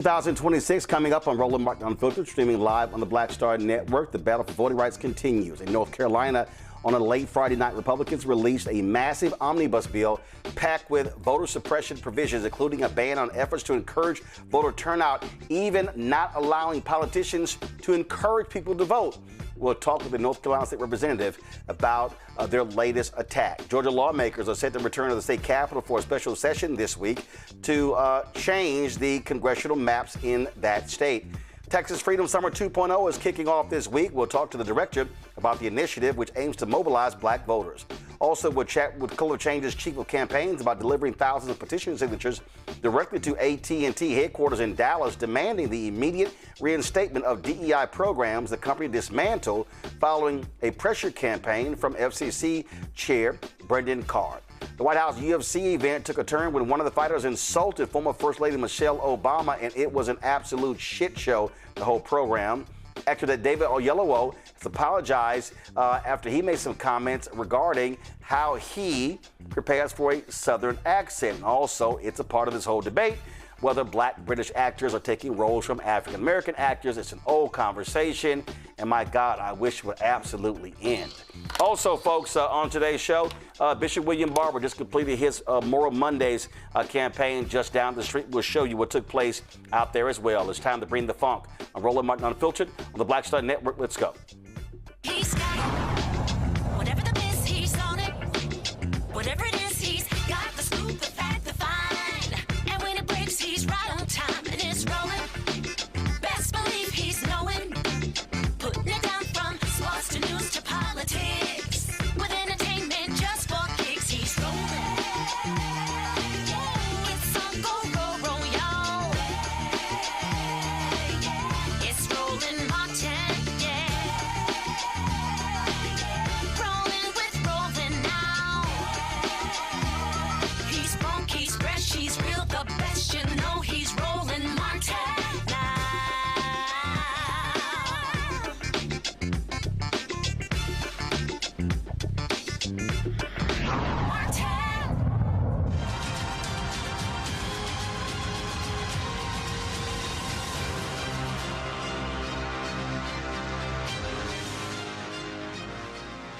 2026 coming up on Roland Unfiltered, streaming live on the Black Star Network. The battle for voting rights continues. In North Carolina, on a late Friday night, Republicans released a massive omnibus bill packed with voter suppression provisions, including a ban on efforts to encourage voter turnout, even not allowing politicians to encourage people to vote. We'll talk with the North Carolina State Representative about their latest attack. Georgia lawmakers are set to return to the state capitol for a special session this week to change the congressional maps in that state. Texas Freedom Summer 2.0 is kicking off this week. We'll talk to the director about the initiative, which aims to mobilize black voters. Also, we'll chat with Color Change's chief of campaigns about delivering thousands of petition signatures directly to AT&T headquarters in Dallas, demanding the immediate reinstatement of DEI programs the company dismantled following a pressure campaign from FCC Chair Brendan Carr. The White House UFC event took a turn when one of the fighters insulted former First Lady Michelle Obama, and it was an absolute shit show, the whole program. Actor David Oyelowo has apologized after he made some comments regarding how he prepares for a Southern accent. Also, it's a part of this whole debate whether black British actors are taking roles from African-American actors. It's an old conversation, and my God, I wish it would absolutely end. Also, folks, on today's show, Bishop William Barber just completed his Moral Mondays campaign just down the street. We'll show you what took place out there as well. It's time to bring the funk. I'm Roland Martin Unfiltered on the Black Star Network. Let's go. He's got it. Whatever the miss, he's on it. Whatever it is, he's got the scoop, the fact, the find. And when it breaks, he's right on time and it's rolling. Best believe he's knowing. Putting it down from sports to news to politics. With entertainment just for kicks, he's rolling. It's on go, y'all. It's Roland Martin, yeah. Rolling with Roland now. He's funk, he's fresh, he's real, the best, you know he's Roland Martin now. Martin.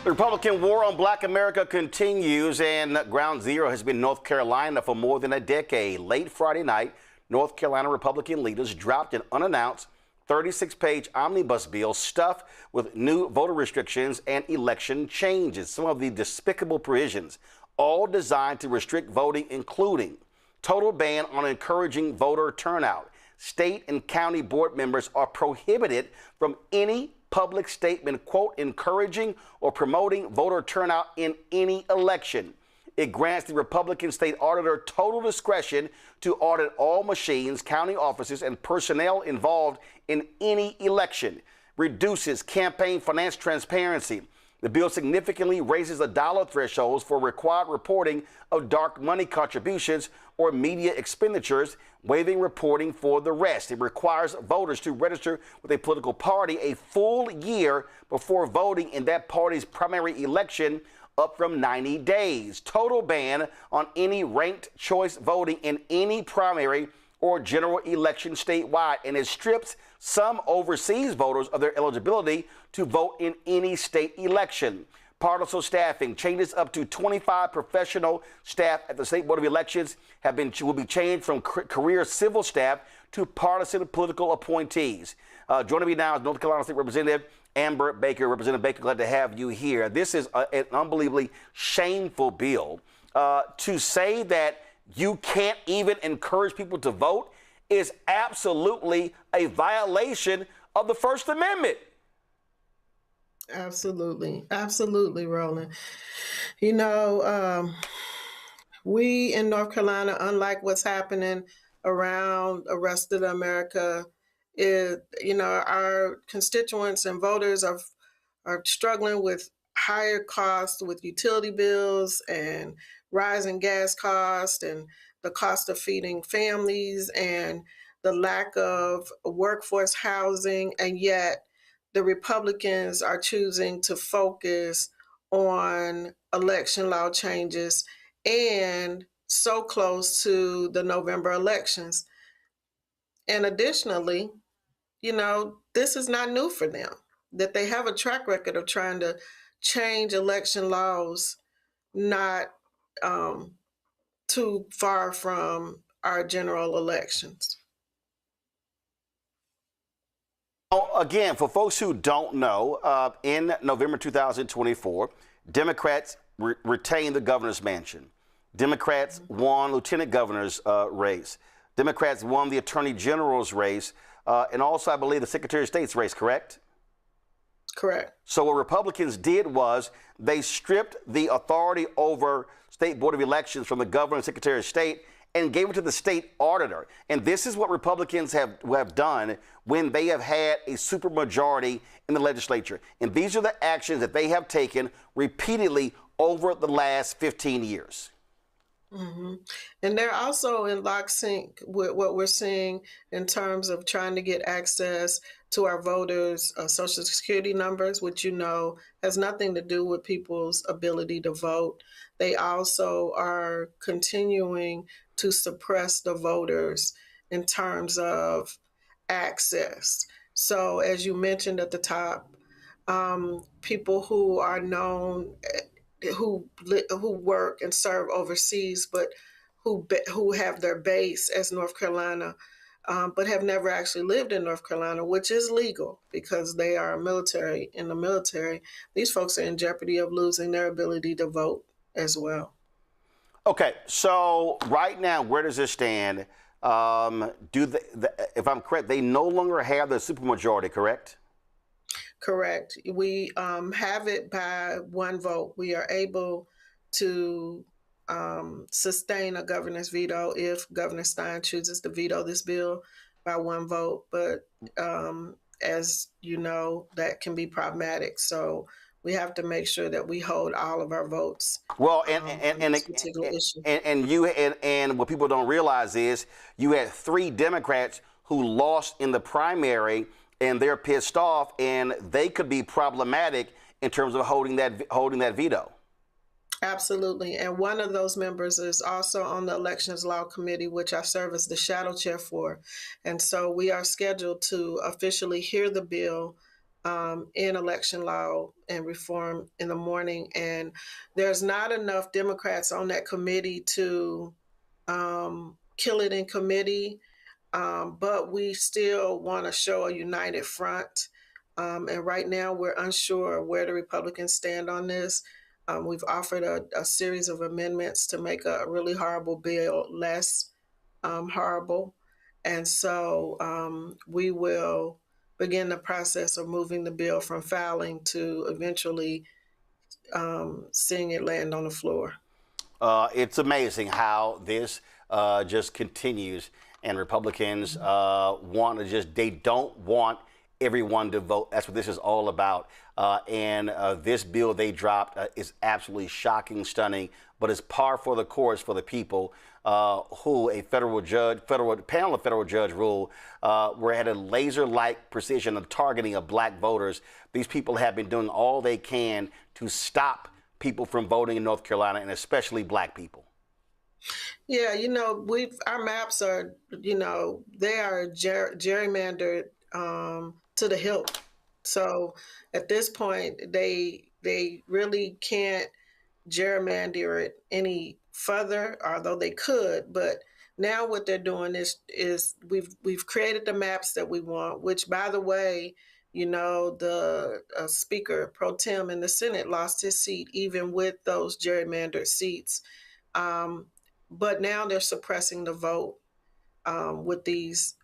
The Republican war on black America continues, and ground zero has been North Carolina for more than a decade. Late Friday night, North Carolina Republican leaders dropped an unannounced 36-page omnibus bill stuffed with new voter restrictions and election changes. Some of the despicable provisions, all designed to restrict voting, including total ban on encouraging voter turnout. State and county board members are prohibited from any public statement, quote, encouraging or promoting voter turnout in any election. It grants the Republican state auditor total discretion to audit all machines, county offices, and personnel involved in any election. Reduces campaign finance transparency. The bill significantly raises the dollar thresholds for required reporting of dark money contributions or media expenditures, waiving reporting for the rest. It requires voters to register with a political party a full year before voting in that party's primary election, up from 90 days. Total ban on any ranked choice voting in any primary or general election statewide, and it strips some overseas voters of their eligibility to vote in any state election. Partisan staffing changes. Up to 25 professional staff at the State Board of Elections will be changed from career civil staff to partisan political appointees. Joining me now is North Carolina State Representative Amber Baker. Representative Baker, glad to have you here. This is an unbelievably shameful bill. To say that you can't even encourage people to vote is absolutely a violation of the First Amendment. Absolutely. Absolutely, Roland. You know, we in North Carolina, unlike what's happening around the rest of America, our constituents and voters are struggling with higher costs with utility bills and rising gas costs and the cost of feeding families and the lack of workforce housing. And yet the Republicans are choosing to focus on election law changes and so close to the November elections. And additionally, this is not new for them, that they have a track record of trying to change election laws not too far from our general elections. Again, for folks who don't know, in November 2024, Democrats retained the governor's mansion. Democrats won lieutenant governor's race. Democrats won the attorney general's race, and also, I believe, the secretary of state's race, correct? Correct. So what Republicans did was they stripped the authority over state board of elections from the governor and secretary of state and gave it to the state auditor. And this is what Republicans have done when they have had a supermajority in the legislature. And these are the actions that they have taken repeatedly over the last 15 years. Mm-hmm. And they're also in lock-sync with what we're seeing in terms of trying to get access to our voters' social security numbers, which has nothing to do with people's ability to vote. They also are continuing to suppress the voters in terms of access. So as you mentioned at the top, people who are known who work and serve overseas, but who have their base as North Carolina, but have never actually lived in North Carolina, which is legal because they are in the military. These folks are in jeopardy of losing their ability to vote as well. Okay, so right now, where does this stand? If I'm correct, they no longer have the supermajority, correct? Correct. We have it by one vote. We are able to sustain a governor's veto if Governor Stein chooses to veto this bill by one vote. But as you know, that can be problematic. So we have to make sure that we hold all of our votes. Well, on this particular issue. And what people don't realize is you had 3 Democrats who lost in the primary, and they're pissed off, and they could be problematic in terms of holding that veto. Absolutely. And one of those members is also on the Elections Law Committee, which I serve as the shadow chair for. And so we are scheduled to officially hear the bill in election law and reform in the morning. And there's not enough Democrats on that committee to kill it in committee. But we still want to show a united front. And right now we're unsure where the Republicans stand on this. We've offered a series of amendments to make a really horrible bill less horrible. And so we will begin the process of moving the bill from filing to eventually seeing it land on the floor. It's amazing how this just continues. And Republicans they don't want everyone to vote. That's what this is all about. And this bill they dropped is absolutely shocking, stunning, but it's par for the course for the people who a panel of federal judge ruled were at a laser-like precision of targeting of black voters. These people have been doing all they can to stop people from voting in North Carolina, and especially black people. Yeah, our maps are, they are gerrymandered to the hilt. So at this point, they really can't gerrymander it any further, although they could. But now what they're doing is we've created the maps that we want, which, by the way, the Speaker Pro Tem in the Senate lost his seat even with those gerrymandered seats. But now they're suppressing the vote with these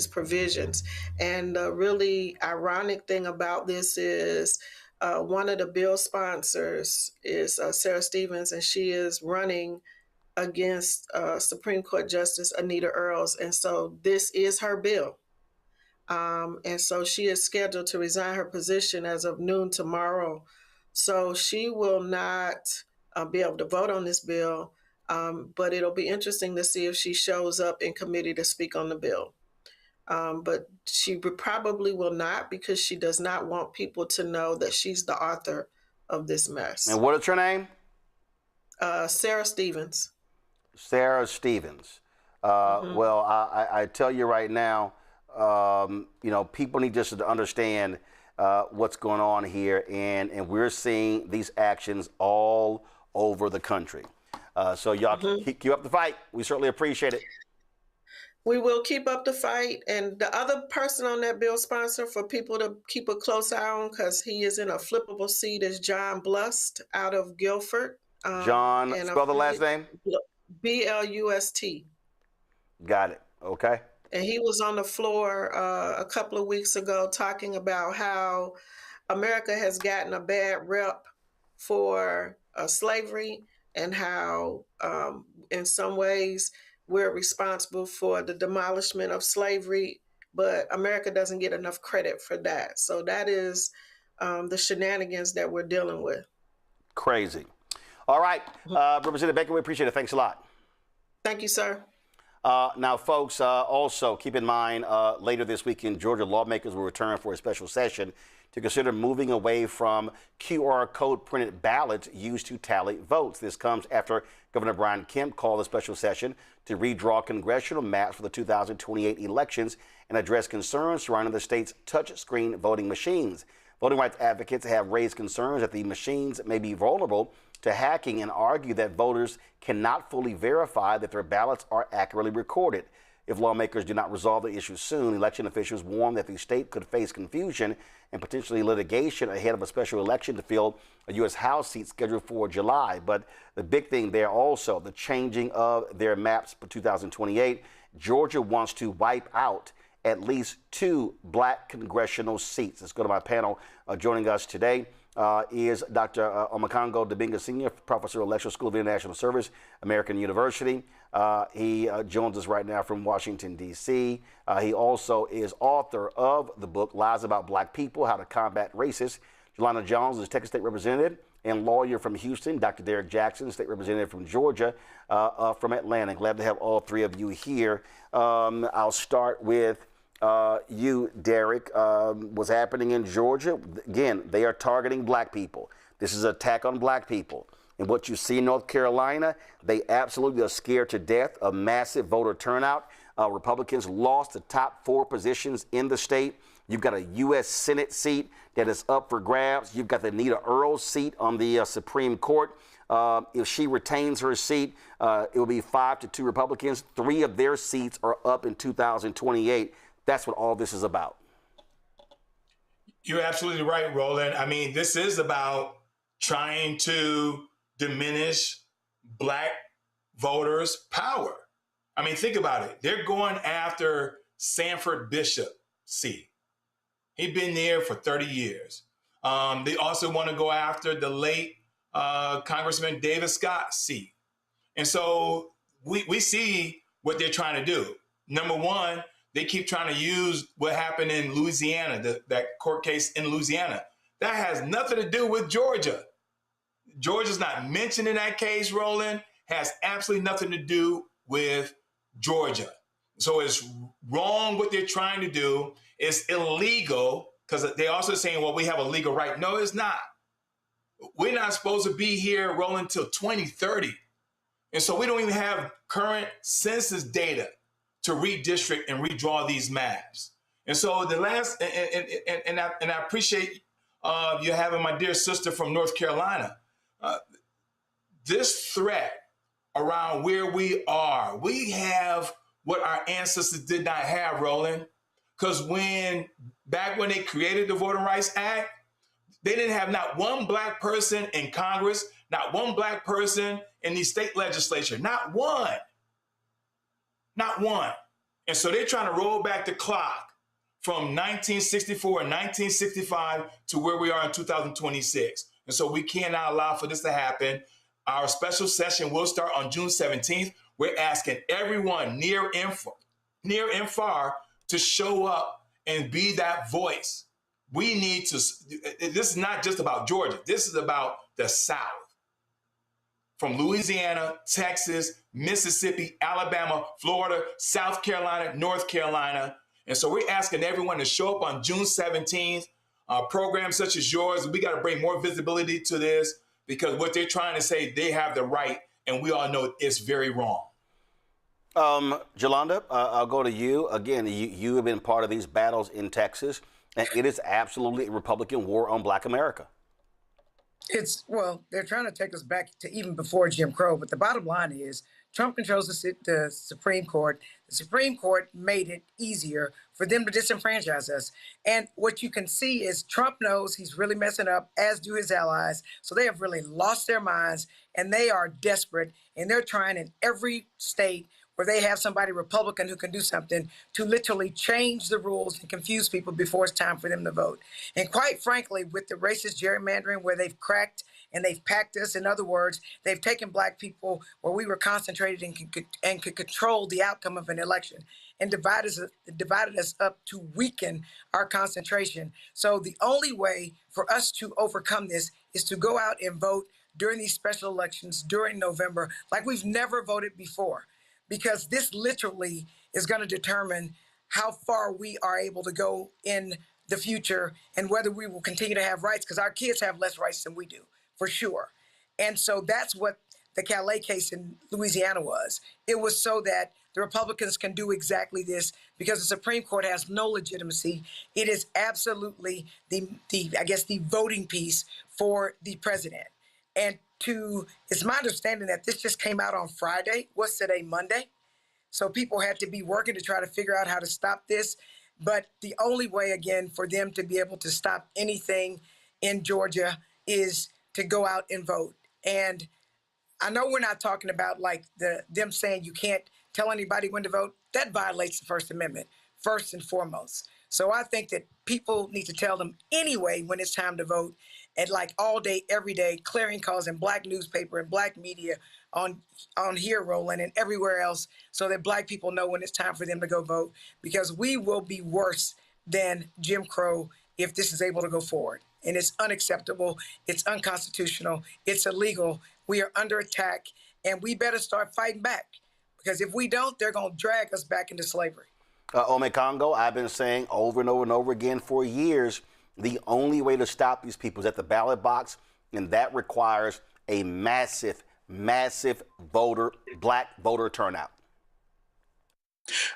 provisions. And the really ironic thing about this is one of the bill sponsors is Sarah Stevens, and she is running against Supreme Court Justice Anita Earls. And so this is her bill. And so she is scheduled to resign her position as of noon tomorrow. So she will not be able to vote on this bill. But it'll be interesting to see if she shows up in committee to speak on the bill. But she probably will not, because she does not want people to know that she's the author of this mess. And what is her name? Sarah Stevens. Sarah Stevens. Well, I tell you right now, people need just to understand what's going on here, and we're seeing these actions all over the country. So y'all keep up the fight. We certainly appreciate it. We will keep up the fight. And the other person on that bill sponsor for people to keep a close eye on, because he is in a flippable seat, is John Blust out of Guilford. John, spell the last name? Blust. Got it. Okay. And he was on the floor a couple of weeks ago talking about how America has gotten a bad rep for slavery, and how in some ways we're responsible for the demolishment of slavery, but America doesn't get enough credit for that. So that is the shenanigans that we're dealing with. Crazy. All right. Representative Baker, we appreciate it. Thanks a lot. Thank you, sir. Now, folks, also keep in mind later this week in Georgia, lawmakers will return for a special session to consider moving away from QR code printed ballots used to tally votes. This comes after Governor Brian Kemp called a special session to redraw congressional maps for the 2028 elections and address concerns surrounding the state's touchscreen voting machines. Voting rights advocates have raised concerns that the machines may be vulnerable to hacking and argue that voters cannot fully verify that their ballots are accurately recorded. If lawmakers do not resolve the issue soon, election officials warn that the state could face confusion and potentially litigation ahead of a special election to fill a U.S. House seat scheduled for July. But the big thing there also, the changing of their maps for 2028. Georgia wants to wipe out at least 2 black congressional seats. Let's go to my panel. Joining us today is Dr. Omekongo Dibinga Sr., Professor of Electoral School of International Service, American University. He joins us right now from Washington, D.C. He also is author of the book, Lies About Black People, How to Combat Racists. Jelana Jones is Texas State Representative and lawyer from Houston. Dr. Derek Jackson, State Representative from Georgia, from Atlanta. Glad to have all three of you here. I'll start with you, Derek. What's happening in Georgia? Again, they are targeting black people. This is an attack on black people. And what you see in North Carolina, they absolutely are scared to death of massive voter turnout. Republicans lost the top 4 positions in the state. You've got a U.S. Senate seat that is up for grabs. You've got the Nita Earl seat on the Supreme Court. If she retains her seat, it will be 5-2 Republicans. 3 of their seats are up in 2028. That's what all this is about. You're absolutely right, Roland. I mean, this is about trying to diminish black voters' power. I mean, think about it. They're going after Sanford Bishop's seat. He'd been there for 30 years. They also want to go after the late Congressman David Scott's seat. And so we see what they're trying to do. Number one, they keep trying to use what happened in Louisiana, that court case in Louisiana. That has nothing to do with Georgia. Georgia's not mentioned in that case, Roland. Has absolutely nothing to do with Georgia. So it's wrong what they're trying to do. It's illegal because they're also saying, well, we have a legal right. No, it's not. We're not supposed to be here, Roland, until 2030. And so we don't even have current census data to redistrict and redraw these maps. And so the last, and I appreciate you having my dear sister from North Carolina. This threat around where we are, we have what our ancestors did not have, Roland. Because back when they created the Voting Rights Act, they didn't have not one black person in Congress, not one black person in the state legislature, not one. Not one. And so they're trying to roll back the clock from 1964 and 1965 to where we are in 2026. And so we cannot allow for this to happen. Our special session will start on June 17th. We're asking everyone near and far to show up and be that voice. We need to, this is not just about Georgia. This is about the South. From Louisiana, Texas, Mississippi, Alabama, Florida, South Carolina, North Carolina. And so we're asking everyone to show up on June 17th. Programs such as yours, we got to bring more visibility to this because what they're trying to say, they have the right, and we all know it's very wrong. Jolanda, I'll go to you. Again, you have been part of these battles in Texas, and it is absolutely a Republican war on Black America. Well, they're trying to take us back to even before Jim Crow, but the bottom line is Trump controls the Supreme Court. The Supreme Court made it easier for them to disenfranchise us. And what you can see is Trump knows he's really messing up, as do his allies. So they have really lost their minds, and they are desperate, and they're trying in every state where they have somebody Republican who can do something to literally change the rules and confuse people before it's time for them to vote. And quite frankly, with the racist gerrymandering where they've cracked and they've packed us, in other words, they've taken Black people where we were concentrated and could control the outcome of an election and divided us up to weaken our concentration. So the only way for us to overcome this is to go out and vote during these special elections during November like we've never voted before, because this literally is going to determine how far we are able to go in the future and whether we will continue to have rights, because our kids have less rights than we do, for sure. And so that's what the Calais case in Louisiana was. It was so that the Republicans can do exactly this, because the Supreme Court has no legitimacy. It is absolutely the voting piece for the president. And it's my understanding that this just came out on Friday. What's today, Monday? So people had to be working to try to figure out how to stop this. But the only way, again, for them to be able to stop anything in Georgia is to go out and vote. And I know we're not talking about like them saying you can't tell anybody when to vote. That violates the First Amendment, first and foremost. So I think that people need to tell them anyway when it's time to vote, and like all day, every day, clearing calls in Black newspaper and Black media on here, Roland, and everywhere else, so that Black people know when it's time for them to go vote, because we will be worse than Jim Crow if this is able to go forward. And it's unacceptable. It's unconstitutional. It's illegal. We are under attack, and we better start fighting back, because if we don't, they're going to drag us back into slavery. Ome Congo, I've been saying over and over and over again for years, the only way to stop these people is at the ballot box, and that requires a massive, massive Black voter turnout.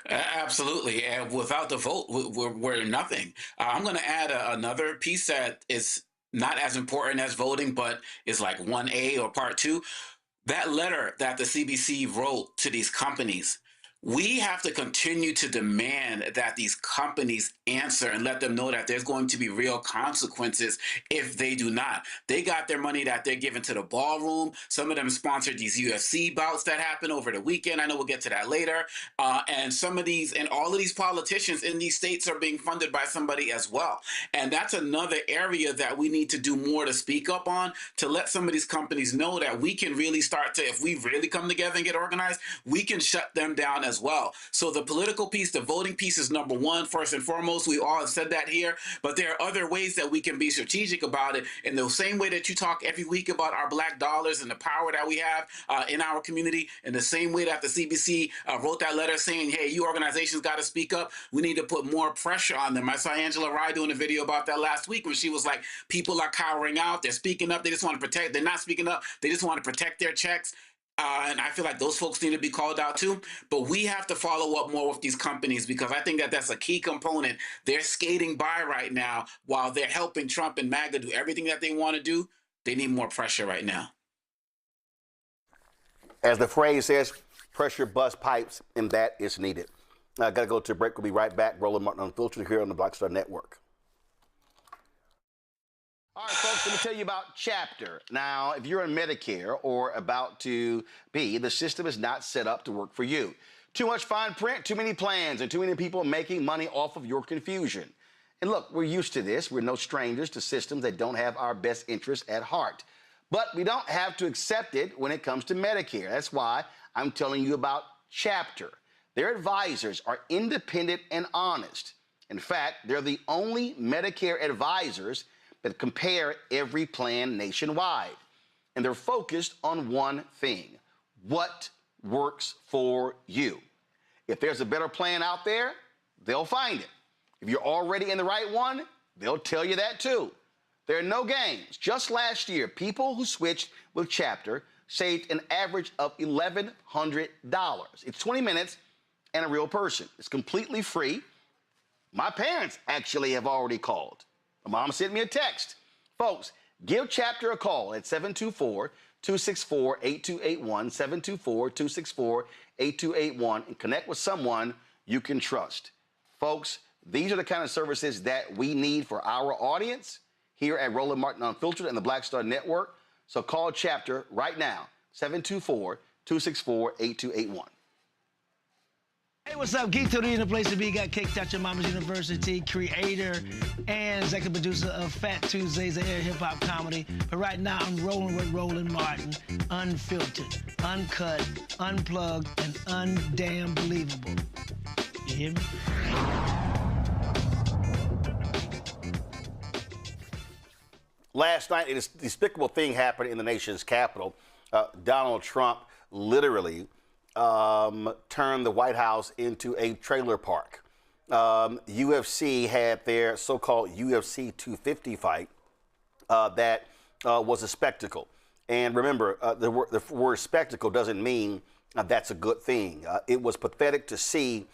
Absolutely. And without the vote, we're nothing. I'm going to add another piece that is not as important as voting, but is like 1A or part 2. That letter that the CBC wrote to these companies, we have to continue to demand that these companies answer and let them know that there's going to be real consequences if they do not. They got their money that they're giving to the ballroom. Some of them sponsored these UFC bouts that happened over the weekend. I know we'll get to that later. And some of these and all of these politicians in these states are being funded by somebody as well. And that's another area that we need to do more to speak up on, to let some of these companies know that we can really start to, if we really come together and get organized, we can shut them down as well. So the political piece, the voting piece is number one, first and foremost. We all have said that here, but there are other ways that we can be strategic about it. In the same way that you talk every week about our Black dollars and the power that we have in our community, in the same way that the CBC wrote that letter saying, hey, you organizations got to speak up, we need to put more pressure on them. I saw Angela Rye doing a video about that last week when she was like, people are cowering out, they're speaking up, they just want to protect, they're not speaking up, they just want to protect their checks. And I feel like those folks need to be called out too. But we have to follow up more with these companies, because I think that that's a key component. They're skating by right now while they're helping Trump and MAGA do everything that they want to do. They need more pressure right now. As the phrase says, pressure bust pipes, and that is needed. I got to go to a break. We'll be right back. Roland Martin Unfiltered here on the Black Star Network. All right, folks, let me tell you about Chapter. Now, if you're on Medicare or about to be, the system is not set up to work for you. Too much fine print, too many plans, and too many people making money off of your confusion. And look, we're used to this. We're no strangers to systems that don't have our best interests at heart. But we don't have to accept it when it comes to Medicare. That's why I'm telling you about Chapter. Their advisors are independent and honest. In fact, they're the only Medicare advisors that compare every plan nationwide. And they're focused on one thing: what works for you. If there's a better plan out there, they'll find it. If you're already in the right one, they'll tell you that too. There are no games. Just last year, people who switched with Chapter saved an average of $1,100. It's 20 minutes and a real person. It's completely free. My parents actually have already called. My mom sent me a text. Folks, give Chapter a call at 724-264-8281, 724-264-8281, and connect with someone you can trust. Folks, these are the kind of services that we need for our audience here at Roland Martin Unfiltered and the Black Star Network. So call Chapter right now, 724-264-8281. Hey, what's up? Geek Tony in the place to be. Got Kicked Out Your Mama's University, creator and executive producer of Fat Tuesdays, a hip-hop comedy. But right now, I'm rolling with Roland Martin, unfiltered, uncut, unplugged, and undamn believable. You hear me? Last night, a despicable thing happened in the nation's capital. Donald Trump literally turned the White House into a trailer park. UFC had their so-called UFC 250 fight that was a spectacle. And remember, the word spectacle doesn't mean that's a good thing. It was pathetic to see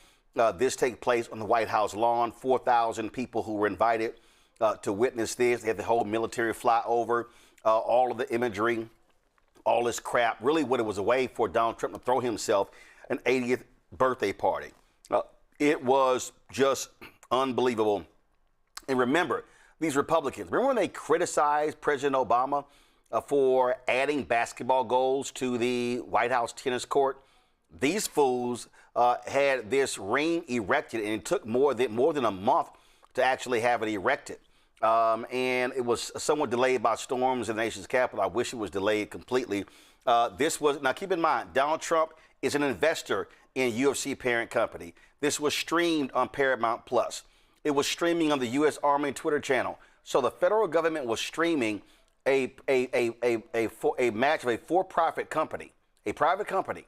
this take place on the White House lawn. 4,000 people who were invited to witness this. They had the whole military flyover, all of the imagery, all this crap. Really, what it was a way for Donald Trump to throw himself an 80th birthday party. It was just unbelievable. And remember, these Republicans, remember when they criticized President Obama for adding basketball goals to the White House tennis court? These fools had this ring erected, and it took more than a month to actually have it erected. And it was somewhat delayed by storms in the nation's capital. I wish it was delayed completely. Now keep in mind, Donald Trump is an investor in UFC parent company. This was streamed on Paramount Plus. It was streaming on the U.S. Army Twitter channel. So the federal government was streaming a match of a for-profit company, a private company,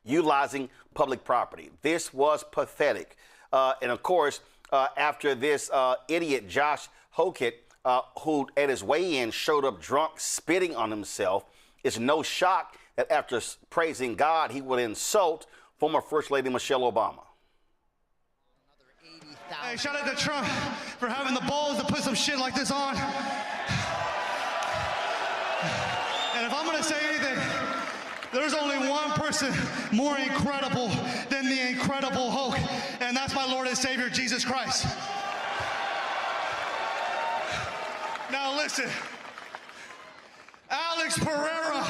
utilizing public property. This was pathetic. And of course, after this idiot Josh Hokett, who at his weigh-in showed up drunk, spitting on himself, it's no shock that after praising God, he would insult former First Lady Michelle Obama. Hey, shout out to Trump for having the balls to put some shit like this on. And if I'm gonna say anything, there's only one person more incredible than the Incredible Hulk, and that's my Lord and Savior, Jesus Christ. Now listen, Alex Pereira,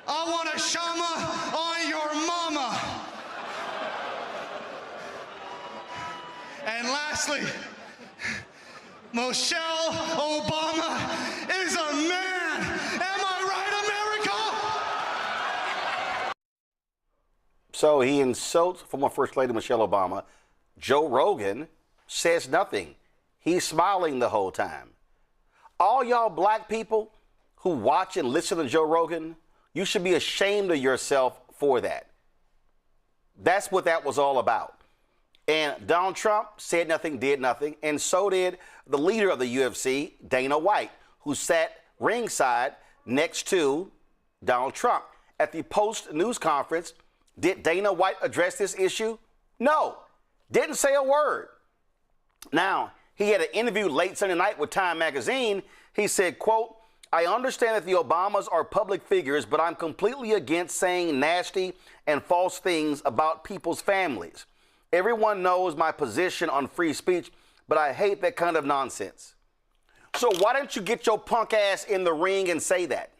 I want a shama on your mama. And lastly, Michelle Obama is a man. Am I right, America? So he insults former First Lady Michelle Obama. Joe Rogan says nothing. He's smiling the whole time. All y'all black people who watch and listen to Joe Rogan, you should be ashamed of yourself for that. That's what that was all about. And Donald Trump said nothing, did nothing, and so did the leader of the UFC, Dana White, who sat ringside next to Donald Trump. At the post-news conference, did Dana White address this issue? No, didn't say a word. Now, he had an interview late Sunday night with Time Magazine. He said, quote, I understand that the Obamas are public figures, but I'm completely against saying nasty and false things about people's families. Everyone knows my position on free speech, but I hate that kind of nonsense. So why didn't you get your punk ass in the ring and say that?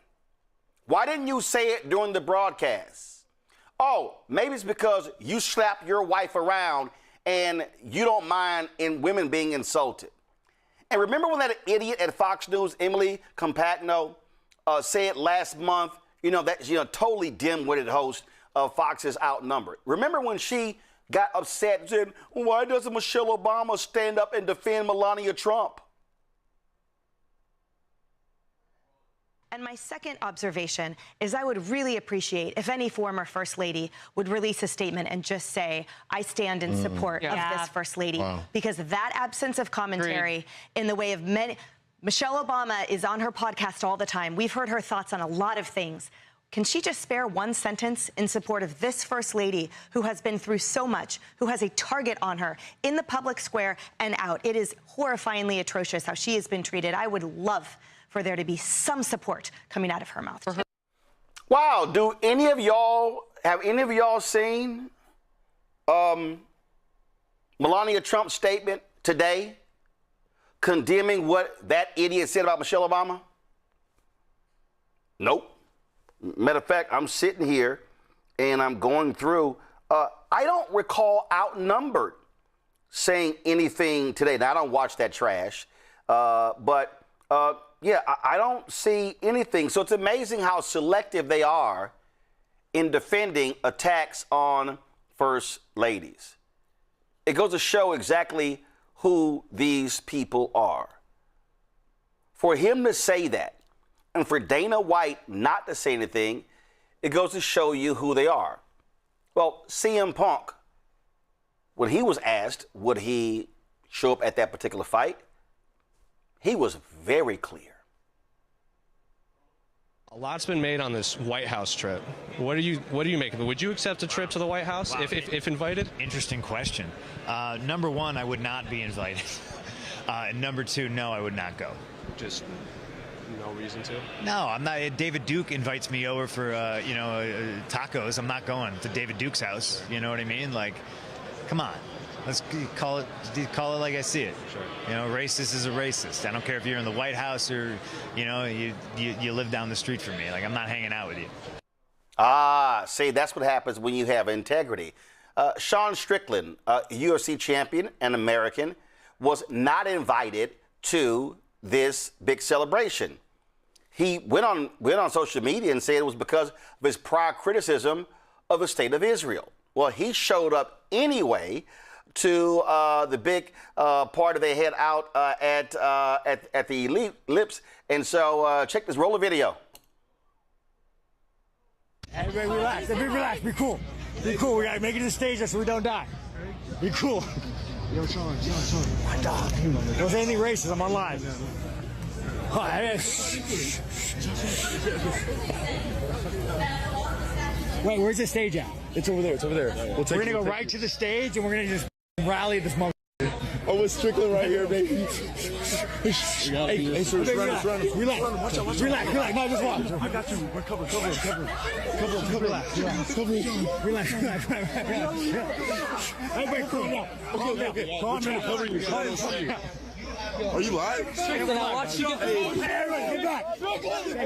Why didn't you say it during the broadcast? Oh, maybe it's because you slap your wife around and you don't mind women being insulted. And remember when that idiot at Fox News, Emily Compagno, said last month, that totally dim-witted host of Fox is outnumbered. Remember when she got upset and said, why doesn't Michelle Obama stand up and defend Melania Trump? And my second observation is I would really appreciate if any former First Lady would release a statement and just say, I stand in support of this First Lady. Wow. Because that absence of commentary in the way of many, Michelle Obama is on her podcast all the time. We've heard her thoughts on a lot of things. Can she just spare one sentence in support of this First Lady who has been through so much, who has a target on her in the public square and out? It is horrifyingly atrocious how she has been treated. I would love for there to be some support coming out of her mouth. Wow, have any of y'all seen Melania Trump's statement today condemning what that idiot said about Michelle Obama? Nope. Matter of fact, I'm sitting here and I'm going through. I don't recall Outnumbered saying anything today. Now, I don't watch that trash, but yeah, I don't see anything. So it's amazing how selective they are in defending attacks on first ladies. It goes to show exactly who these people are. For him to say that, and for Dana White not to say anything, it goes to show you who they are. Well, CM Punk, when he was asked would he show up at that particular fight, he was very clear. A lot's been made on this White House trip. What do you make of it? Would you accept a trip to the White House if invited? Interesting question. Number one, I would not be invited. Number two, no, I would not go. Just no reason to? No, I'm not. David Duke invites me over for tacos. I'm not going to David Duke's house. You know what I mean? Like, come on. Let's call it like I see it. Sure. You know, racist is a racist. I don't care if you're in the White House or, you live down the street from me. Like, I'm not hanging out with you. See, that's what happens when you have integrity. Sean Strickland, UFC champion and American, was not invited to this big celebration. He went on social media and said it was because of his prior criticism of the state of Israel. Well, he showed up anyway to the big party they had out at the Ellipse. And so check this roll of video. Everybody relax. Everybody relax. Be cool. Be cool. We got to make it to the stage so we don't die. Be cool. Yo, Sean. My dog. Don't say anything racist. I'm on live. Wait, where's the stage at? It's over there. It's over there. We're going to go right to the stage and we're going to just rally this mother. Oh, it's Strickland right here, baby. Hey, sir, relax. Relax. No, just walk. I got you. We're covered. Relax. Everybody calm down. Okay. Calm down. Cover you. Are you live? Strickland, I watch you. Hey, everybody, get back. Hey,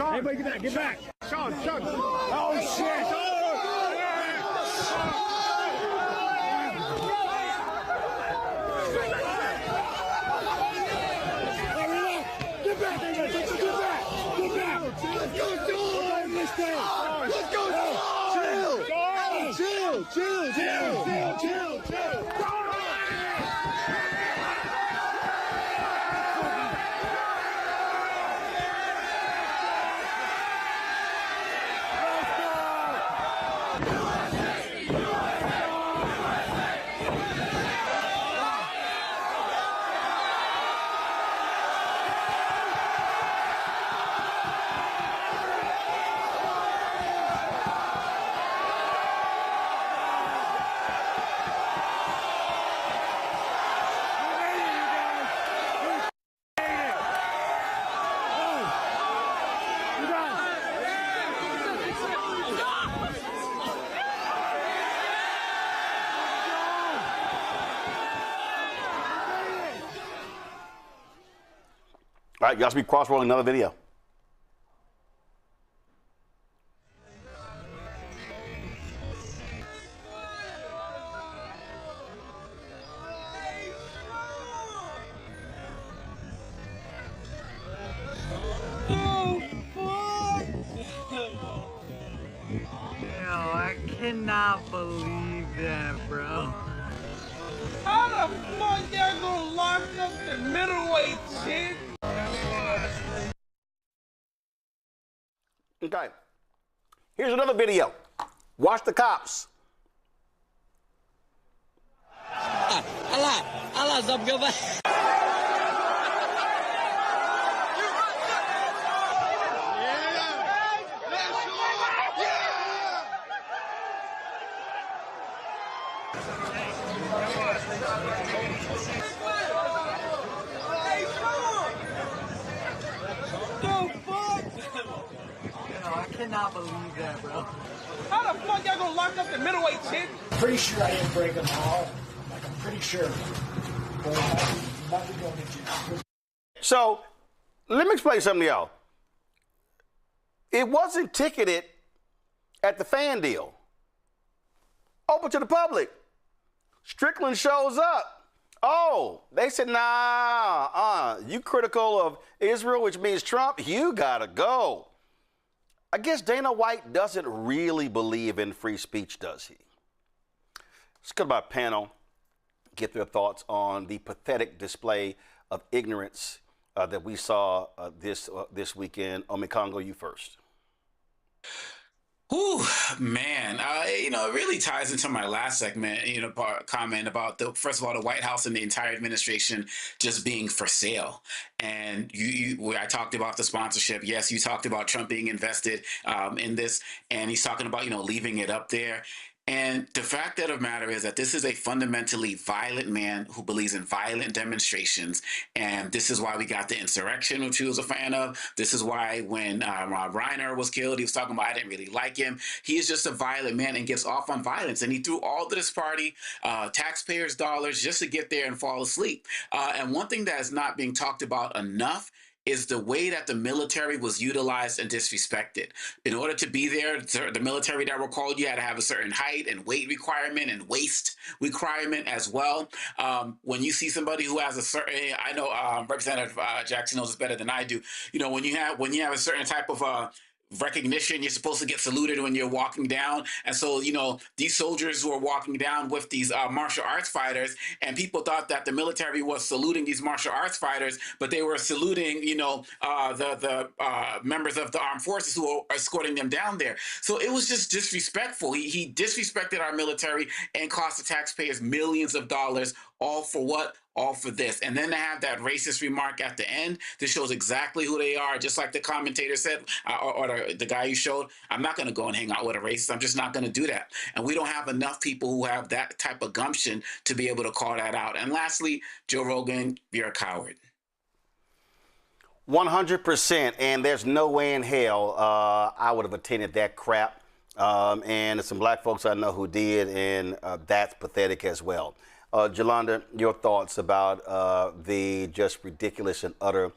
everybody, get back. Sean. Oh, shit. Chill. All right, y'all should be cross-rolling another video. I cannot believe that, bro. How the fuck y'all gonna lock up the middleweight chick? Okay. Here's another video. Watch the cops. I Allah dập cho vậy. I cannot believe that, bro. How the fuck y'all gonna lock up the middleweight chick? Pretty sure I didn't break them all. Like, I'm pretty sure. But I'm about to go into jail. So, let me explain something to y'all. It wasn't ticketed at the fan deal. Open to the public. Strickland shows up. Oh, they said, nah, you critical of Israel, which means Trump, you gotta go. I guess Dana White doesn't really believe in free speech, does he? Let's go to my panel, get their thoughts on the pathetic display of ignorance that we saw this weekend. Omekongo, you first. Ooh, man, it really ties into my last segment, comment about first of all, the White House and the entire administration just being for sale. And I talked about the sponsorship. Yes, you talked about Trump being invested in this, and he's talking about, leaving it up there. And the fact of the matter is that this is a fundamentally violent man who believes in violent demonstrations. And this is why we got the insurrection, which he was a fan of. This is why when Rob Reiner was killed, he was talking about, I didn't really like him. He is just a violent man and gets off on violence. And he threw all to this party, taxpayers' dollars, just to get there and fall asleep. And one thing that is not being talked about enough is the way that the military was utilized and disrespected. In order to be there, the military that were called, you had to have a certain height and weight requirement and waist requirement as well. When you see somebody who has a certain, I know Representative Jackson knows this better than I do. When you have a certain type of recognition, you're supposed to get saluted when you're walking down. And so, these soldiers who are walking down with these martial arts fighters, and people thought that the military was saluting these martial arts fighters, but they were saluting, the members of the armed forces who are escorting them down there. So it was just disrespectful. He disrespected our military and cost the taxpayers millions of dollars, all for what? All for this. And then to have that racist remark at the end, this shows exactly who they are. Just like the commentator said, or the guy you showed, I'm not going to go and hang out with a racist. I'm just not going to do that. And we don't have enough people who have that type of gumption to be able to call that out. And lastly, Joe Rogan, you're a coward. 100%. And there's no way in hell I would have attended that crap. And there's some black folks I know who did, and that's pathetic as well. Jolanda, your thoughts about the just ridiculous and utter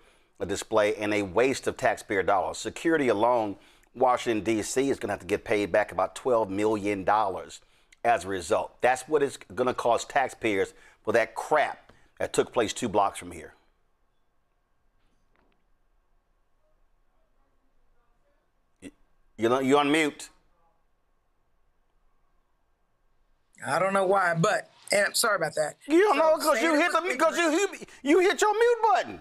display and a waste of taxpayer dollars. Security alone, Washington, D.C. is going to have to get paid back about $12 million as a result. That's what it's going to cost taxpayers for that crap that took place 2 blocks from here. You're on mute. I don't know why, but and I'm sorry about that. You don't know because you hit your mute button.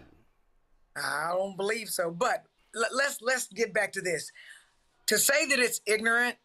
I don't believe so. But let's get back to this. To say that it's ignorant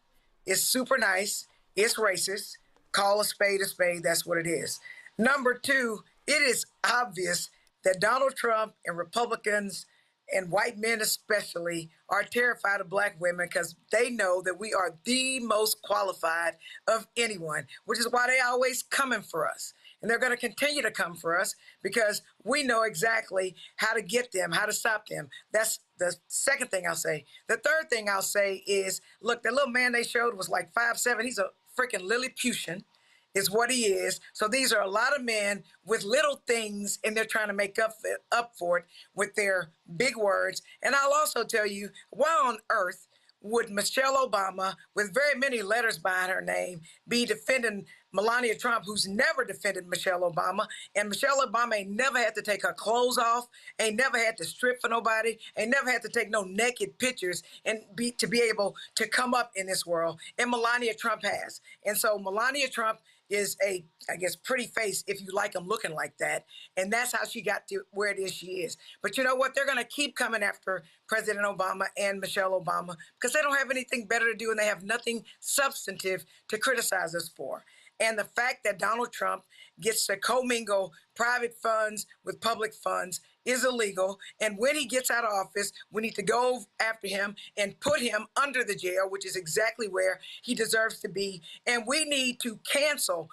is super nice. It's racist. Call a spade. That's what it is. Number 2, it is obvious that Donald Trump and Republicans and white men especially are terrified of black women because they know that we are the most qualified of anyone, which is why they always coming for us. And they're going to continue to come for us because we know exactly how to get them, how to stop them. That's the second thing I'll say. The third thing I'll say is, look, the little man they showed was like 5'7". He's a freaking Lilliputian is what he is. So these are a lot of men with little things, and they're trying to make up for it with their big words. And I'll also tell you, why on earth would Michelle Obama, with very many letters behind her name, be defending Melania Trump, who's never defended Michelle Obama? And Michelle Obama ain't never had to take her clothes off, ain't never had to strip for nobody, ain't never had to take no naked pictures and be able to come up in this world. And Melania Trump has. And so Melania Trump is a, I guess, pretty face if you like them looking like that. And that's how she got to where it is she is. But you know what? They're going to keep coming after President Obama and Michelle Obama because they don't have anything better to do and they have nothing substantive to criticize us for. And the fact that Donald Trump gets to commingle private funds with public funds is illegal. And when he gets out of office, we need to go after him and put him under the jail, which is exactly where he deserves to be. And we need to cancel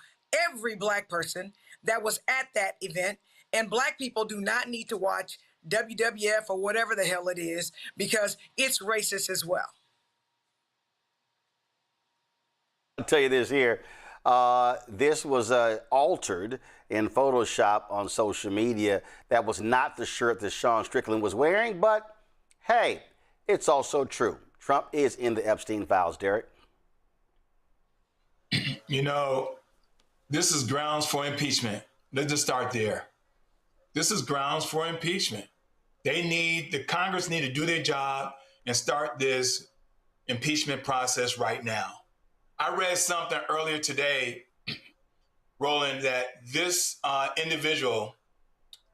every black person that was at that event. And black people do not need to watch WWF or whatever the hell it is, because it's racist as well. I'll tell you this here. This was altered in Photoshop on social media. That was not the shirt that Sean Strickland was wearing, but hey, it's also true. Trump is in the Epstein files, Derek. You know, this is grounds for impeachment. Let's just start there. This is grounds for impeachment. The Congress need to do their job and start this impeachment process right now. I read something earlier today, Roland, that this individual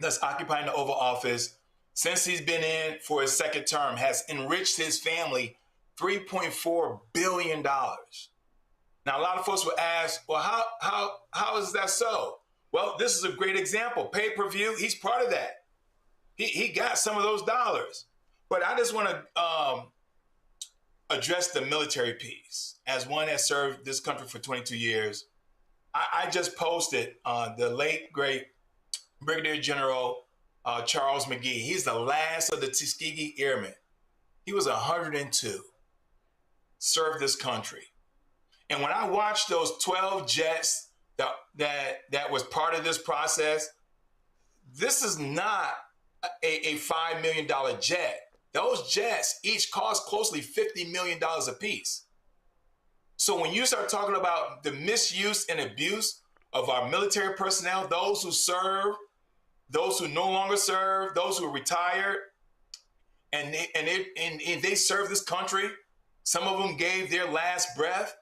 that's occupying the Oval Office, since he's been in for his second term, has enriched his family $3.4 billion. Now, a lot of folks will ask, well, how is that so? Well, this is a great example. Pay-per-view, he's part of that. He got some of those dollars. But I just want to address the military piece. As one that served this country for 22 years, I just posted the late, great Brigadier General Charles McGee. He's the last of the Tuskegee Airmen. He was 102, served this country. And when I watched those 12 jets that was part of this process, this is not a $5 million jet. Those jets each cost closely $50 million apiece. So when you start talking about the misuse and abuse of our military personnel, those who serve, those who no longer serve, those who are retired, and they serve this country, some of them gave their last breath,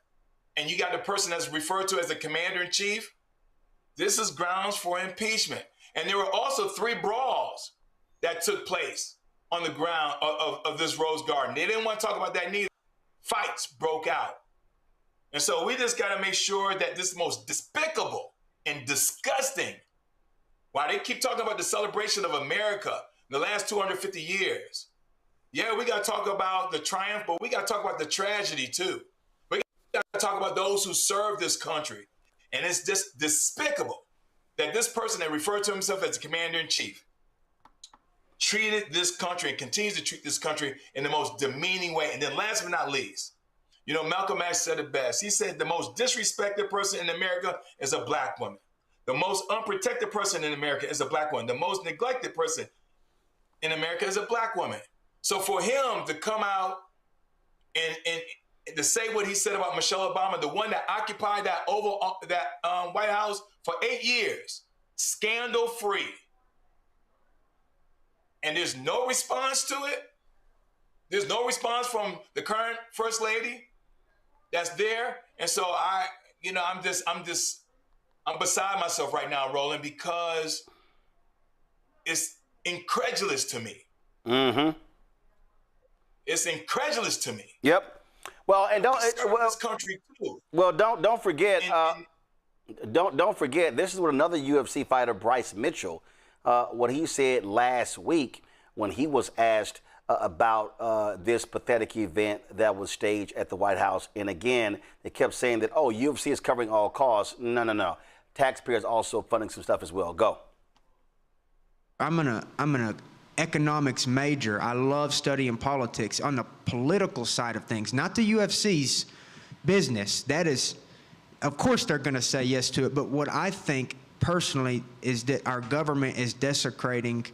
and you got the person that's referred to as the commander-in-chief, this is grounds for impeachment. And there were also 3 brawls that took place on the ground of this Rose Garden. They didn't want to talk about that neither. Fights broke out. And so we just got to make sure that this most despicable and disgusting, while they keep talking about the celebration of America in the last 250 years, yeah, we got to talk about the triumph, but we got to talk about the tragedy too. We got to talk about those who serve this country. And it's just despicable that this person that referred to himself as the commander-in-chief treated this country and continues to treat this country in the most demeaning way. And then last but not least, you know, Malcolm X said it best. He said the most disrespected person in America is a black woman. The most unprotected person in America is a black woman. The most neglected person in America is a black woman. So for him to come out and to say what he said about Michelle Obama, the one that occupied that White House for 8 years, scandal-free, and there's no response to it. There's no response from the current First Lady that's there. And so I'm beside myself right now, Roland, because it's incredulous to me. Mm-hmm. It's incredulous to me. Yep. Well, and this country too. Well, don't forget. Don't forget. This is what another UFC fighter, Bryce Mitchell, what he said last week when he was asked about this pathetic event that was staged at the White House. And again, they kept saying that, oh, UFC is covering all costs. No. Taxpayers also funding some stuff as well. Go. I'm an economics major. I love studying politics. On the political side of things, not the UFC's business. That is, of course, they're going to say yes to it. But what I think personally is that our government is desecrating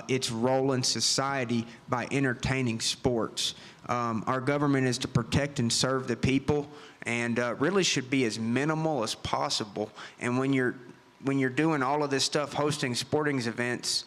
its role in society by entertaining sports. Our government is to protect and serve the people, and really should be as minimal as possible. And when you're doing all of this stuff, hosting sporting events,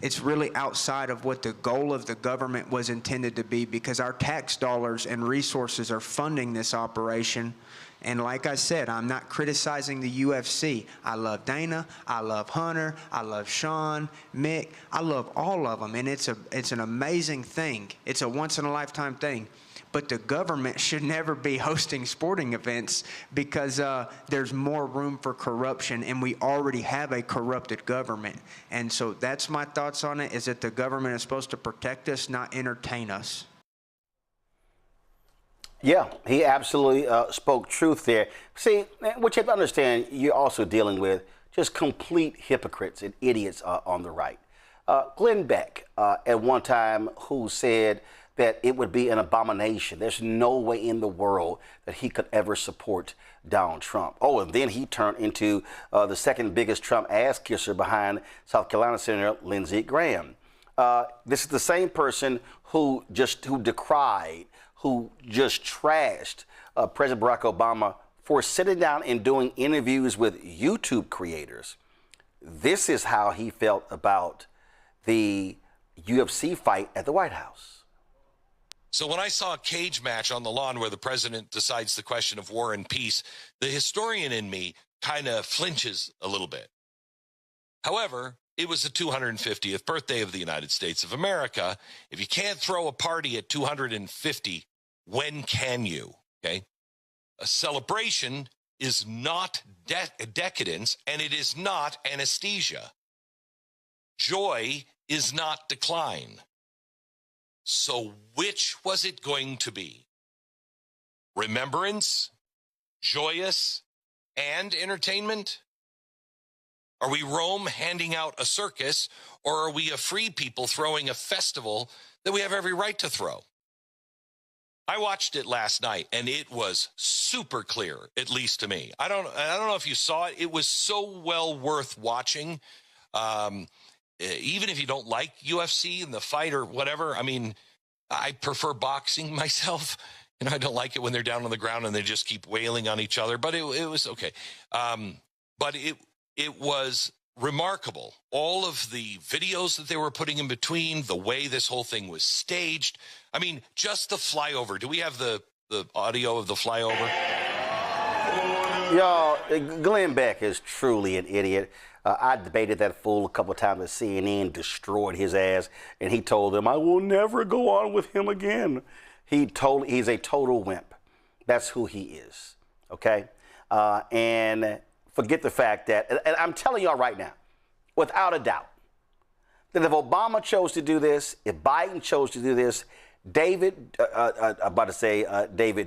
it's really outside of what the goal of the government was intended to be, because our tax dollars and resources are funding this operation. And like I said, I'm not criticizing the UFC. I love Dana, I love Hunter, I love Sean, Mick, I love all of them. And it's an amazing thing. It's a once-in-a-lifetime thing. but the government should never be hosting sporting events because there's more room for corruption, and we already have a corrupted government. And so that's my thoughts on it, is that the government is supposed to protect us, not entertain us. Yeah, he absolutely spoke truth there. See, what you have to understand, you're also dealing with just complete hypocrites and idiots on the right. Glenn Beck, at one time, who said that it would be an abomination. There's no way in the world that he could ever support Donald Trump. Oh, and then he turned into the second biggest Trump ass kisser behind South Carolina Senator Lindsey Graham. This is the same person who decried, who just trashed President Barack Obama for sitting down and doing interviews with YouTube creators. This is how he felt about the UFC fight at the White House. So when I saw a cage match on the lawn where the president decides the question of war and peace, the historian in me kind of flinches a little bit. However, it was the 250th birthday of the United States of America. If you can't throw a party at 250, when can you? Okay. A celebration is not decadence, and it is not anesthesia. Joy is not decline. So which was it going to be? Remembrance, joyous, and entertainment? Are we Rome handing out a circus, or are we a free people throwing a festival that we have every right to throw? I watched it last night, and it was super clear, at least to me. I don't know if you saw it. It was so well worth watching. Even if you don't like UFC and the fight or whatever, I mean, I prefer boxing myself. You know, I don't like it when they're down on the ground and they just keep wailing on each other, but it was okay. But it was remarkable. All of the videos that they were putting in between, the way this whole thing was staged. I mean, just the flyover. Do we have the audio of the flyover? Y'all, Glenn Beck is truly an idiot. I debated that fool a couple of times at CNN, destroyed his ass, and he told them, I will never go on with him again. He's a total wimp. That's who he is, okay? And forget the fact that, and I'm telling y'all right now, without a doubt, that if Obama chose to do this, if Biden chose to do this, David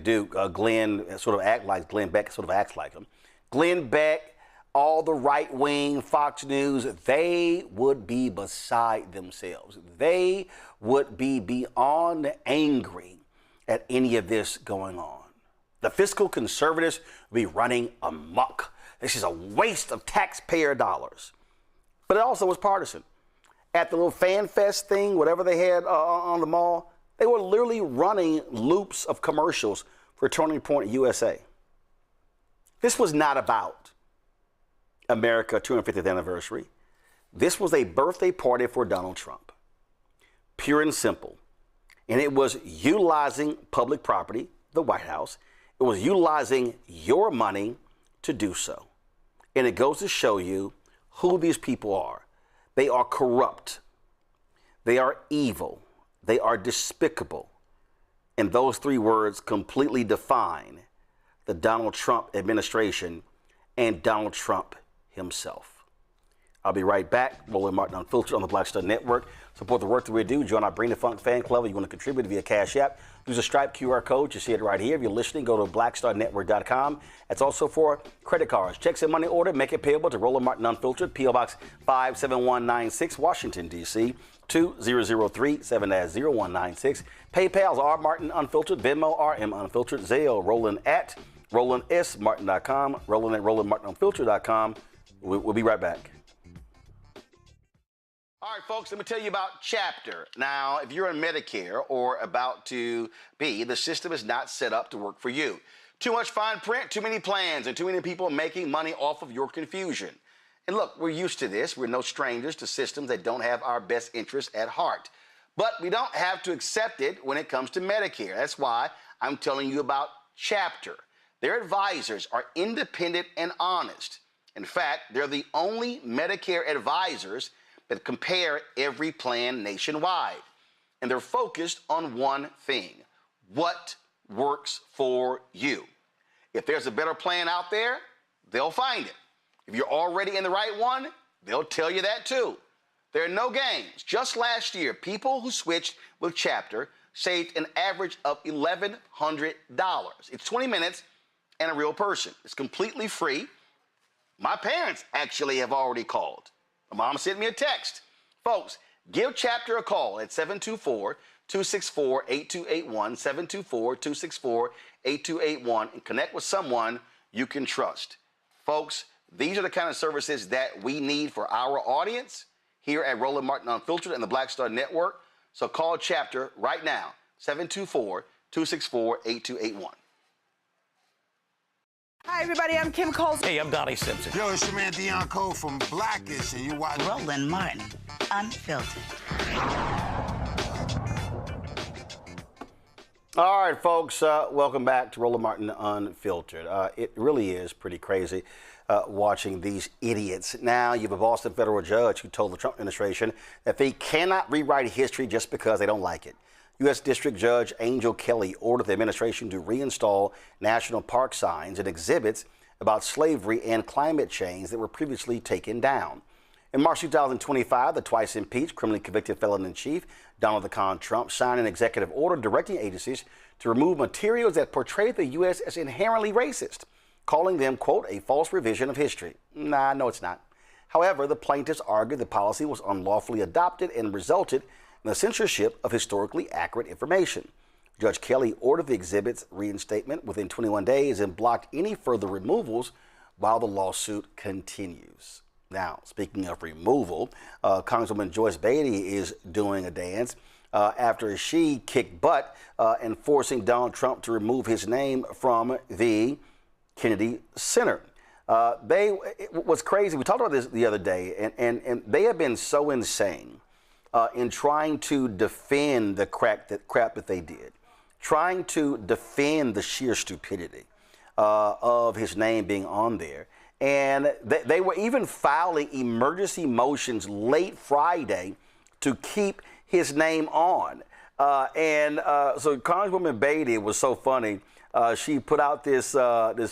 Duke, Glenn sort of act like Glenn Beck sort of acts like him. Glenn Beck, all the right-wing Fox News, they would be beside themselves. They would be beyond angry at any of this going on. The fiscal conservatives would be running amok. This is a waste of taxpayer dollars. But it also was partisan. At the little fan fest thing, whatever they had on the mall, they were literally running loops of commercials for Turning Point USA. This was not about America 250th anniversary. This was a birthday party for Donald Trump. Pure and simple. And it was utilizing public property, the White House. It was utilizing your money to do so. And it goes to show you who these people are. They are corrupt. They are evil. They are despicable. And those three words completely define the Donald Trump administration and Donald Trump himself. I'll be right back. Roland Martin Unfiltered on the Black Star Network. Support the work that we do. Join our Bring the Funk fan club. If you want to contribute via Cash App, use a Stripe QR code. You see it right here. If you're listening, go to blackstarnetwork.com. It's also for credit cards. Checks and money order. Make it payable to Roland Martin Unfiltered, P.O. Box 57196, Washington, D.C. 2003-7-0196. PayPal's R Martin Unfiltered, Venmo RM Unfiltered, Zelle Roland at RolandSMartin.com, Roland at RolandMartinUnfiltered.com. We'll be right back. All right, folks, let me tell you about Chapter. Now, if you're on Medicare or about to be, the system is not set up to work for you. Too much fine print, too many plans, and too many people making money off of your confusion. And look, we're used to this. We're no strangers to systems that don't have our best interests at heart. But we don't have to accept it when it comes to Medicare. That's why I'm telling you about Chapter. Their advisors are independent and honest. In fact, they're the only Medicare advisors that compare every plan nationwide. And they're focused on one thing: what works for you. If there's a better plan out there, they'll find it. If you're already in the right one, they'll tell you that too. There are no games. Just last year, people who switched with Chapter saved an average of $1,100. It's 20 minutes and a real person. It's completely free. My parents actually have already called. My mom sent me a text. Folks, give Chapter a call at 724-264-8281, 724-264-8281, and connect with someone you can trust. Folks, these are the kind of services that we need for our audience here at Roland Martin Unfiltered and the Black Star Network. So call Chapter right now, 724-264-8281. Hi, everybody. I'm Kim Coles. Hey, I'm Donnie Simpson. Yo, it's your man Deion Cole from Blackish, and you watch Roland Martin Unfiltered. All right, folks, welcome back to Roland Martin Unfiltered. It really is pretty crazy watching these idiots. Now, you have a Boston federal judge who told the Trump administration that they cannot rewrite history just because they don't like it. U.S. District Judge Angel Kelly ordered the administration to reinstall national park signs and exhibits about slavery and climate change that were previously taken down. In March 2025, the twice impeached, criminally convicted felon-in-chief Donald the Con Trump signed an executive order directing agencies to remove materials that portray the U.S. as inherently racist, calling them, quote, a false revision of history. Nah, no, it's not. However, the plaintiffs argued the policy was unlawfully adopted and resulted in the censorship of historically accurate information. Judge Kelly ordered the exhibit's reinstatement within 21 days and blocked any further removals while the lawsuit continues. Now, speaking of removal, Congresswoman Joyce Beatty is doing a dance after she kicked butt in forcing Donald Trump to remove his name from the Kennedy Center. It was crazy. We talked about this the other day, and they have been so insane in trying to defend the crap that they did, trying to defend the sheer stupidity of his name being on there. And they were even filing emergency motions late Friday to keep his name on. So Congresswoman Beatty was so funny. She put out this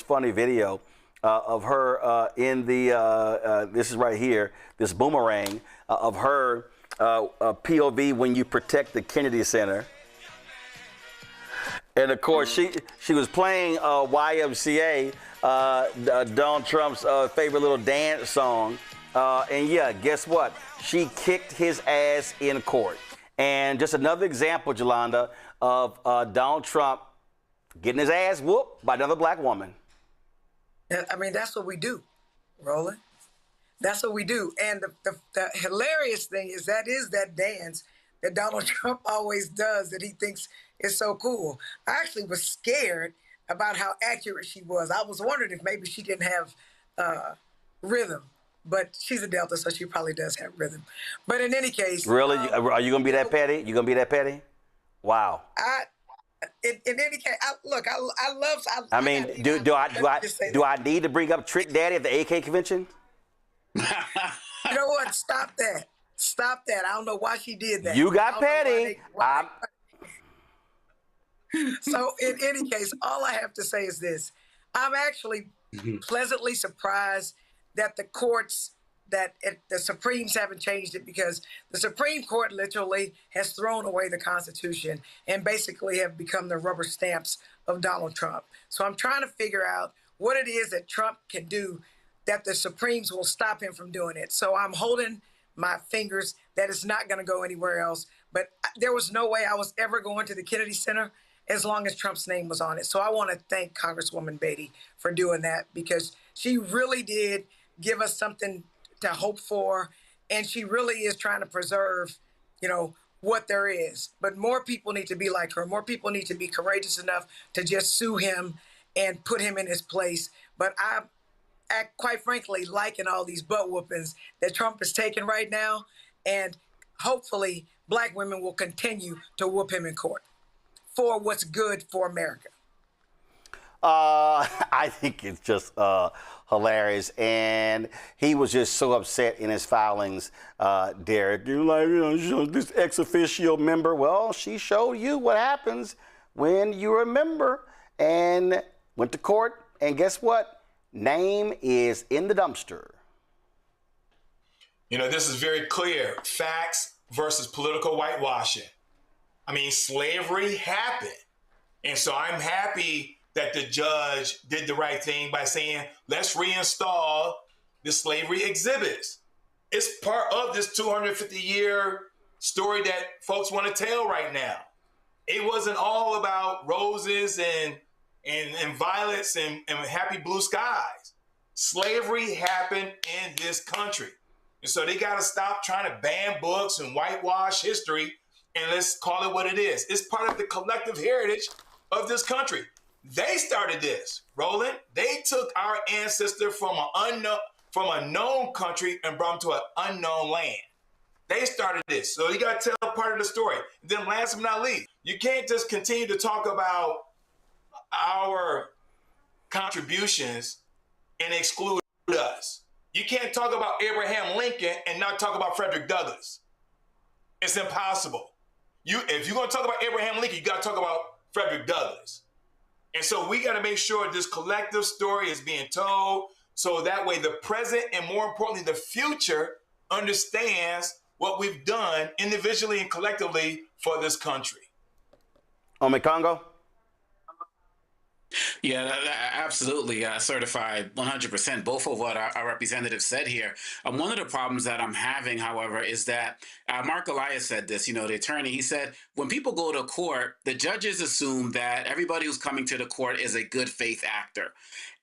funny video of her in the, this is right here, this boomerang of her POV when you protect the Kennedy Center. And of course, she was playing YMCA, Donald Trump's favorite little dance song. And yeah, guess what? She kicked his ass in court. And just another example, Jolanda, of Donald Trump getting his ass whooped by another black woman. I mean, that's what we do, Roland. That's what we do. And the hilarious thing is that dance that Donald Trump always does that he thinks is so cool. I actually was scared about how accurate she was. I was wondering if maybe she didn't have rhythm, but she's a Delta, so she probably does have rhythm. But in any case. Really? Are you going to be that petty? You going to be that petty? Wow. In any case, I mean, do I need to bring up Trick Daddy at the AK convention? You know what? Stop that. Stop that. I don't know why she did that. You got petty. So in any case, all I have to say is this. I'm actually pleasantly surprised that the courts, the Supremes haven't changed it, because the Supreme Court literally has thrown away the Constitution and basically have become the rubber stamps of Donald Trump. So I'm trying to figure out what it is that Trump can do that the Supremes will stop him from doing it. So I'm holding my fingers that it's not going to go anywhere else. But there was no way I was ever going to the Kennedy Center as long as Trump's name was on it. So I want to thank Congresswoman Beatty for doing that, because she really did give us something to hope for. And she really is trying to preserve, what there is. But more people need to be like her. More people need to be courageous enough to just sue him and put him in his place. But I'm quite frankly liking all these butt whoopings that Trump is taking right now. And hopefully black women will continue to whoop him in court for what's good for America. I think it's just hilarious. And he was just so upset in his filings, Derek. You're like, this ex officio member. Well, she showed you what happens when you were a member and went to court, and guess what? Name is in the dumpster. You know, this is very clear. Facts versus political whitewashing. I mean, slavery happened. And so I'm happy that the judge did the right thing by saying, let's reinstall the slavery exhibits. It's part of this 250-year story that folks want to tell right now. It wasn't all about roses and violets and happy blue skies. Slavery happened in this country. And so they got to stop trying to ban books and whitewash history, and let's call it what it is. It's part of the collective heritage of this country. They started this, Roland. They took our ancestor from a known country and brought them to an unknown land. They started this. So you got to tell part of the story. And then last but not least, you can't just continue to talk about our contributions and exclude us. You can't talk about Abraham Lincoln and not talk about Frederick Douglass. It's impossible. If you're going to talk about Abraham Lincoln, you got to talk about Frederick Douglass. And so we got to make sure this collective story is being told so that way the present and more importantly, the future understands what we've done individually and collectively for this country. Congo? Yeah, absolutely. Certified 100%. Both of what our representative said here. One of the problems that I'm having, however, is that Mark Elias said this, the attorney, he said, when people go to court, the judges assume that everybody who's coming to the court is a good faith actor.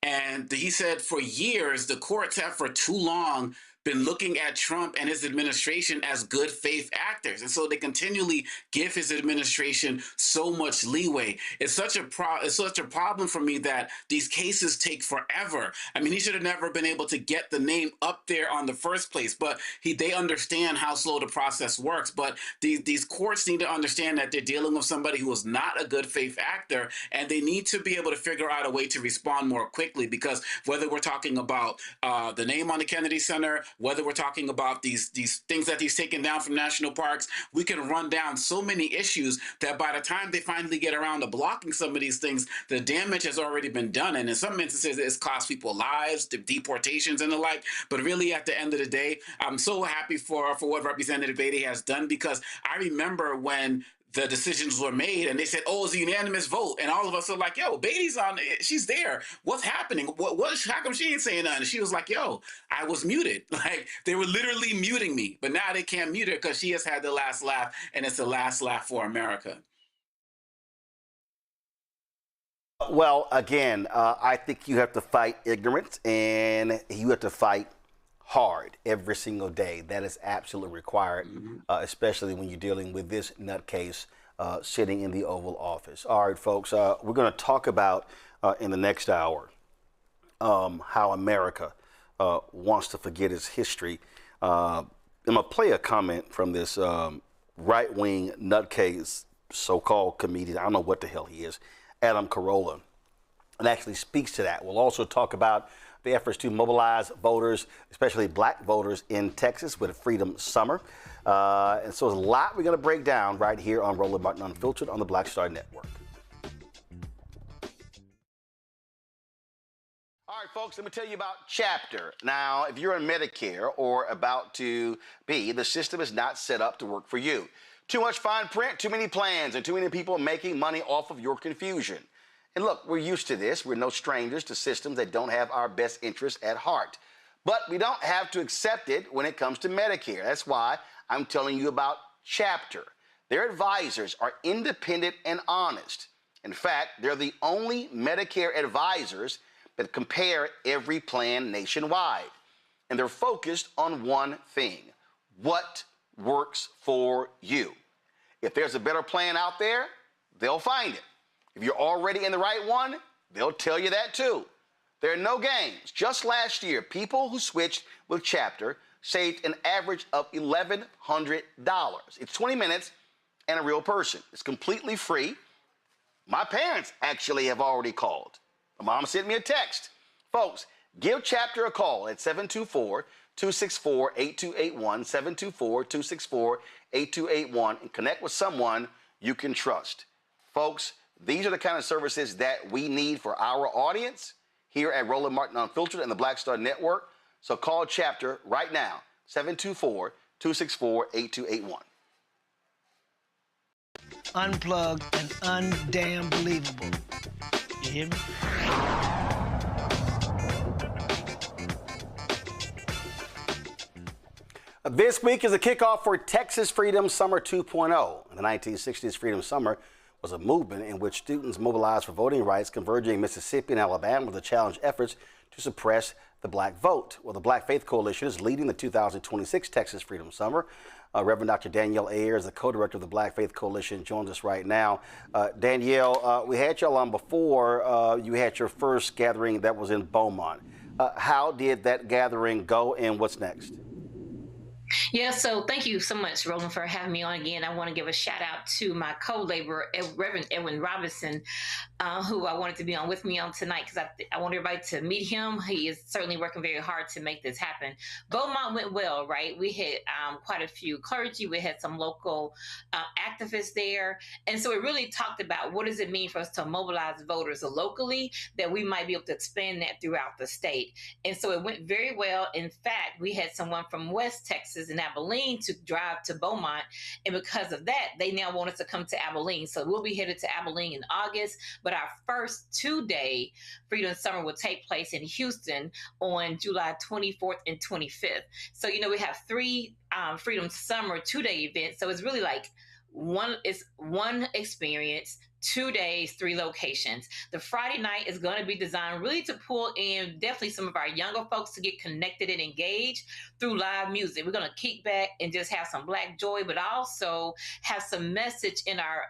And he said for years, the courts have for too long been looking at Trump and his administration as good faith actors. And so they continually give his administration so much leeway. It's such a problem for me that these cases take forever. I mean, he should have never been able to get the name up there on the first place, but they understand how slow the process works. But these courts need to understand that they're dealing with somebody who is not a good faith actor, and they need to be able to figure out a way to respond more quickly, because whether we're talking about the name on the Kennedy Center, whether we're talking about these things that he's taken down from national parks, we can run down so many issues that by the time they finally get around to blocking some of these things, the damage has already been done. And in some instances, it's cost people lives, deportations and the like. But really, at the end of the day, I'm so happy for what Representative Beatty has done, because I remember when the decisions were made and they said, oh, it's a unanimous vote. And all of us are like, yo, Beatty's on it. She's there. What's happening? How come she ain't saying nothing? She was like, yo, I was muted. Like, they were literally muting me. But now they can't mute her because she has had the last laugh, and it's the last laugh for America. Well, again, I think you have to fight ignorance, and you have to fight hard every single day. That is absolutely required, especially when you're dealing with this nutcase sitting in the Oval Office. All right, folks, we're going to talk about in the next hour how America wants to forget its history. I'm going to play a comment from this right-wing nutcase so-called comedian. I don't know what the hell he is, Adam Carolla. It actually speaks to that. We'll also talk about the efforts to mobilize voters, especially black voters in Texas with a Freedom Summer. And so there's a lot we're going to break down right here on Roland Martin Unfiltered on the Black Star Network. All right, folks, let me tell you about Chapter. Now, if you're on Medicare or about to be, the system is not set up to work for you. Too much fine print, too many plans, and too many people making money off of your confusion. And look, we're used to this. We're no strangers to systems that don't have our best interests at heart. But we don't have to accept it when it comes to Medicare. That's why I'm telling you about Chapter. Their advisors are independent and honest. In fact, they're the only Medicare advisors that compare every plan nationwide. And they're focused on one thing: what works for you. If there's a better plan out there, they'll find it. If you're already in the right one, they'll tell you that too. There are no games. Just last year, people who switched with Chapter saved an average of $1,100. It's 20 minutes and a real person. It's completely free. My parents actually have already called. My mom sent me a text. Folks, give Chapter a call at 724-264-8281, 724-264-8281, and connect with someone you can trust. Folks, These are the kind of services that we need for our audience here at Roland Martin Unfiltered and the Black Star Network. So call Chapter right now, 724-264-8281. Unplugged and undamn believable. You hear me? This week is a kickoff for Texas Freedom Summer 2.0. In the 1960s, Freedom Summer was a movement in which students mobilized for voting rights, converging in Mississippi and Alabama to challenge efforts to suppress the black vote. Well, the Black Faith Coalition is leading the 2026 Texas Freedom Summer. Reverend Dr. Danielle Ayers, the co-director of the Black Faith Coalition, joins us right now. Danielle, we had y'all on before. You had your first gathering that was in Beaumont. How did that gathering go, and what's next? Yeah, so thank you so much, Roland, for having me on again. I want to give a shout out to my co-laborer, Reverend Edwin Robinson, who I wanted to be on with me on tonight because I want everybody to meet him. He is certainly working very hard to make this happen. Beaumont went well, right? We had quite a few clergy. We had some local activists there. And so it really talked about what does it mean for us to mobilize voters locally, that we might be able to expand that throughout the state. And so it went very well. In fact, we had someone from West Texas in Abilene to drive to Beaumont. And because of that, they now want us to come to Abilene. So we'll be headed to Abilene in August. But our first 2-day Freedom Summer will take place in Houston on July 24th and 25th. So, you know, we have 3 Freedom Summer 2-day events. So it's really like one experience, 2 days, 3 locations. The Friday night is going to be designed really to pull in definitely some of our younger folks to get connected and engaged through live music. We're going to kick back and just have some Black joy, but also have some message in our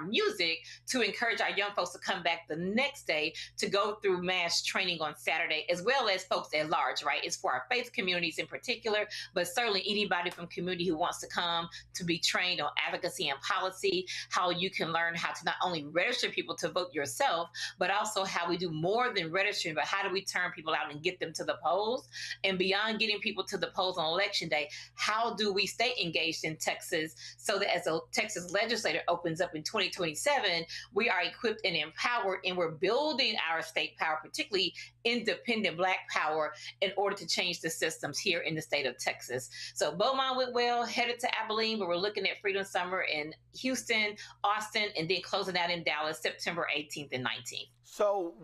music to encourage our young folks to come back the next day to go through mass training on Saturday, as well as folks at large, right? It's for our faith communities in particular, but certainly anybody from community who wants to come to be trained on advocacy and policy, how you can learn how to not only register people to vote yourself, but also how we do more than registering, but how do we turn people out and get them to the polls? And beyond getting people to the polls on election day, how do we stay engaged in Texas so that as a Texas legislature opens up in 2027, we are equipped and empowered, and we're building our state power, particularly independent Black power, in order to change the systems here in the state of Texas. So Beaumont went well, headed to Abilene, but we're looking at Freedom Summer in Houston, Austin, and then closing out in Dallas, September 18th and 19th. So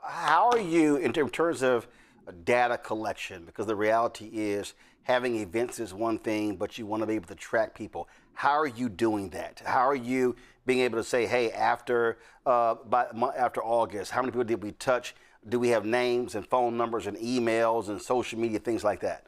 how are you in terms of data collection? Because the reality is having events is one thing, but you want to be able to track people. How are you doing that? How are you being able to say, hey, after August, how many people did we touch? Do we have names and phone numbers and emails and social media, things like that?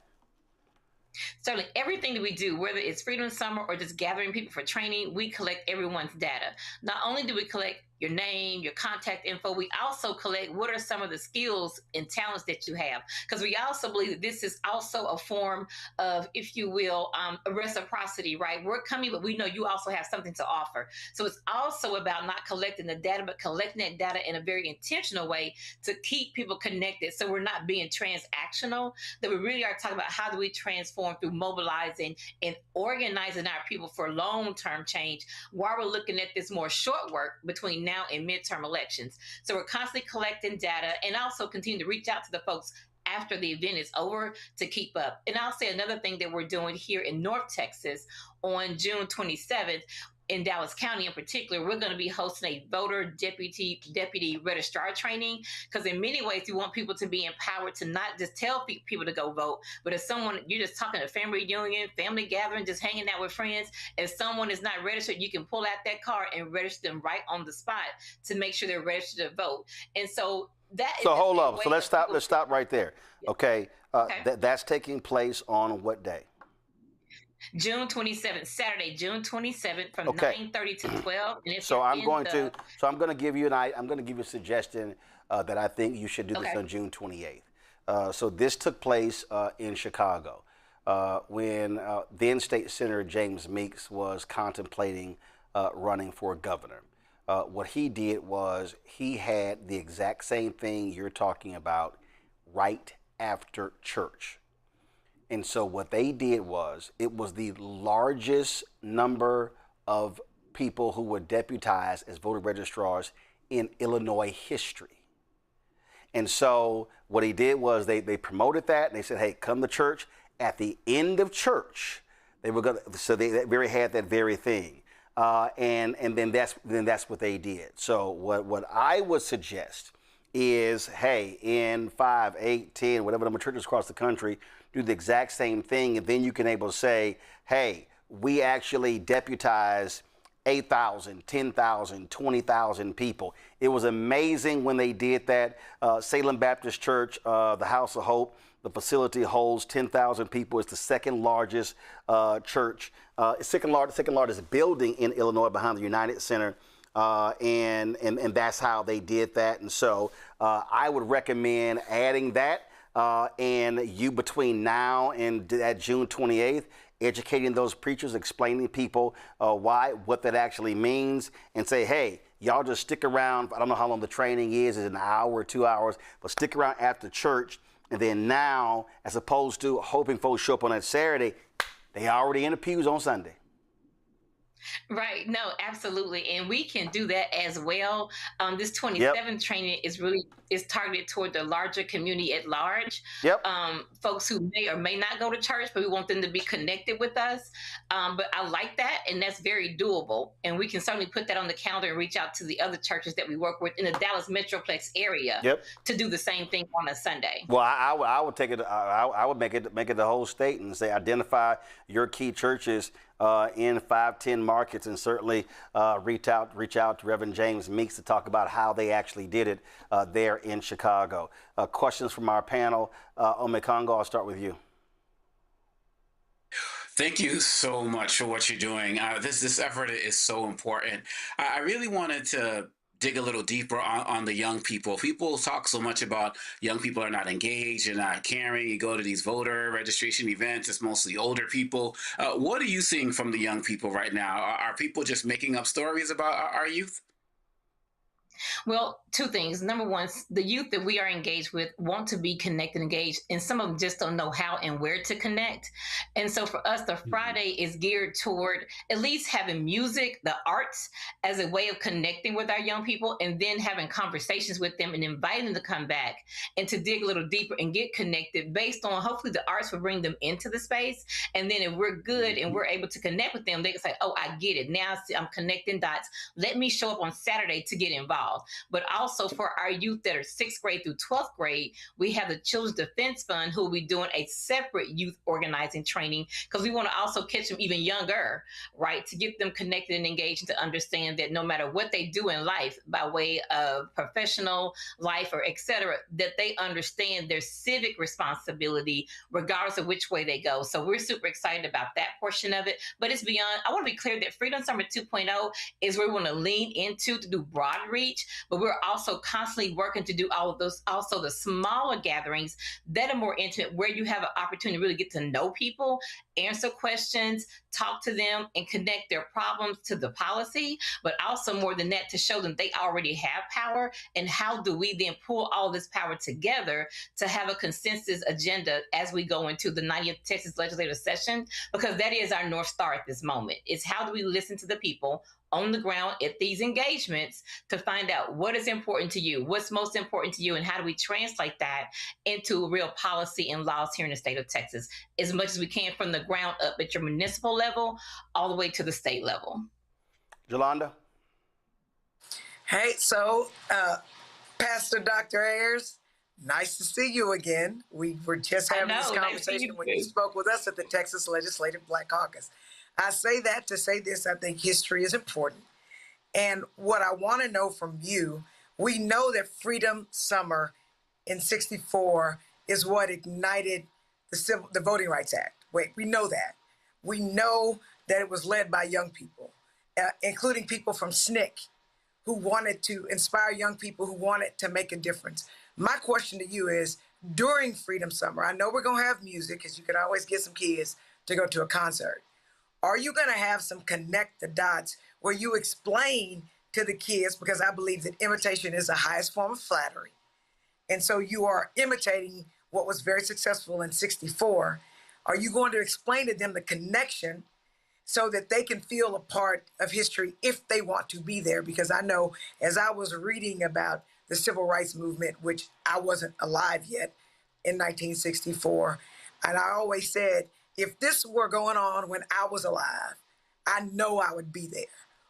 Certainly, everything that we do, whether it's Freedom Summer or just gathering people for training, we collect everyone's data. Not only do we collect your name, your contact info, we also collect what are some of the skills and talents that you have. Because we also believe that this is also a form of, if you will, a reciprocity, right? We're coming, but we know you also have something to offer. So it's also about not collecting the data, but collecting that data in a very intentional way to keep people connected. So we're not being transactional, that we really are talking about how do we transform through mobilizing and organizing our people for long-term change, while we're looking at this more short work between now and midterm elections. So we're constantly collecting data and also continue to reach out to the folks after the event is over to keep up. And I'll say another thing that we're doing here in North Texas on June 27th, in Dallas County in particular, we're going to be hosting a voter deputy registrar training, because in many ways we want people to be empowered to not just tell people to go vote, but if someone, you're just talking to a family reunion, family gathering, just hanging out with friends, if someone is not registered, you can pull out that card and register them right on the spot to make sure they're registered to vote. And so that is hold up. So let's stop right there. Yeah. Okay. That's taking place on what day? June 27th, Saturday, June 27th, from 9:30 to 12. And so I'm going to give you a suggestion that I think you should do this on June 28th. So this took place in Chicago when then State Senator James Meeks was contemplating running for governor. What he did was he had the exact same thing you're talking about right after church. And so what they did was, it was the largest number of people who were deputized as voter registrars in Illinois history. And so what he did was they promoted that, and they said, hey, come to church. At the end of church, they were going to, so they had that very thing. And then that's what they did. So what I would suggest is, hey, in 5, 8, 10, whatever number of churches across the country, do the exact same thing, and then you can able to say, hey, we actually deputize 8,000, 10,000, 20,000 people. It was amazing when they did that. Salem Baptist Church, the House of Hope, the facility holds 10,000 people. It's the second largest church, second largest building in Illinois behind the United Center. And that's how they did that. And so I would recommend adding that. And you, between now and that June 28th, educating those preachers, explaining to people what that actually means, and say, hey, y'all just stick around. I don't know how long the training is an hour or 2 hours, but stick around after church. And then now, as opposed to hoping folks show up on that Saturday, they already in the pews on Sunday. Right. No, absolutely. And we can do that as well. This 27 training is targeted toward the larger community at large. Folks who may or may not go to church, but we want them to be connected with us. But I like that, and that's very doable. And we can certainly put that on the calendar and reach out to the other churches that we work with in the Dallas Metroplex area to do the same thing on a Sunday. Well, I would take it. I would make it the whole state and say identify your key churches in 5-10 markets, and certainly reach out to Reverend James Meeks to talk about how they actually did it there in Chicago. Questions from our panel. Omekongo, I'll start with you. Thank you so much for what you're doing. This effort is so important. I really wanted to dig a little deeper on the young people. People talk so much about young people are not engaged and not caring. You go to these voter registration events, it's mostly older people. What are you seeing from the young people right now? Are people just making up stories about our youth? Well, two things. Number one, the youth that we are engaged with want to be connected, engaged, and some of them just don't know how and where to connect. And so for us, the Friday is geared toward at least having music, the arts, as a way of connecting with our young people, and then having conversations with them and inviting them to come back and to dig a little deeper and get connected based on, hopefully the arts will bring them into the space. And then if we're good and we're able to connect with them, they can say, oh, I get it. Now I'm connecting dots. Let me show up on Saturday to get involved. But also for our youth that are 6th grade through 12th grade, we have the Children's Defense Fund who will be doing a separate youth organizing training, because we want to also catch them even younger, right? To get them connected and engaged and to understand that no matter what they do in life by way of professional life or et cetera, that they understand their civic responsibility regardless of which way they go. So we're super excited about that portion of it. But it's beyond. I want to be clear that Freedom Summer 2.0 is where we want to lean into to do broad reach. But we're also constantly working to do all of those, also the smaller gatherings that are more intimate, where you have an opportunity to really get to know people, answer questions, talk to them, and connect their problems to the policy, but also more than that, to show them they already have power, and how do we then pull all this power together to have a consensus agenda as we go into the 90th Texas legislative session, because that is our North Star at this moment. It's how do we listen to the people on the ground at these engagements to find out what is important to you, what's most important to you, and how do we translate that into real policy and laws here in the state of Texas, as much as we can from the ground up at your municipal level all the way to the state level. Jolanda? Hey, so Pastor Dr. Ayers, nice to see you again. We were just having this conversation when you spoke with us at the Texas Legislative Black Caucus. I say that to say this: I think history is important. And what I want to know from you, we know that Freedom Summer in '64 is what ignited the Voting Rights Act. We know that. We know that it was led by young people, including people from SNCC, who wanted to inspire young people, who wanted to make a difference. My question to you is, during Freedom Summer, I know we're going to have music, because you can always get some kids to go to a concert. Are you going to have some connect the dots where you explain to the kids, because I believe that imitation is the highest form of flattery. And so you are imitating what was very successful in '64. Are you going to explain to them the connection so that they can feel a part of history if they want to be there. Because I know as I was reading about the civil rights movement, which I wasn't alive yet in 1964, and I always said, if this were going on when I was alive, I know I would be there.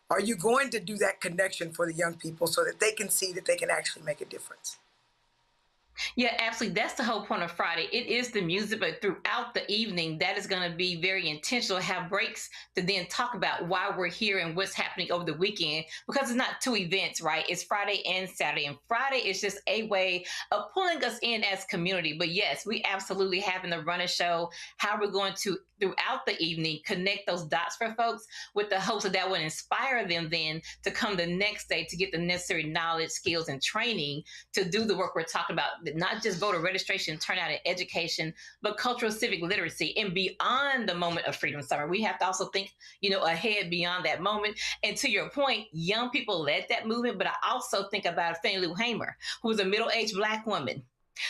Are you going to do that connection for the young people so that they can see that they can actually make a difference? Yeah, absolutely. That's the whole point of Friday. It is the music, but throughout the evening, that is going to be very intentional. Have breaks to then talk about why we're here and what's happening over the weekend, because it's not two events, right? It's Friday and Saturday. And Friday is just a way of pulling us in as community. But yes, we absolutely have in the running show how we're going to, throughout the evening, connect those dots for folks with the hopes that would inspire them then to come the next day to get the necessary knowledge, skills, and training to do the work we're talking about. Not just voter registration, turnout, and education, but cultural civic literacy and beyond the moment of Freedom Summer. We have to also think, ahead beyond that moment. And to your point, young people led that movement, but I also think about Fannie Lou Hamer, who was a middle-aged Black woman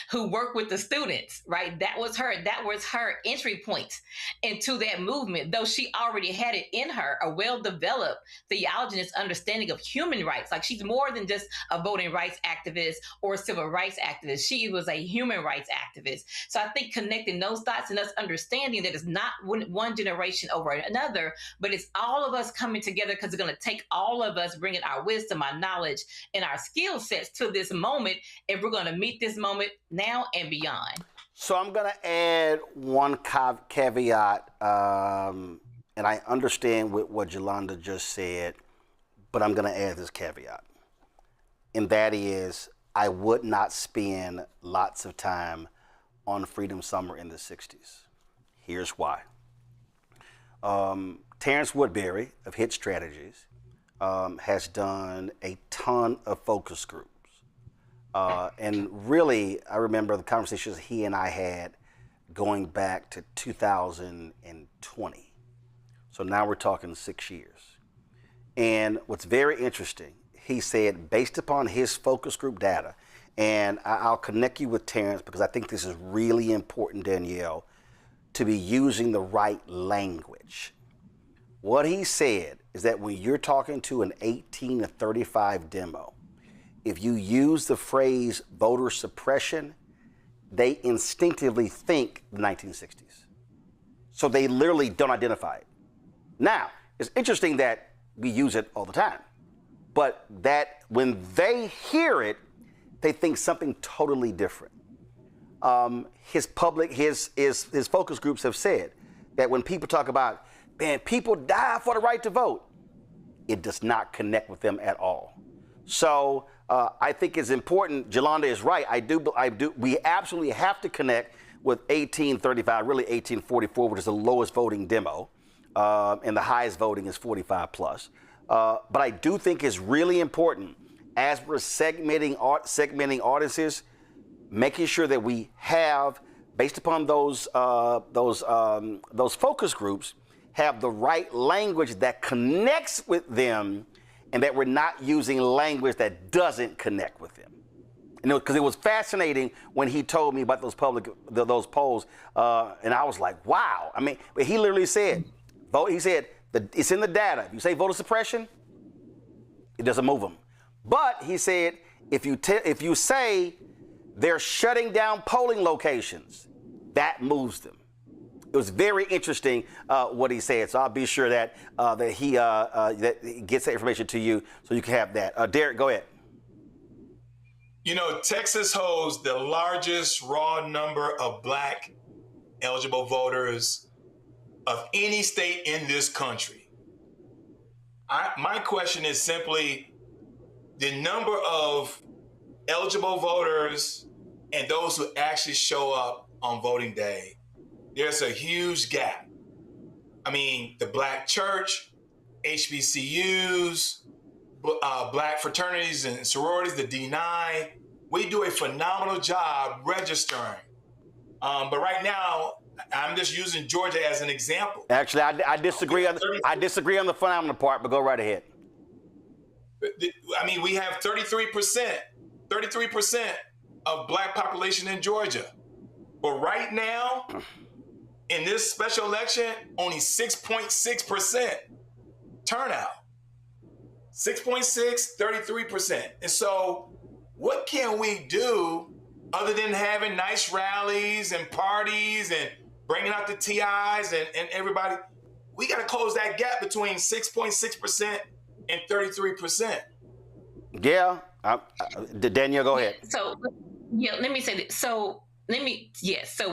who worked with the students, right? That was her entry point into that movement, though she already had it in her, a well-developed theologianist understanding of human rights. Like, she's more than just a voting rights activist or a civil rights activist. She was a human rights activist. So I think connecting those dots and us understanding that it's not one generation over another, but it's all of us coming together, because it's going to take all of us bringing our wisdom, our knowledge, and our skill sets to this moment if we're going to meet this moment now and beyond. So I'm going to add one caveat, and I understand what Yolanda just said, but I'm going to add this caveat. And that is, I would not spend lots of time on Freedom Summer in the 60s. Here's why. Terrence Woodbury of Hit Strategies has done a ton of focus groups. And really, I remember the conversations he and I had going back to 2020. So now we're talking 6 years. And what's very interesting, he said, based upon his focus group data, and I'll connect you with Terrence because I think this is really important, Danielle, to be using the right language. What he said is that when you're talking to an 18 to 35 demo, if you use the phrase voter suppression, they instinctively think the 1960s. So they literally don't identify it. Now, it's interesting that we use it all the time, but that when they hear it, they think something totally different. His focus groups have said that when people talk about, man, people die for the right to vote, it does not connect with them at all. So I think it's important. Yolanda is right. I do. We absolutely have to connect with 1835, really 1844, which is the lowest voting demo, and the highest voting is 45 plus. But I do think it's really important as we're segmenting audiences, making sure that we have, based upon those focus groups, have the right language that connects with them, and that we're not using language that doesn't connect with them. Because it was fascinating when he told me about those polls, and I was like, wow. I mean, but he literally said, he said, it's in the data. If you say voter suppression, it doesn't move them. But he said, if you say they're shutting down polling locations, that moves them. It was very interesting what he said, so I'll be sure that he gets that information to you so you can have that. Derek, go ahead. Texas holds the largest raw number of Black eligible voters of any state in this country. My question is simply the number of eligible voters and those who actually show up on voting day. There's a huge gap. I mean, the Black church, HBCUs, Black fraternities and sororities, the D9, we do a phenomenal job registering. But right now, I'm just using Georgia as an example. Actually, I disagree. I disagree on the phenomenal part, but go right ahead. I mean, we have 33% of Black population in Georgia. But right now, In this special election, only 6.6% turnout. 6.6, 33%. And so what can we do other than having nice rallies and parties and bringing out the TIs and everybody? We got to close that gap between 6.6% and 33%. Yeah. Danielle, go ahead. So, yeah, let me say that. So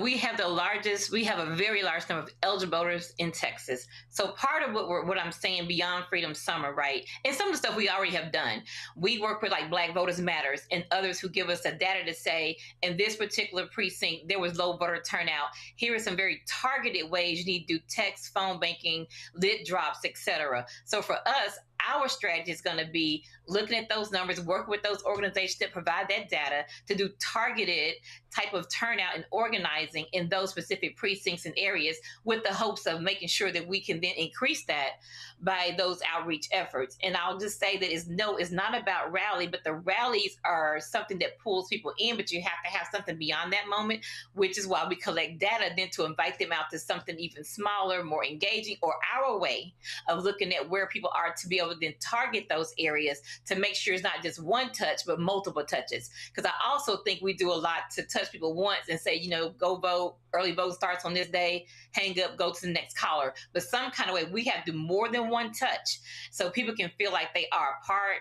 we have a very large number of eligible voters in Texas. So part of what I'm saying beyond Freedom Summer, right? And some of the stuff we already have done. We work with like Black Voters Matters and others who give us the data to say, in this particular precinct, there was low voter turnout. Here are some very targeted ways you need to do text, phone banking, lit drops, etc. So for us, our strategy is going to be looking at those numbers, working with those organizations that provide that data to do targeted type of turnout and organizing in those specific precincts and areas with the hopes of making sure that we can then increase that by those outreach efforts. And I'll just say that it's not about rally, but the rallies are something that pulls people in, but you have to have something beyond that moment, which is why we collect data then to invite them out to something even smaller, more engaging, or our way of looking at where people are to be able to then target those areas to make sure it's not just one touch, but multiple touches. Because I also think we do a lot to touch people once and say, go vote, early vote starts on this day, hang up, go to the next caller. But some kind of way, we have to do more than one touch so people can feel like they are a part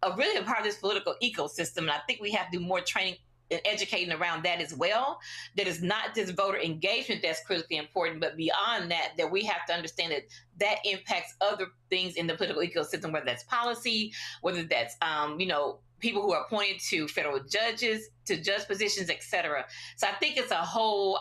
of this political ecosystem. And I think we have to do more training and educating around that as well. That is not just voter engagement that's critically important, but beyond that we have to understand that impacts other things in the political ecosystem, whether that's policy, whether that's, people who are appointed to federal judges, to judge positions, et cetera. So I think it's a whole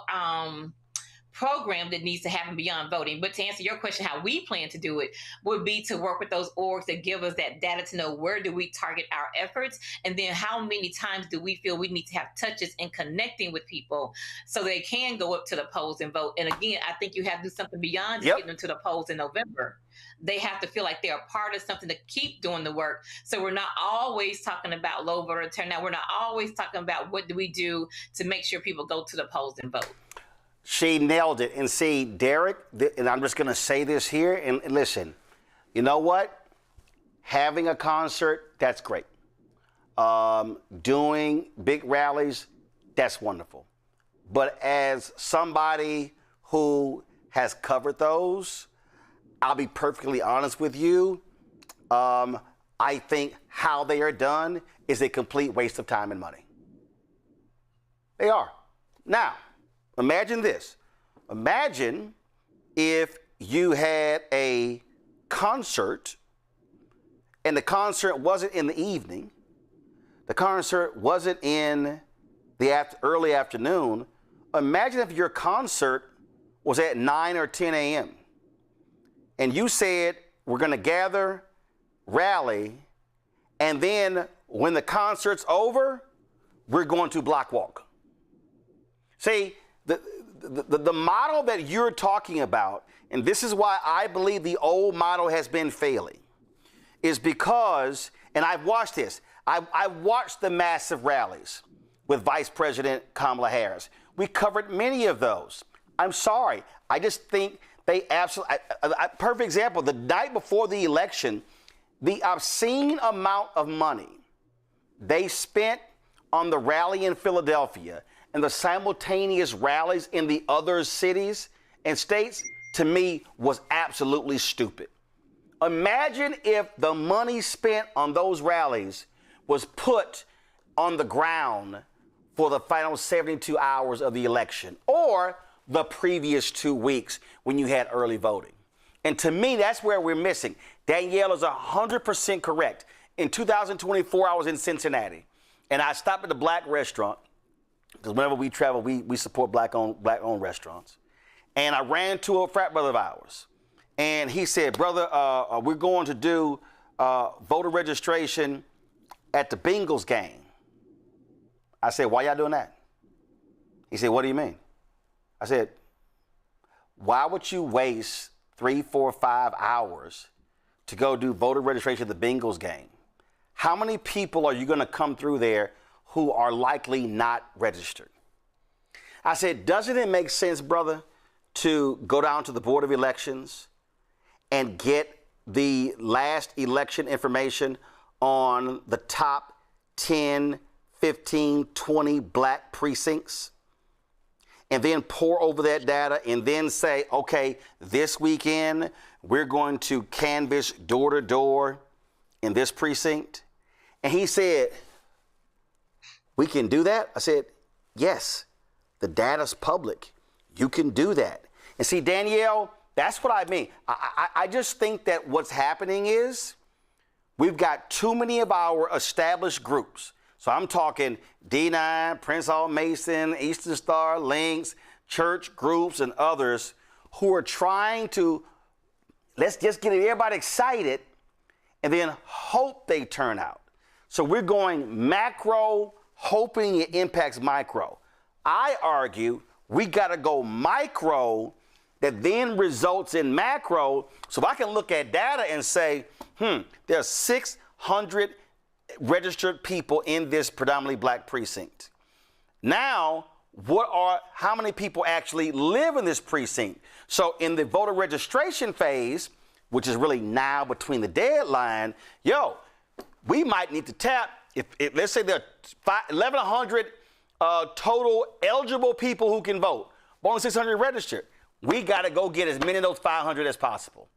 program that needs to happen beyond voting. But to answer your question, how we plan to do it would be to work with those orgs that give us that data to know where do we target our efforts, and then how many times do we feel we need to have touches in connecting with people so they can go up to the polls and vote. And again, I think you have to do something beyond just getting them to the polls in November. They have to feel like they're a part of something to keep doing the work. So we're not always talking about low voter turnout. We're not always talking about what do we do to make sure people go to the polls and vote. She nailed it. And see, Derek, and I'm just going to say this here, and listen, you know what? Having a concert, that's great. Doing big rallies, that's wonderful. But as somebody who has covered those, I'll be perfectly honest with you. I think how they are done is a complete waste of time and money. They are. Now, imagine this. Imagine if you had a concert and the concert wasn't in the evening, the concert wasn't in the early afternoon. Imagine if your concert was at 9 or 10 a.m. and you said, we're going to gather, rally, and then when the concert's over, we're going to block walk. See, the model that you're talking about, and this is why I believe the old model has been failing, is because, and I've watched this, I've watched the massive rallies with Vice President Kamala Harris. We covered many of those. I'm sorry. I just think they absolutely, perfect example, the night before the election, the obscene amount of money they spent on the rally in Philadelphia and the simultaneous rallies in the other cities and states, to me, was absolutely stupid. Imagine if the money spent on those rallies was put on the ground for the final 72 hours of the election or the previous 2 weeks when you had early voting. And to me, that's where we're missing. Danielle is 100% correct. In 2024, I was in Cincinnati, and I stopped at a black restaurant, because whenever we travel, we support black-owned restaurants. And I ran to a frat brother of ours, and he said, brother, we're going to do voter registration at the Bengals game. I said, why y'all doing that? He said, what do you mean? I said, why would you waste 3, 4, 5 hours to go do voter registration at the Bengals game? How many people are you going to come through there who are likely not registered? I said, doesn't it make sense, brother, to go down to the Board of Elections and get the last election information on the top 10, 15, 20 black precincts, and then pour over that data and then say, okay, this weekend we're going to canvass door to door in this precinct? And he said, we can do that? I said, yes, the data's public. You can do that. And see, Danielle, that's what I mean. I just think that what's happening is we've got too many of our established groups. So I'm talking D9, Prince Hall Mason, Eastern Star, Links, church groups, and others who are trying to, let's just get everybody excited and then hope they turn out. So we're going macro, hoping it impacts micro. I argue we got to go micro that then results in macro. So if I can look at data and say, there's 600 registered people in this predominantly black precinct. Now, how many people actually live in this precinct? So in the voter registration phase, which is really now between the deadline, we might need to tap, if let's say there are 1,100 total eligible people who can vote, but only 600 registered. We got to go get as many of those 500 as possible.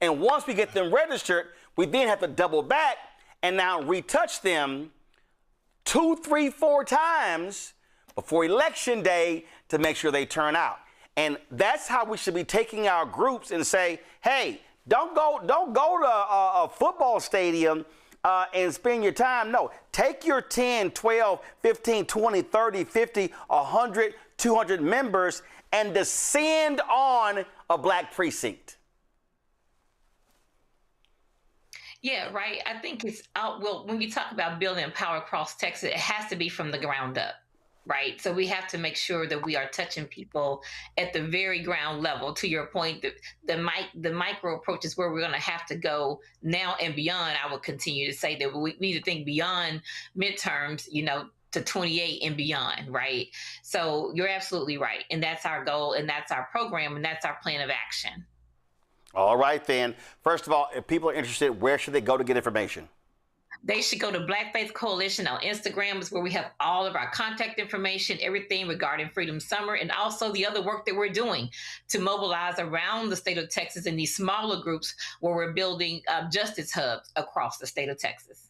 And once we get them registered, we then have to double back and now retouch them 2, 3, 4 times before election day to make sure they turn out. And that's how we should be taking our groups and say, hey, don't go to a football stadium and spend your time. No, take your 10, 12, 15, 20, 30, 50, 100, 200 members and descend on a black precinct. Yeah, right. I think it's out. Well, when you talk about building power across Texas, it has to be from the ground up, right? So we have to make sure that we are touching people at the very ground level. To your point, the micro approach is where we're going to have to go now and beyond. I will continue to say that we need to think beyond midterms, to 28 and beyond, right? So you're absolutely right. And that's our goal, and that's our program, and that's our plan of action. All right, then. First of all, if people are interested, where should they go to get information? They should go to Black Faith Coalition on Instagram, is where we have all of our contact information, everything regarding Freedom Summer, and also the other work that we're doing to mobilize around the state of Texas in these smaller groups where we're building justice hubs across the state of Texas.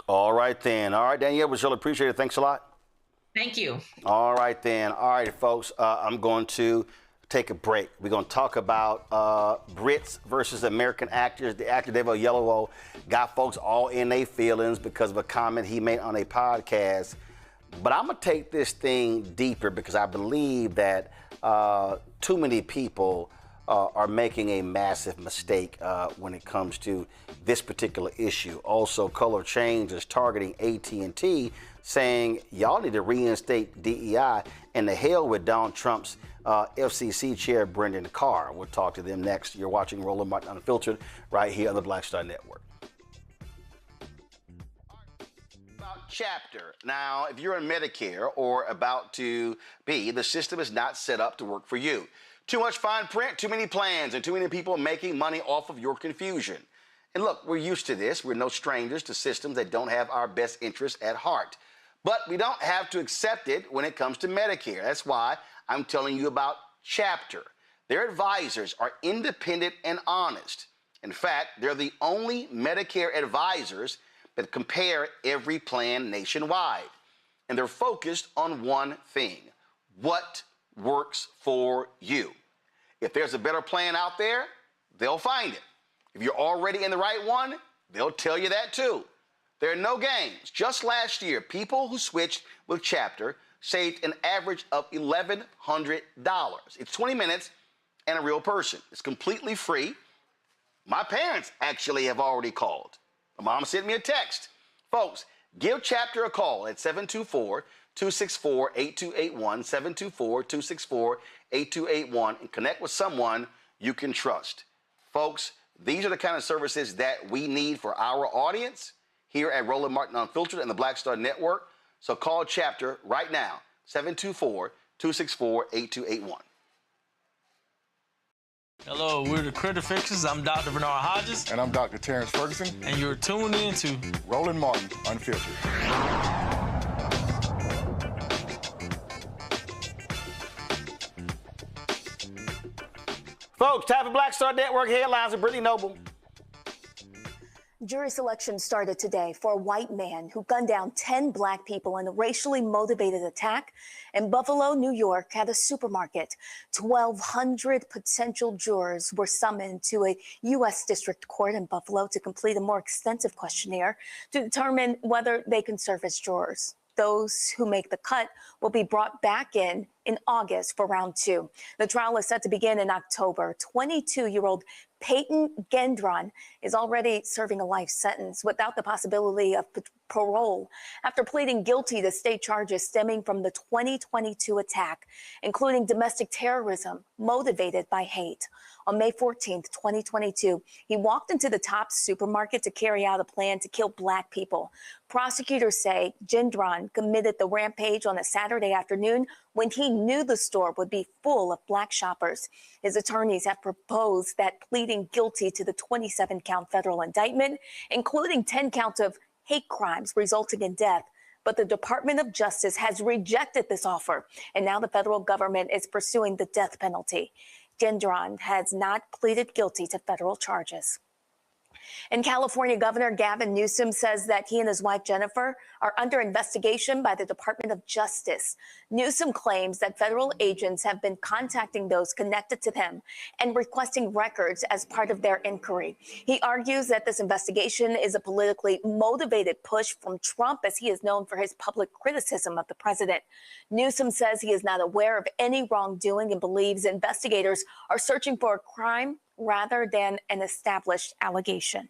All right, then. All right, Danielle, we really appreciate it. Thanks a lot. Thank you. All right, then. All right, folks, I'm going to take a break. We're going to talk about Brits versus American actors. The actor David Oyelowo got folks all in their feelings because of a comment he made on a podcast. But I'm going to take this thing deeper because I believe that too many people are making a massive mistake when it comes to this particular issue. Also, Color Change is targeting AT&T, saying y'all need to reinstate DEI, and the hell with Donald Trump's FCC chair, Brendan Carr. We'll talk to them next. You're watching Roland Martin Unfiltered right here on the Black Star Network. About Chapter. Now, if you're in Medicare or about to be, the system is not set up to work for you. Too much fine print, too many plans, and too many people making money off of your confusion. And look, we're used to this. We're no strangers to systems that don't have our best interests at heart. But we don't have to accept it when it comes to Medicare. That's why I'm telling you about Chapter. Their advisors are independent and honest. In fact, they're the only Medicare advisors that compare every plan nationwide. And they're focused on one thing: what works for you. If there's a better plan out there, they'll find it. If you're already in the right one, they'll tell you that too. There are no games. Just last year, people who switched with Chapter saved an average of $1,100. It's 20 minutes and a real person. It's completely free. My parents actually have already called. My mom sent me a text. Folks, give Chapter a call at 724-264-8281, 724-264-8281, and connect with someone you can trust. Folks, these are the kind of services that we need for our audience here at Roland Martin Unfiltered and the Black Star Network. So call Chapter right now, 724-264-8281. Hello, we're the Critter Fixers. I'm Dr. Bernard Hodges. And I'm Dr. Terrence Ferguson. And you're tuned in to Roland Martin Unfiltered. Folks, time for Black Star Network headlines with Brittany Noble. Jury selection started today for a white man who gunned down 10 black people in a racially motivated attack in Buffalo, New York at a supermarket. 1,200 potential jurors were summoned to a U.S. District Court in Buffalo to complete a more extensive questionnaire to determine whether they can serve as jurors. Those who make the cut will be brought back in August for round 2. The trial is set to begin in October. 22-year-old Peyton Gendron is already serving a life sentence without the possibility of parole after pleading guilty to state charges stemming from the 2022 attack, including domestic terrorism motivated by hate. On May 14th, 2022, he walked into the Tops supermarket to carry out a plan to kill black people. Prosecutors say Gendron committed the rampage on a Saturday afternoon when he knew the store would be full of black shoppers. His attorneys have proposed that pleading guilty to the 27-count federal indictment, including 10 counts of hate crimes resulting in death. But the Department of Justice has rejected this offer, and now the federal government is pursuing the death penalty. Gendron has not pleaded guilty to federal charges. And California Governor Gavin Newsom says that he and his wife Jennifer are under investigation by the Department of Justice. Newsom claims that federal agents have been contacting those connected to them and requesting records as part of their inquiry. He argues that this investigation is a politically motivated push from Trump, as he is known for his public criticism of the president. Newsom says he is not aware of any wrongdoing and believes investigators are searching for a crime rather than an established allegation.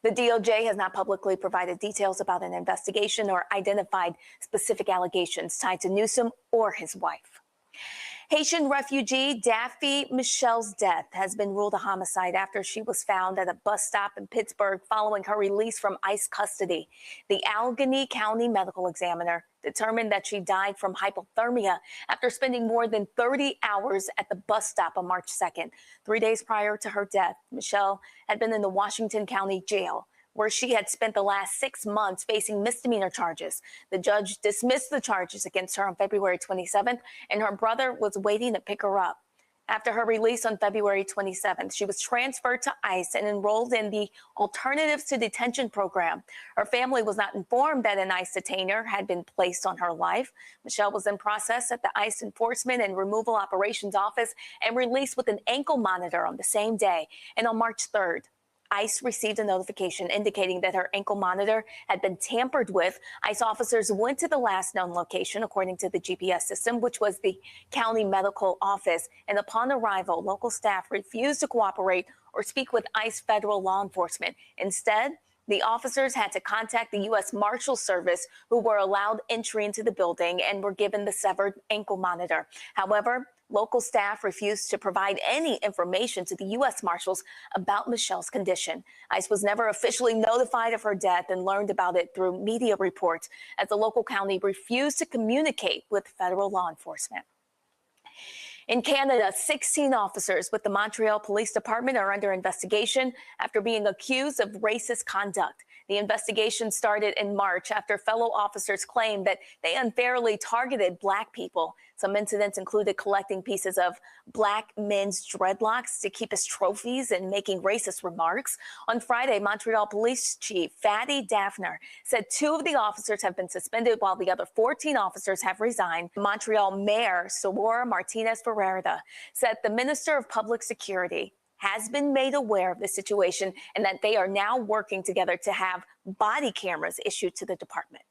The DOJ has not publicly provided details about an investigation or identified specific allegations tied to Newsom or his wife. Haitian refugee Daffy Michelle's death has been ruled a homicide after she was found at a bus stop in Pittsburgh following her release from ICE custody. The Allegheny County medical examiner determined that she died from hypothermia after spending more than 30 hours at the bus stop on March 2nd. 3 days prior to her death, Michelle had been in the Washington County Jail, where she had spent the last 6 months facing misdemeanor charges. The judge dismissed the charges against her on February 27th, and her brother was waiting to pick her up. After her release on February 27th, she was transferred to ICE and enrolled in the Alternatives to Detention program. Her family was not informed that an ICE detainer had been placed on her life. Michelle was in process at the ICE Enforcement and Removal Operations Office and released with an ankle monitor on the same day. And on March 3rd, ICE received a notification indicating that her ankle monitor had been tampered with. ICE officers went to the last known location, according to the GPS system, which was the county medical office. And upon arrival, local staff refused to cooperate or speak with ICE federal law enforcement. Instead, the officers had to contact the U.S. Marshal Service, who were allowed entry into the building and were given the severed ankle monitor. However, local staff refused to provide any information to the U.S. Marshals about Michelle's condition. ICE was never officially notified of her death and learned about it through media reports, as the local county refused to communicate with federal law enforcement. In Canada, 16 officers with the Montreal Police Department are under investigation after being accused of racist conduct. The investigation started in March after fellow officers claimed that they unfairly targeted black people. Some incidents included collecting pieces of black men's dreadlocks to keep as trophies and making racist remarks. On Friday, Montreal Police Chief Fatty Daffner said 2 of the officers have been suspended while the other 14 officers have resigned. Montreal Mayor Saora Martinez Ferreira said the Minister of Public Security has been made aware of the situation and that they are now working together to have body cameras issued to the department.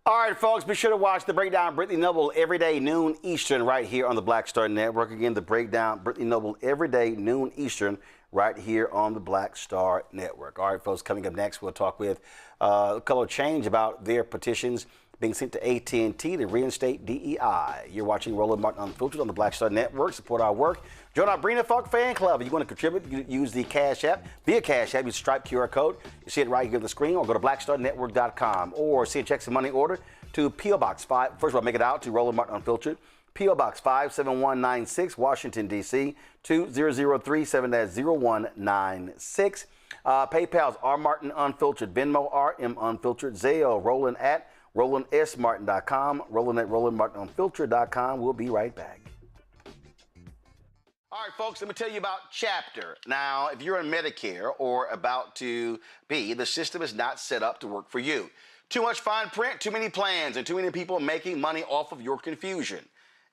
All right, folks, be sure to watch The Breakdown, Brittany Noble, every day, noon Eastern, right here on the Black Star Network. Again, The Breakdown, Brittany Noble, every day, noon Eastern, right here on the Black Star Network. All right, folks, coming up next, we'll talk with Color Change about their petitions being sent to AT&T to reinstate DEI. You're watching Roland Martin Unfiltered on the Black Star Network. Support our work. Join our Brina Falk fan club. If you want to contribute, you use the Cash App. Via Cash App, use Stripe QR code. You see it right here on the screen, or go to blackstarnetwork.com, or send check some money order to P.O. Box 5. First of all, make it out to Roland Martin Unfiltered, P.O. Box 57196, Washington, D.C. 20037-0196. PayPal's R. Martin Unfiltered, Venmo RM Unfiltered, Zelle, Roland at RolandSMartin.com, Roland at RolandMartinUnfiltered.com. We'll be right back. All right, folks, let me tell you about Chapter. Now, if you're on Medicare or about to be, the system is not set up to work for you. Too much fine print, too many plans, and too many people making money off of your confusion.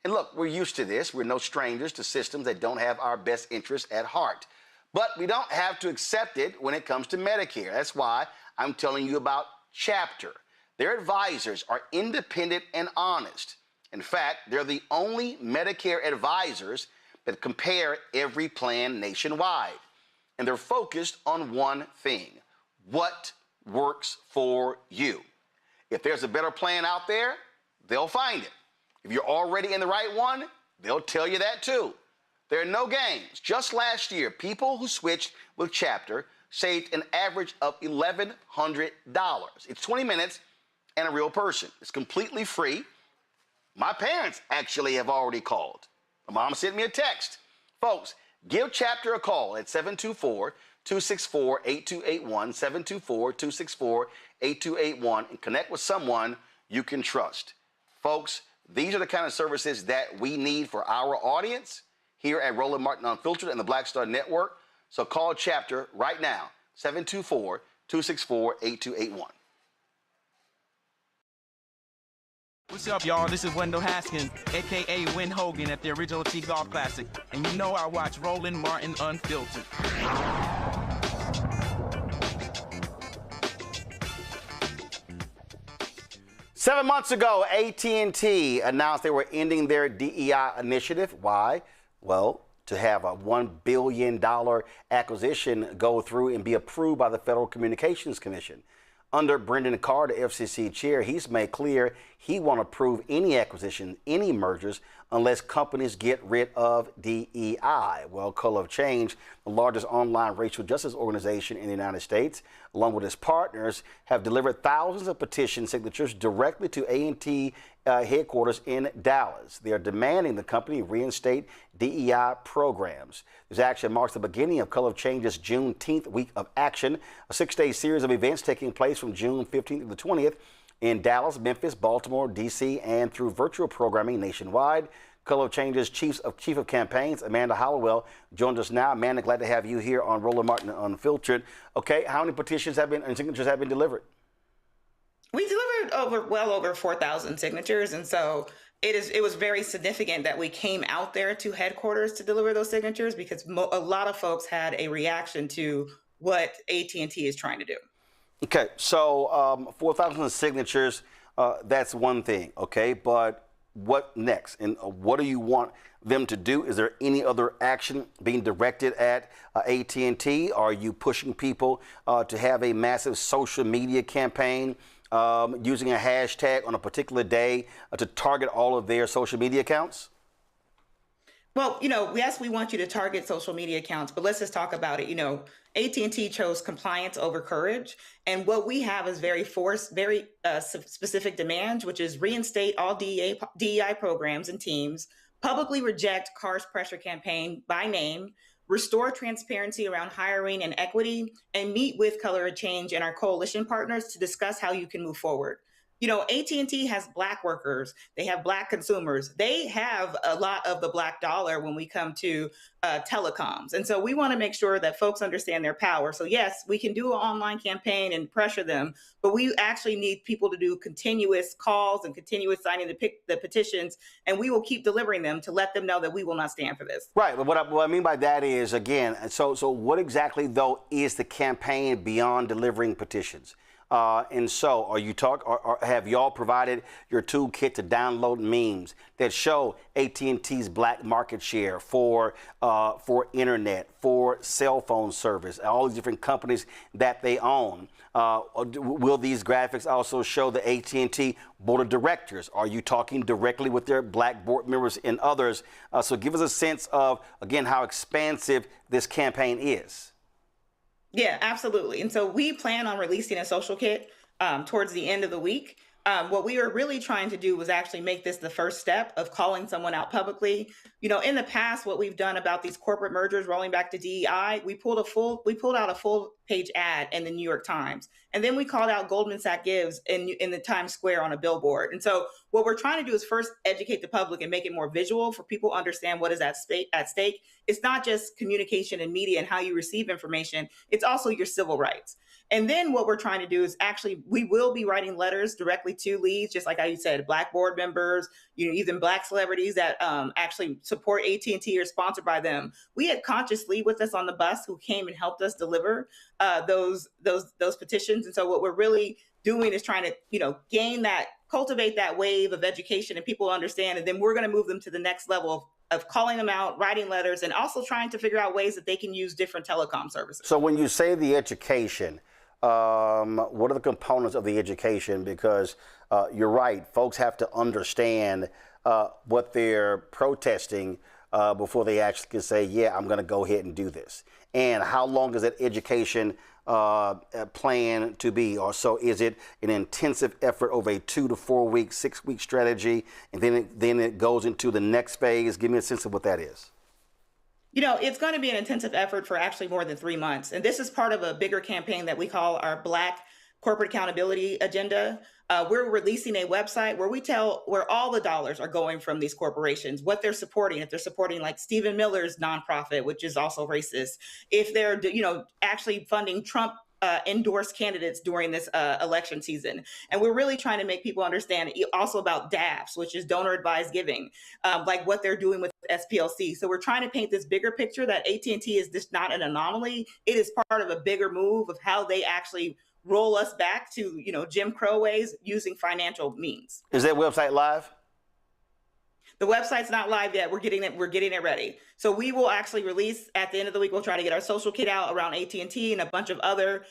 And look, we're used to this. We're no strangers to systems that don't have our best interests at heart. But we don't have to accept it when it comes to Medicare. That's why I'm telling you about Chapter. Their advisors are independent and honest. In fact, they're the only Medicare advisors that compare every plan nationwide. And they're focused on one thing: what works for you. If there's a better plan out there, they'll find it. If you're already in the right one, they'll tell you that too. There are no games. Just last year, people who switched with Chapter saved an average of $1,100. It's 20 minutes and a real person. It's completely free. My parents actually have already called. My mom sent me a text. Folks, give Chapter a call at 724-264-8281, 724-264-8281, and connect with someone you can trust. Folks, these are the kind of services that we need for our audience here at Roland Martin Unfiltered and the Black Star Network. So call Chapter right now, 724-264-8281. What's up, y'all? This is Wendell Haskins, a.k.a. Win Hogan at the Original T Golf Classic. And you know I watch Roland Martin Unfiltered. 7 months ago, AT&T announced they were ending their DEI initiative. Why? Well, to have a $1 billion acquisition go through and be approved by the Federal Communications Commission. Under Brendan Carr, the FCC chair, he's made clear he won't approve any acquisition, any mergers, unless companies get rid of DEI. Well, Color of Change, the largest online racial justice organization in the United States, along with its partners, have delivered thousands of petition signatures directly to A&T headquarters in Dallas. They are demanding the company reinstate DEI programs. This action marks the beginning of Color of Change's Juneteenth week of action, a 6-day series of events taking place from June 15th to the 20th in Dallas, Memphis, Baltimore, D.C., and through virtual programming nationwide. Color of Change's Chief of Campaigns, Amanda Hollowell, joins us now. Amanda, glad to have you here on Roland Martin Unfiltered. Okay, how many petitions and signatures have been delivered? We delivered well over 4,000 signatures, and so it was very significant that we came out there to headquarters to deliver those signatures, because a lot of folks had a reaction to what AT&T is trying to do. Okay, so 4,000 signatures, that's one thing, okay, but what next? And what do you want them to do? Is there any other action being directed at AT&T? Are you pushing people to have a massive social media campaign using a hashtag on a particular day to target all of their social media accounts? Well, yes, we want you to target social media accounts, but let's just talk about it. AT&T chose compliance over courage. And what we have is very specific demands, which is reinstate all DEI programs and teams, publicly reject Carr's pressure campaign by name, restore transparency around hiring and equity, and meet with Color of Change and our coalition partners to discuss how you can move forward. AT&T has Black workers. They have Black consumers. They have a lot of the Black dollar when we come to telecoms. And so we want to make sure that folks understand their power. So yes, we can do an online campaign and pressure them, but we actually need people to do continuous calls and continuous signing the petitions, and we will keep delivering them to let them know that we will not stand for this. Right, but what I mean by that is, again, so what exactly, though, is the campaign beyond delivering petitions? And so, or have y'all provided your toolkit to download memes that show AT&T's Black market share for internet, for cell phone service, all these different companies that they own? Will these graphics also show the AT&T board of directors? Are you talking directly with their Black board members and others? So give us a sense of, again, how expansive this campaign is. Yeah, absolutely. And so we plan on releasing a social kit towards the end of the week. What we were really trying to do was actually make this the first step of calling someone out publicly. You know, in the past, what we've done about these corporate mergers, rolling back to DEI, we pulled out a full page ad in the New York Times, and then we called out Goldman Sachs Gives in the Times Square on a billboard. And so, what we're trying to do is first educate the public and make it more visual for people to understand what is at stake. It's not just communication and media and how you receive information; it's also your civil rights. And then what we're trying to do is actually, we will be writing letters directly to leads, just like how you said, Black board members, you know, even Black celebrities that actually support AT&T or sponsored by them. We had Conscious Lead with us on the bus who came and helped us deliver those petitions. And so what we're really doing is trying to, you know, cultivate that wave of education and people understand. And then we're going to move them to the next level of calling them out, writing letters, and also trying to figure out ways that they can use different telecom services. So when you say the education, what are the components of the education? Because you're right, folks have to understand what they're protesting before they actually can say, yeah, I'm going to go ahead and do this. And how long is that education plan to be? Or so is it an intensive effort over a 2 to 4 week, 6 week strategy, and then it goes into the next phase? Give me a sense of what that is. You know, it's going to be an intensive effort for actually more than 3 months. And this is part of a bigger campaign that we call our Black Corporate Accountability Agenda. We're releasing a website where we tell where all the dollars are going from these corporations, what they're supporting. If they're supporting like Stephen Miller's nonprofit, which is also racist, if they're, you know, actually funding Trump endorsed candidates during this election season. And we're really trying to make people understand also about DAPs, which is donor advised giving, like what they're doing with SPLC. So we're trying to paint this bigger picture that AT&T is just not an anomaly. It is part of a bigger move of how they actually roll us back to, you know, Jim Crow ways using financial means. Is that website live? The website's not live yet. We're getting it ready. So we will actually release at the end of the week. We'll try to get our social kit out around AT&T and a bunch of other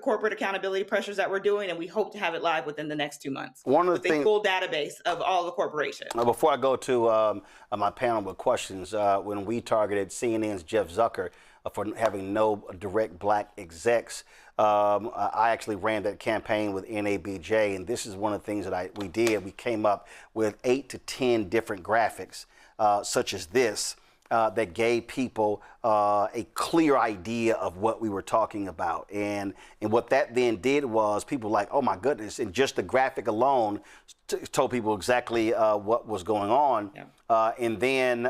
corporate accountability pressures that we're doing, and we hope to have it live within the next 2 months. One of the things, a full database of all the corporations. Before I go to my panel with questions, when we targeted CNN's Jeff Zucker for having no direct Black execs, I actually ran that campaign with NABJ, and this is one of the things that we did. We came up with 8 to 10 different graphics, such as this, that gave people a clear idea of what we were talking about. And what that then did was people were like, oh my goodness, and just the graphic alone told people exactly what was going on. Yeah. And then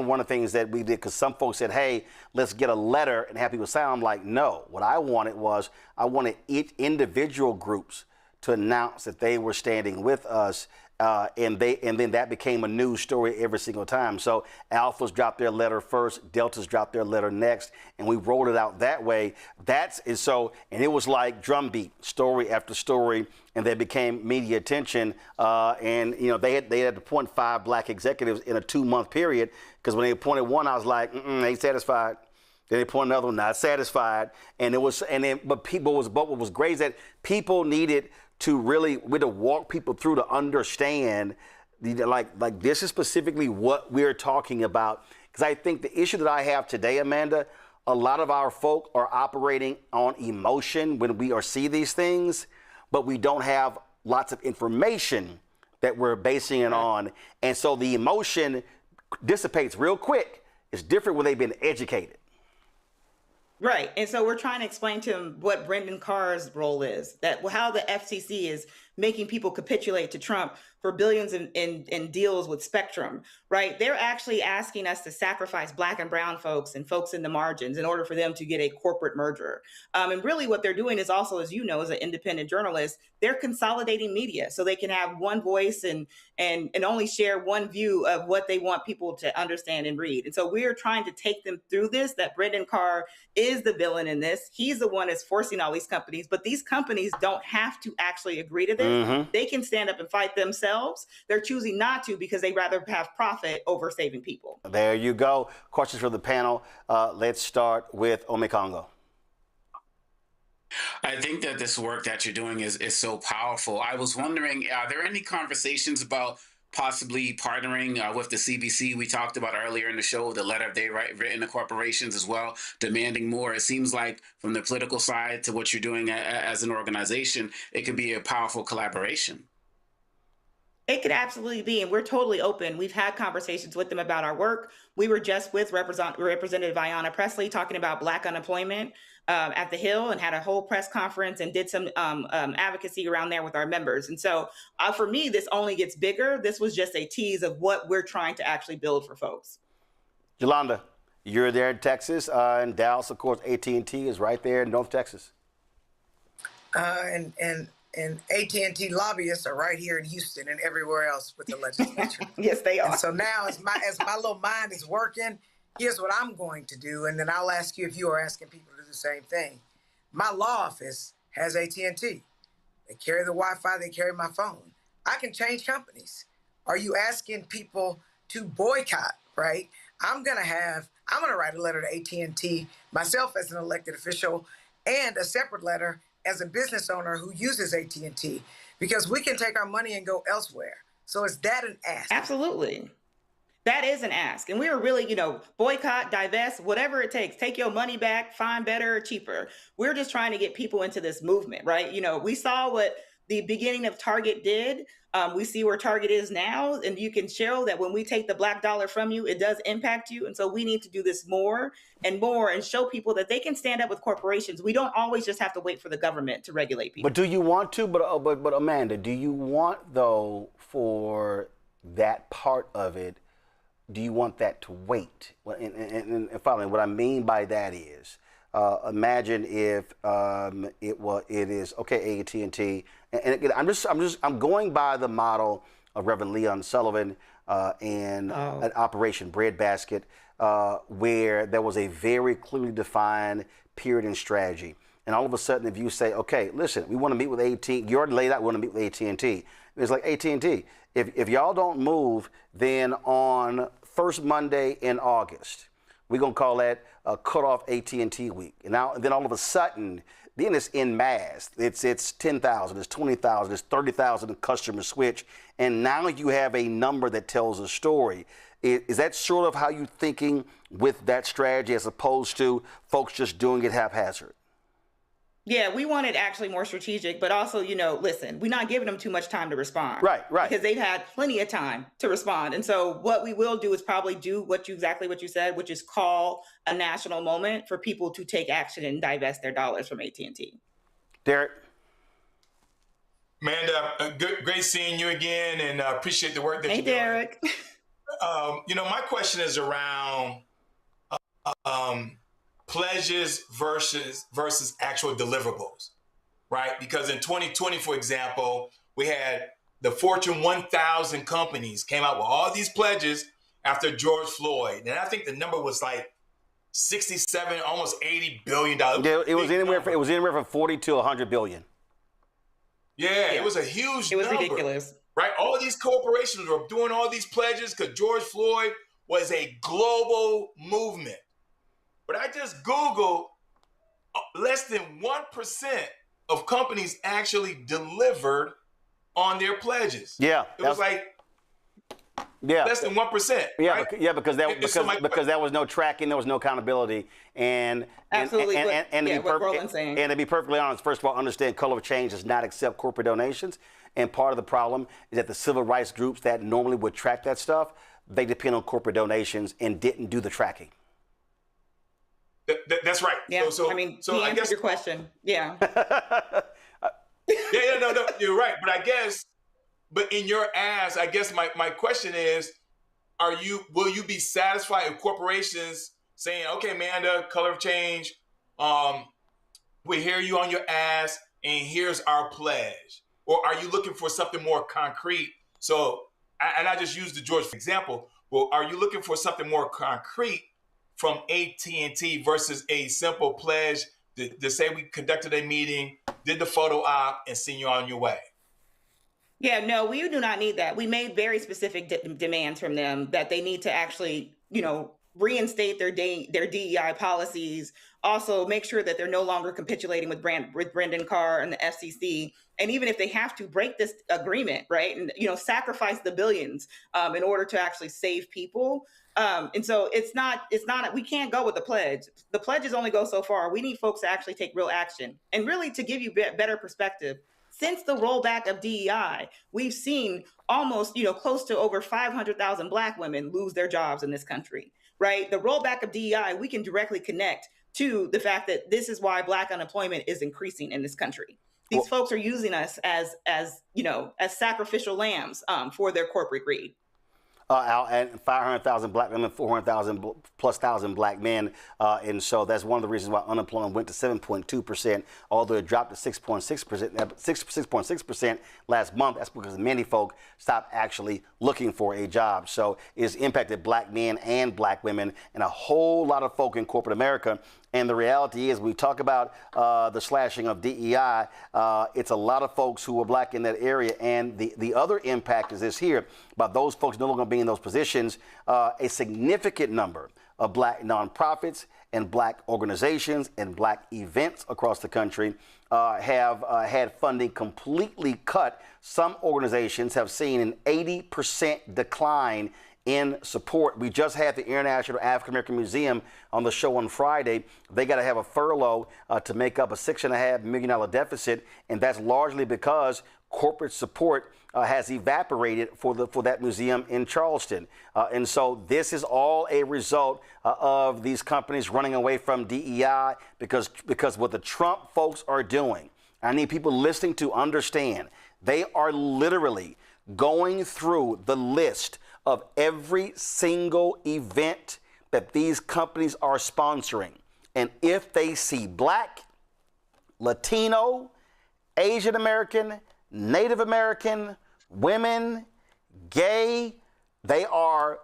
one of the things that we did, because some folks said, hey, let's get a letter and have people sign. I'm like, no. What I wanted each individual groups to announce that they were standing with us. And then that became a news story every single time. So Alphas dropped their letter first, Deltas dropped their letter next, and we rolled it out that way. And it was like drumbeat, story after story, and they became media attention. And you know, they had to appoint 5 Black executives in a 2-month period, because when they appointed one, I was like, ain't satisfied. Then they appointed another one, not satisfied. But what was great is that people needed to really, we had to walk people through to understand, like this is specifically what we're talking about. Because I think the issue that I have today, Amanda, a lot of our folk are operating on emotion when we see these things, but we don't have lots of information that we're basing it on. And so the emotion dissipates real quick. It's different when they've been educated. Right. And so we're trying to explain to him what Brendan Carr's role is, that how the FCC is making people capitulate to Trump for billions in deals with Spectrum, right? They're actually asking us to sacrifice Black and brown folks and folks in the margins in order for them to get a corporate merger. And really what they're doing is also, as you know, as an independent journalist, they're consolidating media so they can have one voice and only share one view of what they want people to understand and read. And so we're trying to take them through this, that Brendan Carr is the villain in this. He's the one that's forcing all these companies, but these companies don't have to actually agree to this. Mm-hmm. They can stand up and fight themselves. They're choosing not to because they rather have profit over saving people. There you go. Questions for the panel. Let's start with Omekongo. I think that this work that you're doing is so powerful. I was wondering, are there any conversations about possibly partnering with the CBC. We talked about earlier in the show, the letter they written to corporations as well, demanding more. It seems like from the political side to what you're doing as an organization, it could be a powerful collaboration. It could absolutely be, and we're totally open. We've had conversations with them about our work. We were just with Representative Ayanna Pressley talking about Black unemployment at the Hill, and had a whole press conference and did some advocacy around there with our members. And so for me, this only gets bigger. This was just a tease of what we're trying to actually build for folks. Yolanda, you're there in Texas, in Dallas, of course. AT&T is right there in North Texas. And AT&T lobbyists are right here in Houston and everywhere else with the legislature. Yes, they are. And so now, as my little mind is working, here's what I'm going to do, and then I'll ask you if you are asking people to do the same thing. My law office has AT&T. They carry the Wi-Fi. They carry my phone. I can change companies. Are you asking people to boycott? Right? I'm gonna write a letter to AT&T myself as an elected official, and a separate letter as a business owner who uses AT&T, because we can take our money and go elsewhere. So is that an ask? Absolutely. That is an ask. And we were really, boycott, divest, whatever it takes. Take your money back, find better or cheaper. We're just trying to get people into this movement, right? We saw what the beginning of Target did. We see where Target is now, and you can show that when we take the black dollar from you, it does impact you. And so we need to do this more and show people that they can stand up with corporations. We don't always just have to wait for the government to regulate people. But do you want to? But Amanda, do you want, though, for that part of it, do you want that to wait? And finally, what I mean by that is, imagine if it is okay, AT&T, and again, I'm going by the model of Reverend Leon Sullivan and an Operation Breadbasket, where there was a very clearly defined period and strategy. And all of a sudden, if you say, okay, listen, we want to meet with AT&T, you already laid out, we want to meet with AT&T. It's like, AT&T, if y'all don't move, then on first Monday in August, we're going to call that a cutoff AT&T week. And then all of a sudden, then it's en masse. It's 10,000, it's 20,000, it's 30,000 customers switch. And now you have a number that tells a story. Is that sort of how you're thinking with that strategy, as opposed to folks just doing it haphazard? Yeah, we want it actually more strategic, but also, listen, we're not giving them too much time to respond. Right. Because they've had plenty of time to respond. And so what we will do is probably do exactly what you said, which is call a national moment for people to take action and divest their dollars from AT&T. Derek? Amanda, great seeing you again, and appreciate the work that you're doing. Hey, Derek. My question is around pledges versus actual deliverables, right? Because in 2020, for example, we had the Fortune 1000 companies came out with all these pledges after George Floyd. And I think the number was like 67, almost $80 billion. Yeah, it was anywhere from 40 to 100 billion. Yeah, it was a huge number. It was ridiculous. Right? All these corporations were doing all these pledges because George Floyd was a global movement. But I just Googled, less than 1% of companies actually delivered on their pledges. Yeah. It was like less than 1%. Yeah, right? because there was no tracking, there was no accountability. And absolutely. And to be perfectly honest, first of all, understand Color of Change does not accept corporate donations. And part of the problem is that the civil rights groups that normally would track that stuff, they depend on corporate donations and didn't do the tracking. That's right. Yeah. So he answered your question. Yeah. No, you're right. But in your ask, I guess my question is, will you be satisfied with corporations saying, okay, Amanda, Color of Change, we hear you on your ask, and here's our pledge? Or are you looking for something more concrete? So, and I just used the George example. Well, are you looking for something more concrete from AT&T versus a simple pledge to say we conducted a meeting, did the photo op, and send you on your way? Yeah, no, we do not need that. We made very specific demands from them that they need to actually, reinstate their DEI policies, also make sure that they're no longer capitulating with Brendan Carr and the FCC. And even if they have to break this agreement, right, and sacrifice the billions in order to actually save people. And so it's not, we can't go with the pledge. The pledges only go so far. We need folks to actually take real action. And really, to give you better perspective, since the rollback of DEI, we've seen almost, close to over 500,000 Black women lose their jobs in this country, right? The rollback of DEI, we can directly connect to the fact that this is why Black unemployment is increasing in this country. These folks are using us as sacrificial lambs for their corporate greed. And 500,000 Black women, 400,000 plus Black men. And so that's one of the reasons why unemployment went to 7.2%, although it dropped to 6.6% last month. That's because many folk stopped actually looking for a job. So it's impacted Black men and Black women and a whole lot of folk in corporate America. And the reality is, we talk about the slashing of DEI. It's a lot of folks who are Black in that area. And the other impact is this here, about those folks no longer being in those positions. A significant number of Black nonprofits and Black organizations and Black events across the country have had funding completely cut. Some organizations have seen an 80% decline in support. We just had the International African American Museum on the show on Friday. They got to have a furlough to make up a $6.5 million deficit, and that's largely because corporate support has evaporated for that museum in Charleston. And so this is all a result of these companies running away from DEI because what the Trump folks are doing, I need people listening to understand, they are literally going through the list of every single event that these companies are sponsoring. And if they see Black, Latino, Asian American, Native American, women, gay, they are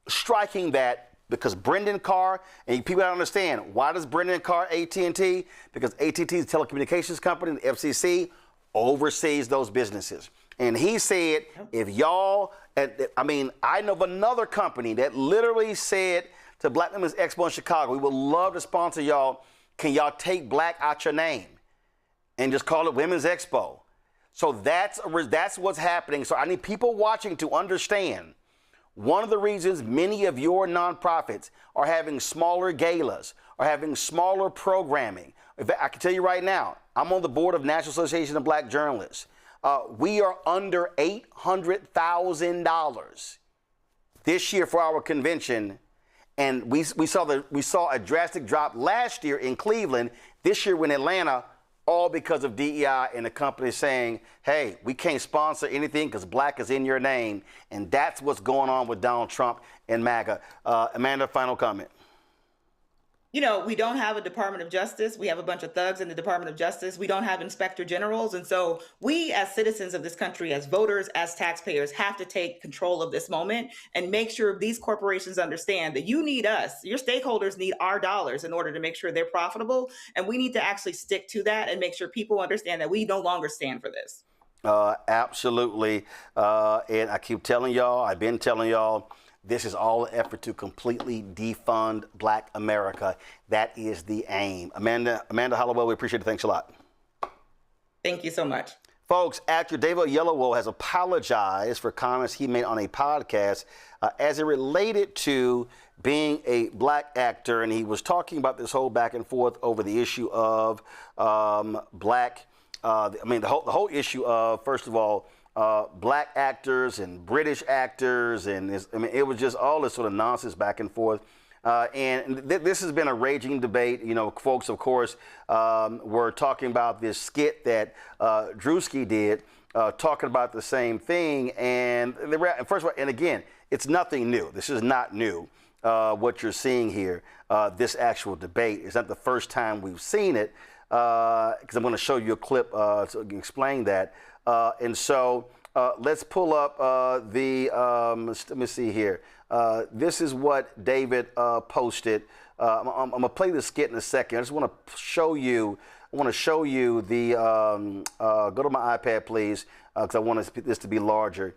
striking that because Brendan Carr, and people don't understand, why does Brendan Carr AT&T? Because AT&T is a telecommunications company, and the FCC oversees those businesses. And he said, if y'all, I know of another company that literally said to Black Women's Expo in Chicago, we would love to sponsor y'all. Can y'all take Black out your name and just call it Women's Expo? So that's what's happening. So I need people watching to understand, one of the reasons many of your nonprofits are having smaller galas, are having smaller programming. I can tell you right now, I'm on the board of National Association of Black Journalists. We are under $800,000 this year for our convention, and we saw a drastic drop last year in Cleveland. This year in Atlanta, all because of DEI and the company saying, "Hey, we can't sponsor anything because Black is in your name," and that's what's going on with Donald Trump and MAGA. Amanda, final comment. We don't have a Department of Justice. We have a bunch of thugs in the Department of Justice. We don't have inspector generals. And so we, as citizens of this country, as voters, as taxpayers, have to take control of this moment and make sure these corporations understand that you need us. Your stakeholders need our dollars in order to make sure they're profitable. And we need to actually stick to that and make sure people understand that we no longer stand for this. Absolutely. And I keep telling y'all, I've been telling y'all, this is all an effort to completely defund Black America. That is the aim. Amanda Hollowell, we appreciate it. Thanks a lot. Thank you so much. Folks, actor David Oyelowo has apologized for comments he made on a podcast as it related to being a Black actor. And he was talking about this whole back and forth over the issue of Black, the whole issue of, first of all, Black actors and British actors, and it was just all this sort of nonsense back and forth. And this has been a raging debate. Folks, of course, were talking about this skit that Drewski did, talking about the same thing. And first of all, and again, it's nothing new. This is not new. What you're seeing here, this actual debate, is not the first time we've seen it. Because I'm going to show you a clip to explain that. And so let's pull up let me see here. This is what David posted. I'm going to play the skit in a second. I just want to show you I want to show you the, go to my iPad, please, because I want this to be larger.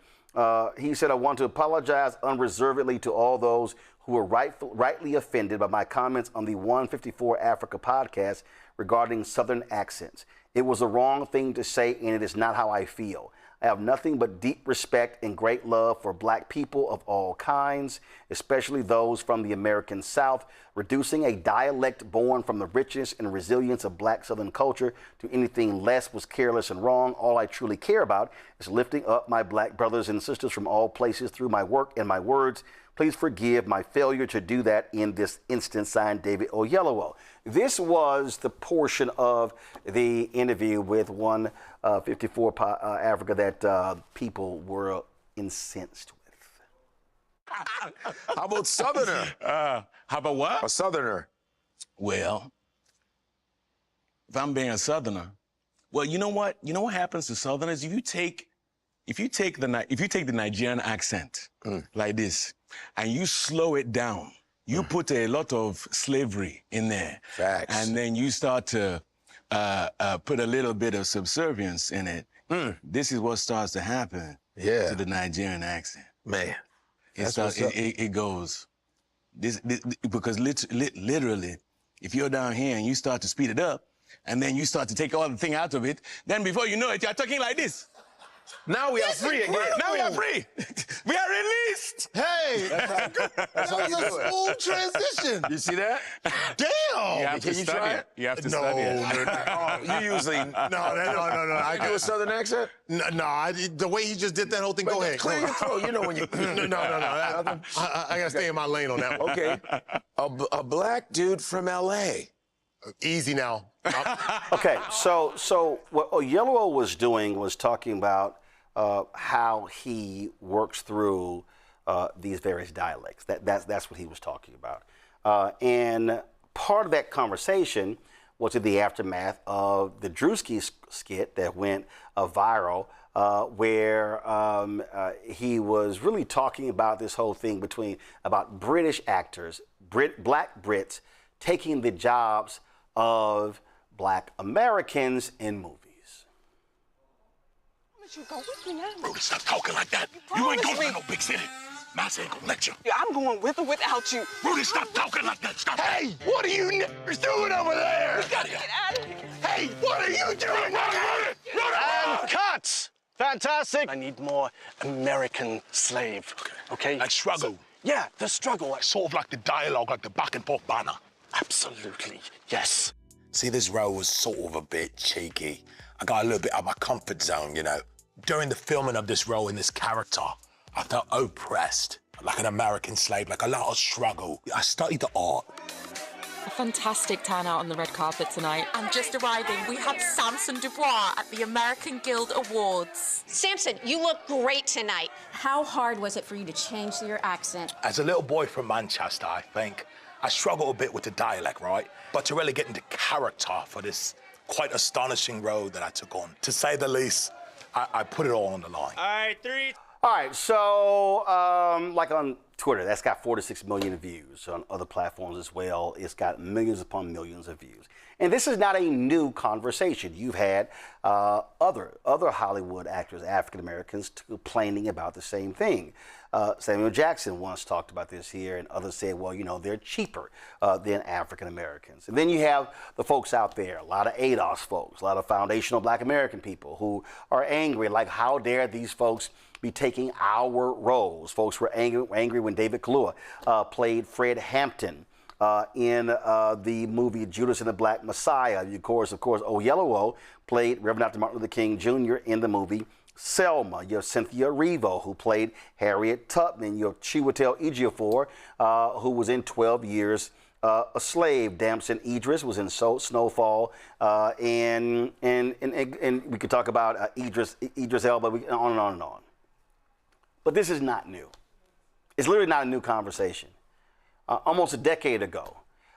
He said, I want to apologize unreservedly to all those who were rightly offended by my comments on the 154 Africa podcast regarding Southern accents. It was the wrong thing to say, and it is not how I feel. I have nothing but deep respect and great love for black people of all kinds, especially those from the American South. Reducing a dialect born from the richness and resilience of black Southern culture to anything less was careless and wrong. All I truly care about is lifting up my black brothers and sisters from all places through my work and my words. Please forgive my failure to do that in this instance. Signed, David Oyelowo. This was the portion of the interview with 154 Africa that people were incensed with. How about Southerner? How about what? A Southerner. Well, if I'm being a Southerner, well, you know what? You know what happens to Southerners? If you take the Nigerian accent like this, and you slow it down, you put a lot of slavery in there. Facts. And then you start to put a little bit of subservience in it. This is what starts to happen to the Nigerian accent. Man, it goes. Because literally, if you're down here and you start to speed it up, and then you start to take all the thing out of it, then before you know it, you're talking like this. Now we are free again. Now we are free. We are released. Hey, that's that was a smooth transition. You see that? Damn. You have to study it. You have to study it. You usually No. I do a Southern accent. No, the way he just did that whole thing. Go ahead. Clear your throat. You know when you. No. I gotta stay in my lane on that one. Okay. A black dude from L.A. Easy now. Okay, so what Oyelowo was doing was talking about how he works through these various dialects. That's what he was talking about. And part of that conversation was in the aftermath of the Drewski skit that went viral, where he was really talking about this whole thing about British actors, black Brits, taking the jobs of black Americans in movies. You go with me now. Bro, stop talking like that. You ain't going to no big city. Master ain't gonna let you. Yeah, I'm going with or without you. Rudy, stop talking like that. Stop. Hey, what are you niggers doing over there? We gotta get out of here. Hey, what are you doing? And cut! Fantastic. I need more American slave. Okay? Like struggle. So, yeah, the struggle. Sort of like the dialogue, like the back and forth banner. Absolutely, yes. See, this role was sort of a bit cheeky. I got a little bit out of my comfort zone, you know. During the filming of this role and this character, I felt oppressed, like an American slave, like a lot of struggle. I studied the art. A fantastic turnout on the red carpet tonight. And just arriving, we have Samson Dubois at the American Guild Awards. Samson, you look great tonight. How hard was it for you to change your accent? As a little boy from Manchester, I think, I struggle a bit with the dialect, right? But to really get into character for this quite astonishing role that I took on, to say the least, I put it all on the line. All right, All right, so like on Twitter, that's got 4 to 6 million views. On other platforms as well, it's got millions upon millions of views. And this is not a new conversation. You've had other Hollywood actors, African Americans, complaining about the same thing. Samuel Jackson once talked about this here, and others said, well, you know, they're cheaper than African Americans. And then you have the folks out there, a lot of ADOS folks, a lot of foundational Black American people who are angry, like, how dare these folks be taking our roles? Folks were angry when David Kaluuya played Fred Hampton in the movie Judas and the Black Messiah. Of course, Oyelowo played Reverend Dr. Martin Luther King Jr. in the movie Selma. You have Cynthia Erivo, who played Harriet Tubman. You have Chiwetel Ejiofor, who was in 12 Years a Slave. Damson Idris was in Snowfall, and we could talk about Idris Elba, on and on and on. But this is not new. It's literally not a new conversation. Almost a decade ago,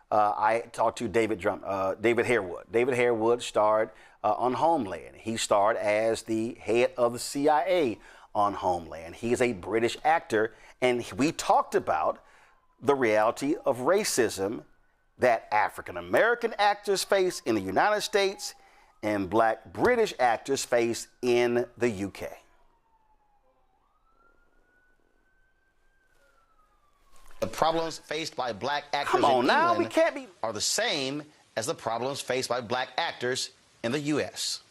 I talked to David Harewood. David Harewood starred on Homeland. He starred as the head of the CIA on Homeland. He is a British actor, and we talked about the reality of racism that African American actors face in the United States and black British actors face in the UK. The problems faced by black actors Come on in now, England we can't be are the same as the problems faced by black actors in the U.S.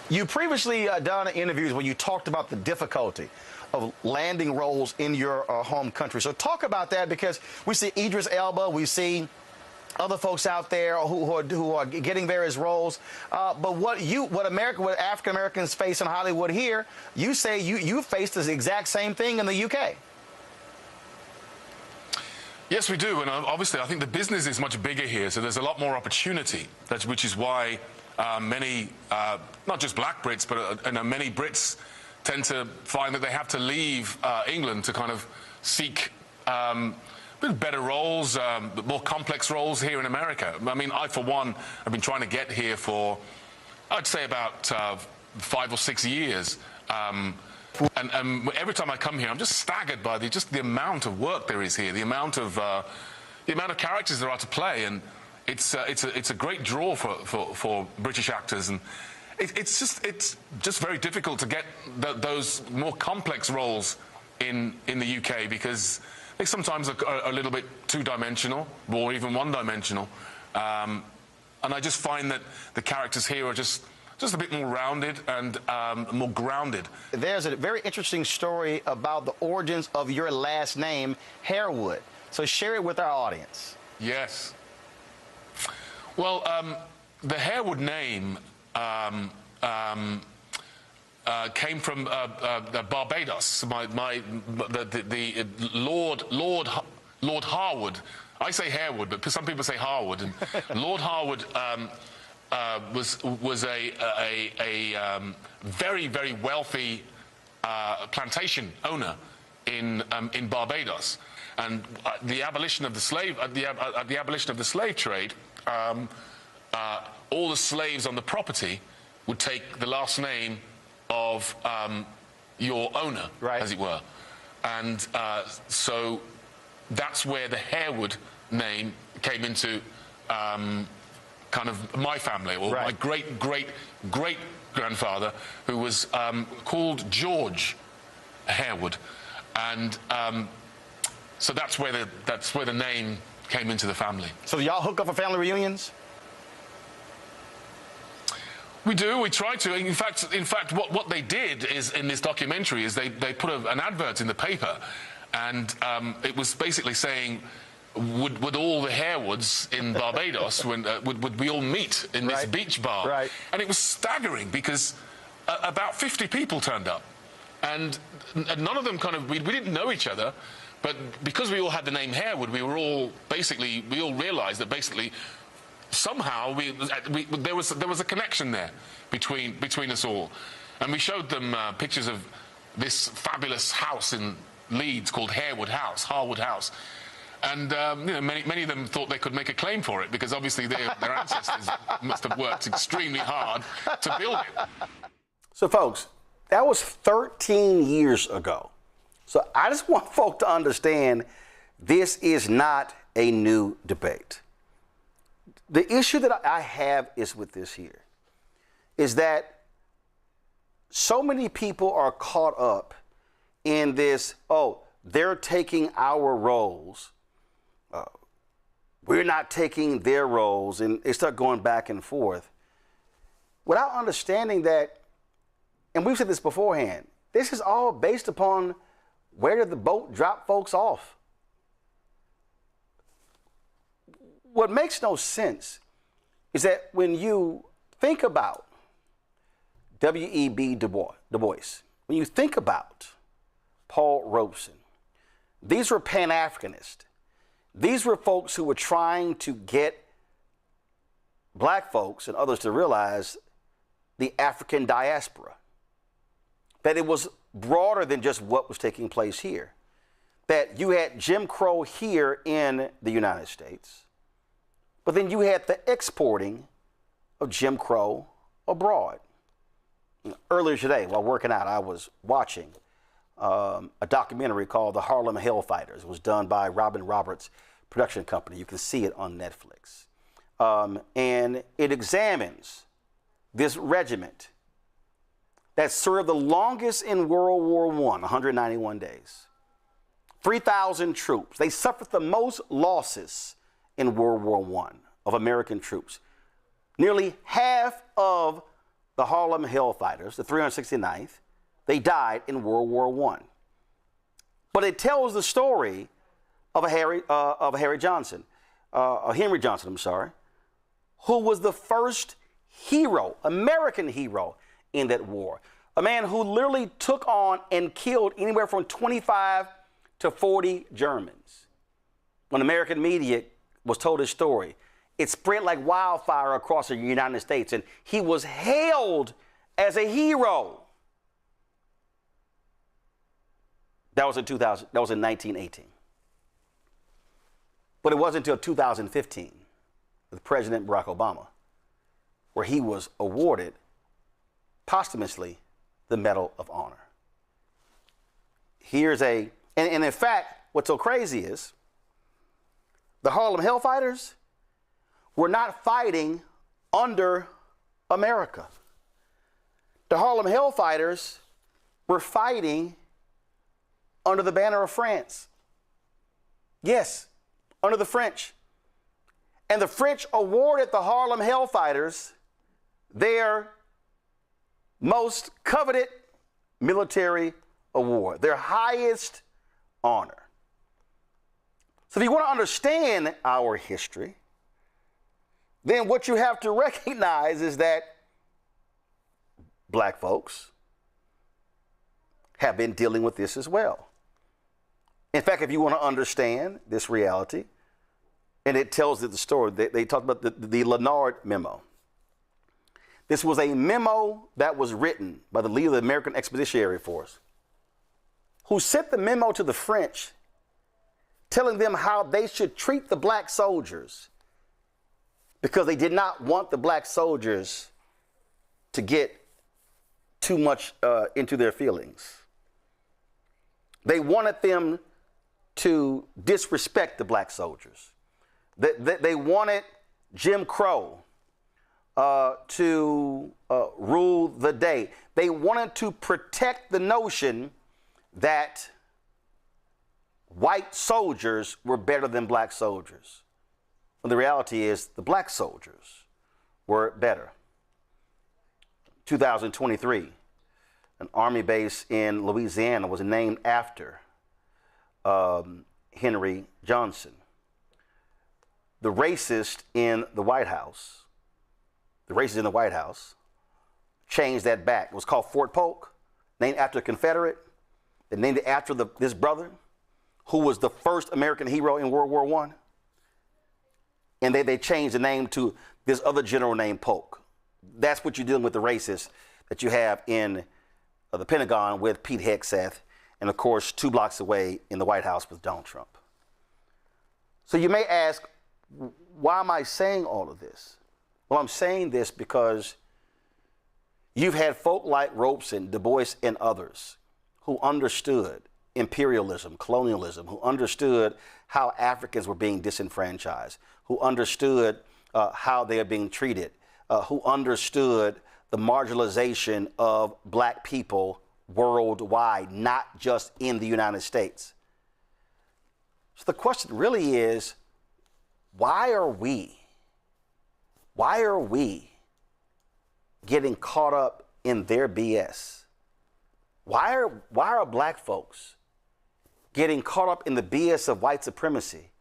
You previously done interviews where you talked about the difficulty of landing roles in your home country. So talk about that, because we see Idris Elba, we see other folks out there who are getting various roles. But what African Americans face in Hollywood here, you say you faced the exact same thing in the UK. Yes, we do, and obviously I think the business is much bigger here, so there's a lot more opportunity, which is why many, not just black Brits, but many Brits tend to find that they have to leave England to kind of seek better roles, more complex roles here in America. I mean, I, for one, have been trying to get here for, I'd say, about 5 or 6 years. And every time I come here, I'm just staggered by the amount of work there is here, the amount of characters there are to play, and it's a great draw for British actors, and it's just very difficult to get those more complex roles in the UK, because they sometimes are a little bit two-dimensional or even one-dimensional, and I just find that the characters here are just a bit more rounded and more grounded. There's a very interesting story about the origins of your last name, Harewood. So share it with our audience. Yes. Well, the Harewood name came from Barbados. The Lord Harwood. I say Harewood, but some people say Harwood. And Lord Harwood was a very, very wealthy plantation owner in Barbados, and the abolition of the slave the abolition of the slave trade, all the slaves on the property would take the last name of your owner, right, as it were, and so that's where the Harewood name came into kind of my family, or right, my great grandfather, who was called George Harewood, and so that's where the name came into the family. So y'all hook up for family reunions? We do. We try to. In fact, what they did is, in this documentary, is they put an advert in the paper, and it was basically saying, would all the Harewoods in Barbados would we all meet in this beach bar? Right. And it was staggering, because about 50 people turned up, and none of them we didn't know each other, but because we all had the name Harewood, we all realized that basically somehow there was a connection there between us all, and we showed them pictures of this fabulous house in Leeds called Harwood House. And many of them thought they could make a claim for it, because obviously their ancestors must have worked extremely hard to build it. So, folks, that was 13 years ago. So I just want folk to understand this is not a new debate. The issue that I have is with this here, is that so many people are caught up in this, they're taking our roles. We're not taking their roles, and they start going back and forth without understanding that, and we've said this beforehand, this is all based upon where did the boat drop folks off. What makes no sense is that when you think about W.E.B. Du Bois, when you think about Paul Robeson, these were Pan-Africanists. These were folks who were trying to get black folks and others to realize the African diaspora, that it was broader than just what was taking place here, that you had Jim Crow here in the United States, but then you had the exporting of Jim Crow abroad. Earlier today, while working out, I was watching a documentary called The Harlem Hellfighters. It was done by Robin Roberts, production company. You can see it on Netflix. And it examines this regiment that served the longest in World War I, 191 days. 3,000 troops. They suffered the most losses in World War I of American troops. Nearly half of the Harlem Hellfighters, the 369th, they died in World War I. But it tells the story of Henry Johnson, who was the first hero, American hero in that war. A man who literally took on and killed anywhere from 25 to 40 Germans. When American media was told his story, it spread like wildfire across the United States, and he was hailed as a hero. That was in 2000. That was in 1918. But it wasn't until 2015 with President Barack Obama where he was awarded posthumously the Medal of Honor. And in fact, what's so crazy is the Harlem Hellfighters were not fighting under America. The Harlem Hellfighters were fighting under the banner of France. Yes, under the French. And the French awarded the Harlem Hellfighters their most coveted military award, their highest honor. So if you want to understand our history, then what you have to recognize is that black folks have been dealing with this as well. In fact, if you want to understand this reality, and it tells the story, they talk about the Leonard Memo. This was a memo that was written by the leader of the American Expeditionary Force, who sent the memo to the French, telling them how they should treat the black soldiers because they did not want the black soldiers to get too much into their feelings. They wanted them to disrespect the black soldiers. They wanted Jim Crow to rule the day. They wanted to protect the notion that white soldiers were better than black soldiers. When the reality is the black soldiers were better. 2023, an army base in Louisiana was named after Henry Johnson. The racist in the White House, changed that back. It was called Fort Polk, named after a Confederate. They named it after this brother, who was the first American hero in World War I. And they changed the name to this other general named Polk. That's what you're dealing with, the racists that you have in the Pentagon with Pete Hegseth, and of course, 2 blocks away in the White House with Donald Trump. So you may ask, why am I saying all of this? Well, I'm saying this because you've had folk like Robeson, Du Bois, and others who understood imperialism, colonialism, who understood how Africans were being disenfranchised, who understood how they are being treated, who understood the marginalization of black people worldwide, not just in the United States. So the question really is, why are we getting caught up in their BS? Why are black folks getting caught up in the BS of white supremacy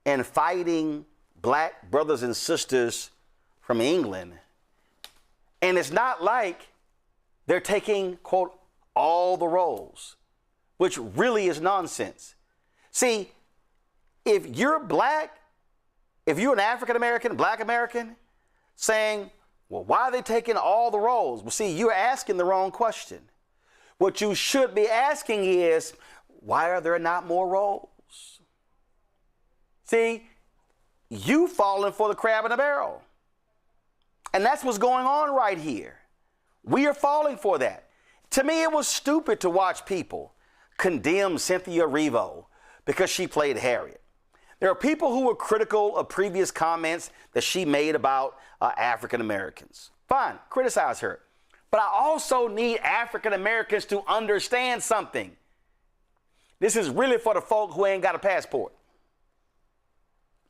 and fighting black brothers and sisters from England? And it's not like they're taking, quote, all the roles, which really is nonsense. See, if you're black, if you're an African American, black American, saying, well, why are they taking all the roles? Well, see, you're asking the wrong question. What you should be asking is, why are there not more roles? See, you falling for the crab in the barrel. And that's what's going on right here. We are falling for that. To me, it was stupid to watch people condemn Cynthia Erivo because she played Harriet. There are people who were critical of previous comments that she made about African Americans. Fine, criticize her. But I also need African Americans to understand something. This is really for the folk who ain't got a passport.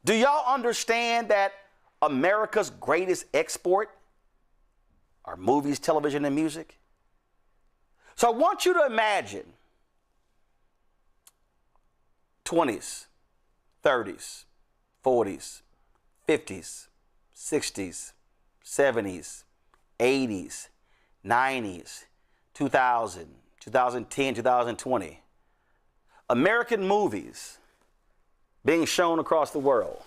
Do y'all understand that America's greatest export are movies, television, and music? So I want you to imagine 20s, 30s, 40s, 50s, 60s, 70s, 80s, 90s, 2000, 2010, 2020. American movies being shown across the world.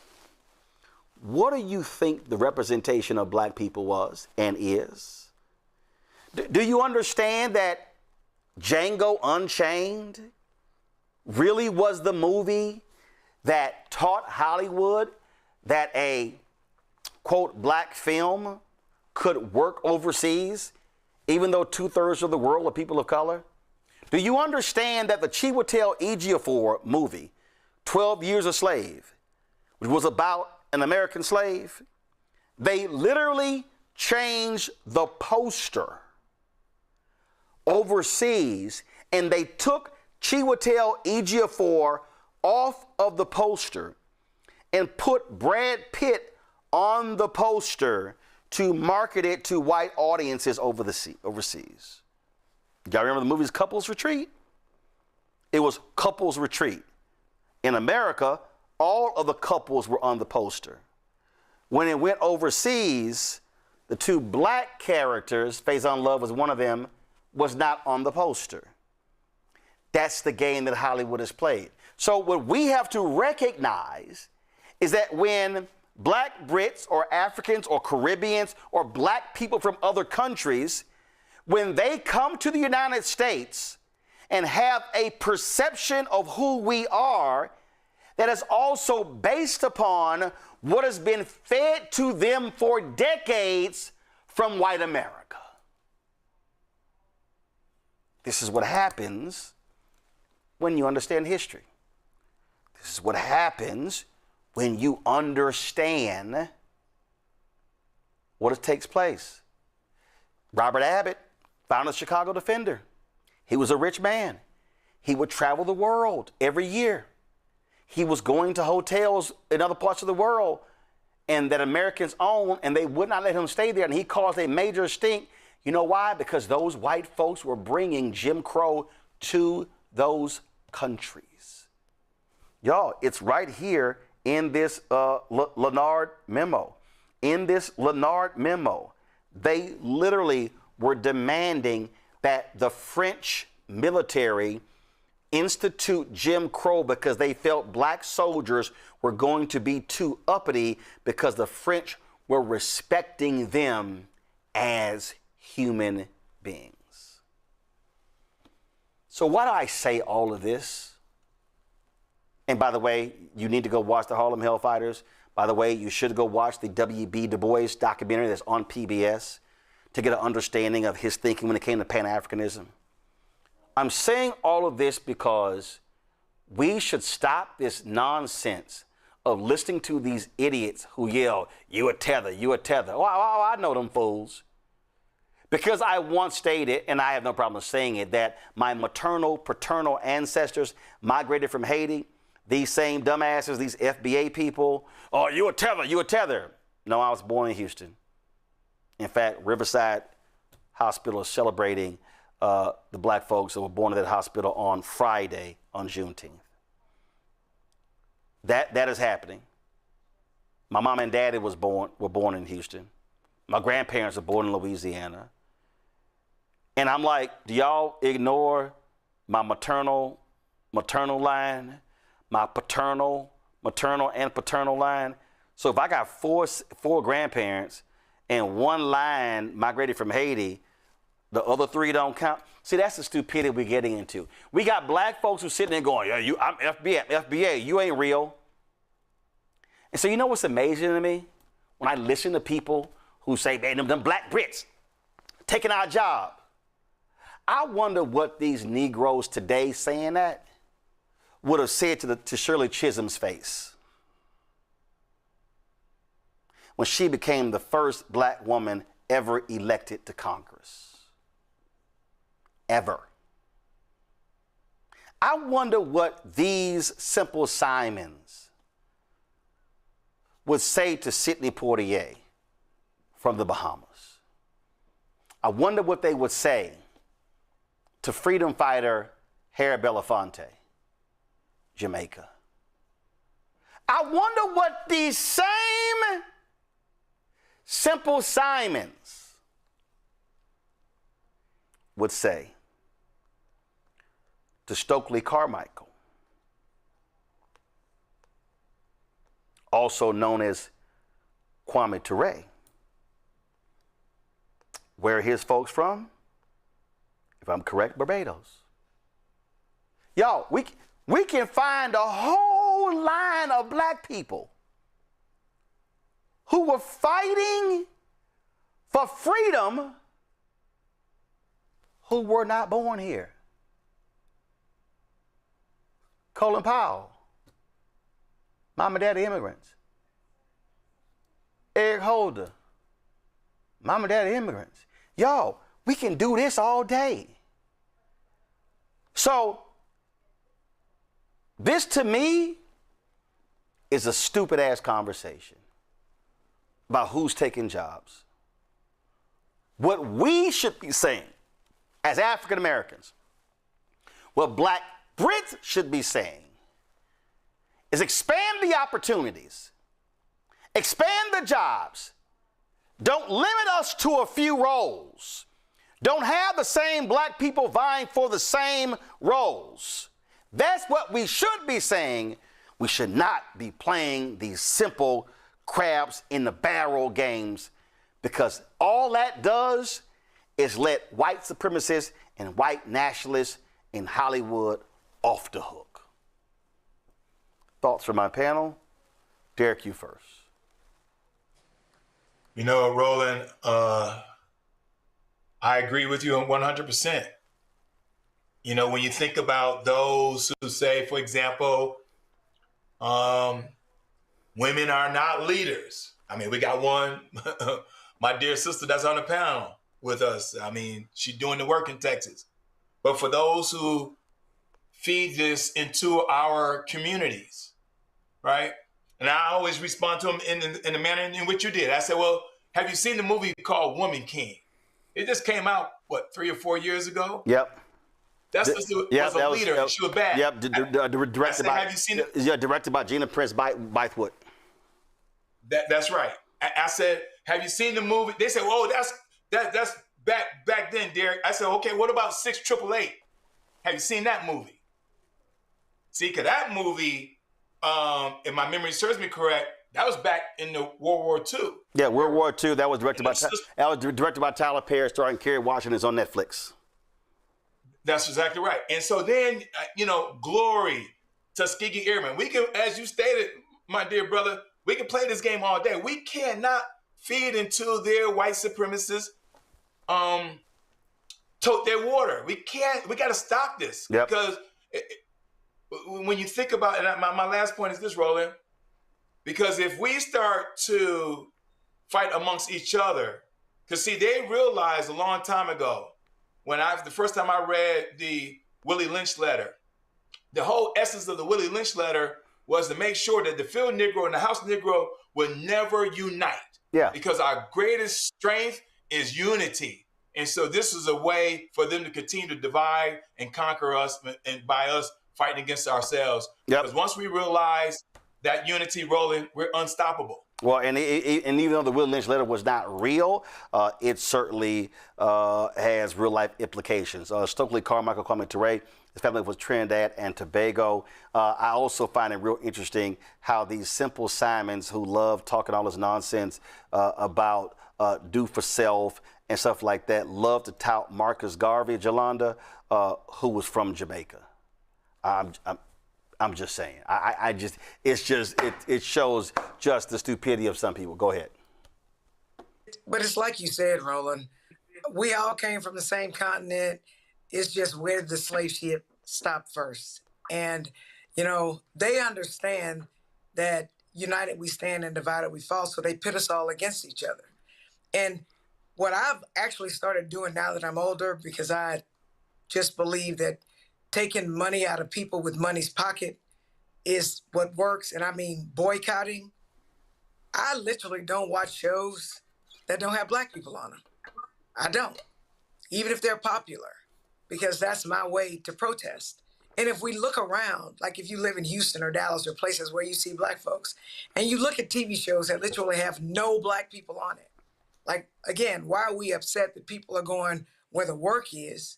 What do you think the representation of black people was and is? Do you understand that Django Unchained really was the movie that taught Hollywood that a, quote, black film could work overseas, even though 2/3 of the world are people of color? Do you understand that the Chiwetel Ejiofor movie, 12 Years a Slave, which was about an American slave, they literally changed the poster overseas, and they took Chiwetel Ejiofor off of the poster and put Brad Pitt on the poster to market it to white audiences overseas. Y'all remember the movie's Couples Retreat? It was Couples Retreat. In America, all of the couples were on the poster. When it went overseas, the two black characters, Faison Love was one of them, was not on the poster. That's the game that Hollywood has played. So what we have to recognize is that when black Brits or Africans or Caribbeans or black people from other countries, when they come to the United States and have a perception of who we are, that is also based upon what has been fed to them for decades from white America. This is what happens when you understand history. This is what happens when you understand what takes place. Robert Abbott founded the Chicago Defender. He was a rich man. He would travel the world every year. He was going to hotels in other parts of the world and that Americans owned, and they would not let him stay there. And he caused a major stink. You know why? Because those white folks were bringing Jim Crow to those countries. Y'all, it's right here in this Leonard memo. In this Leonard memo, they literally were demanding that the French military institute Jim Crow because they felt black soldiers were going to be too uppity because the French were respecting them as human beings. So why do I say all of this? And by the way, you need to go watch the Harlem Hellfighters. By the way, you should go watch the W.B. Du Bois documentary that's on PBS to get an understanding of his thinking when it came to Pan-Africanism. I'm saying all of this because we should stop this nonsense of listening to these idiots who yell, "You a tether, you a tether." Oh, I know them fools. Because I once stated, and I have no problem saying it, that my maternal, paternal ancestors migrated from Haiti. These same dumbasses, these FBA people, "Oh, you a tether, you a tether." No, I was born in Houston. In fact, Riverside Hospital is celebrating the black folks that were born in that hospital on Friday, on Juneteenth. That is happening. My mom and daddy were born in Houston. My grandparents were born in Louisiana. And I'm like, do y'all ignore my maternal line, my paternal, maternal, and paternal line? So if I got four grandparents and one line migrated from Haiti, the other three don't count. See, that's the stupidity we're getting into. We got black folks who sitting there going, "Yeah, I'm FBA, you ain't real." And so you know what's amazing to me? When I listen to people who say, "Man, them black Brits taking our job." I wonder what these Negroes today saying that would have said to Shirley Chisholm's face. when she became the first black woman ever elected to Congress. Ever. I wonder what these Simple Simons would say to Sidney Poitier from the Bahamas. I wonder what they would say to freedom fighter Harry Belafonte, Jamaica. I wonder what these same Simple Simons would say to Stokely Carmichael, also known as Kwame Ture. Where are his folks from? If I'm correct, Barbados. Y'all, we can find a whole line of black people who were fighting for freedom who were not born here. Colin Powell, mom and daddy immigrants. Eric Holder, mom and daddy immigrants. Y'all, we can do this all day. So, this to me is a stupid ass conversation about who's taking jobs. What we should be saying as African Americans, what black Brits should be saying, is expand the opportunities, expand the jobs. Don't limit us to a few roles. Don't have the same black people vying for the same roles. That's what we should be saying. We should not be playing these simple crabs in the barrel games, because all that does is let white supremacists and white nationalists in Hollywood off the hook. Thoughts from my panel? Derek, you first. You know, Roland, I agree with you on 100%. You know, when you think about those who say, for example, women are not leaders. I mean, we got one, my dear sister that's on the panel with us. I mean, she's doing the work in Texas. But for those who feed this into our communities, right? And I always respond to them in the manner in which you did. I said, well, have you seen the movie called Woman King? It just came out, what, 3 or 4 years ago? Yep. That sister was a leader, and she was bad. Yep, directed by, have you seen it? Yeah, directed by Gina Prince Bythewood. That's right. I said, have you seen the movie? They said, oh, that's back then, Derek. I said, okay, what about 688? Have you seen that movie? See, because that movie, if my memory serves me correct, that was back in the World War II. Yeah, World War II. That was directed by Tyler Perry, starring Kerry Washington. It's on Netflix. That's exactly right. And so then, you know, Glory, Tuskegee Airmen. We can, as you stated, my dear brother, we can play this game all day. We cannot feed into their white supremacists, tote their water. We can't. We got to stop this. Yep. Because when you think about it, and my last point is this, Roland, because if we start to fight amongst each other, because see, they realized a long time ago, when the first time I read the Willie Lynch letter, the whole essence of the Willie Lynch letter was to make sure that the field Negro and the house Negro would never unite. Yeah. Because our greatest strength is unity. And so this is a way for them to continue to divide and conquer us, and by us fighting against ourselves. Yep. Because once we realize that unity, Roland, we're unstoppable. Well, and even though the Willie Lynch letter was not real, it certainly has real life implications. Stokely Carmichael, Kwame Ture, his family was Trinidad and Tobago. I also find it real interesting how these Simple Simons who love talking all this nonsense about do for self and stuff like that love to tout Marcus Garvey, Jolanda, who was from Jamaica. I'm just saying. It shows just the stupidity of some people. Go ahead. But it's like you said, Roland. We all came from the same continent. It's just where did the slave ship stop first? And, you know, they understand that united we stand and divided we fall. So they pit us all against each other. And what I've actually started doing now that I'm older, because I just believe that taking money out of people with money's pocket is what works. And I mean, boycotting. I literally don't watch shows that don't have black people on them. I don't, even if they're popular, because that's my way to protest. And if we look around, like if you live in Houston or Dallas or places where you see black folks, and you look at TV shows that literally have no black people on it, like, again, why are we upset that people are going where the work is?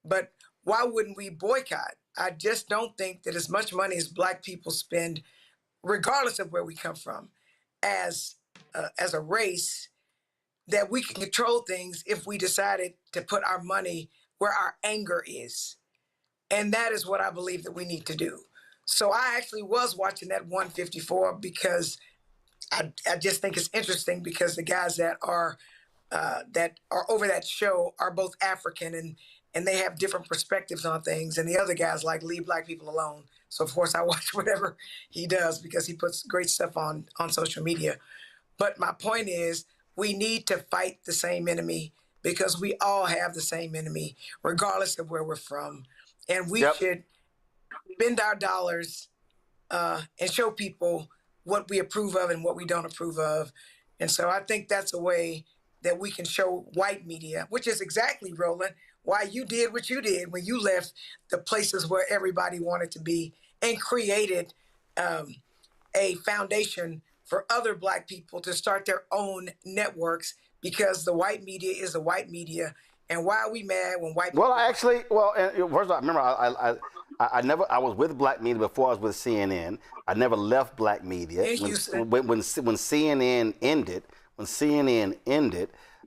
But why wouldn't we boycott? I just don't think that as much money as black people spend, regardless of where we come from, as a race, that we can control things if we decided to put our money where our anger is. And that is what I believe that we need to do. So I actually was watching that 154 because I just think it's interesting, because the guys that are over that show are both African, and they have different perspectives on things. And the other guys like leave black people alone. So of course I watch whatever he does, because he puts great stuff on social media. But my point is, we need to fight the same enemy, because we all have the same enemy, regardless of where we're from. And we should spend our dollars and show people what we approve of and what we don't approve of. And so I think that's a way that we can show white media, which is exactly, Roland, why you did what you did when you left the places where everybody wanted to be and created a foundation for other black people to start their own networks, because the white media is the white media. And why are we mad when white people... First of all, remember, I was with black media before I was with CNN. I never left black media. When CNN ended,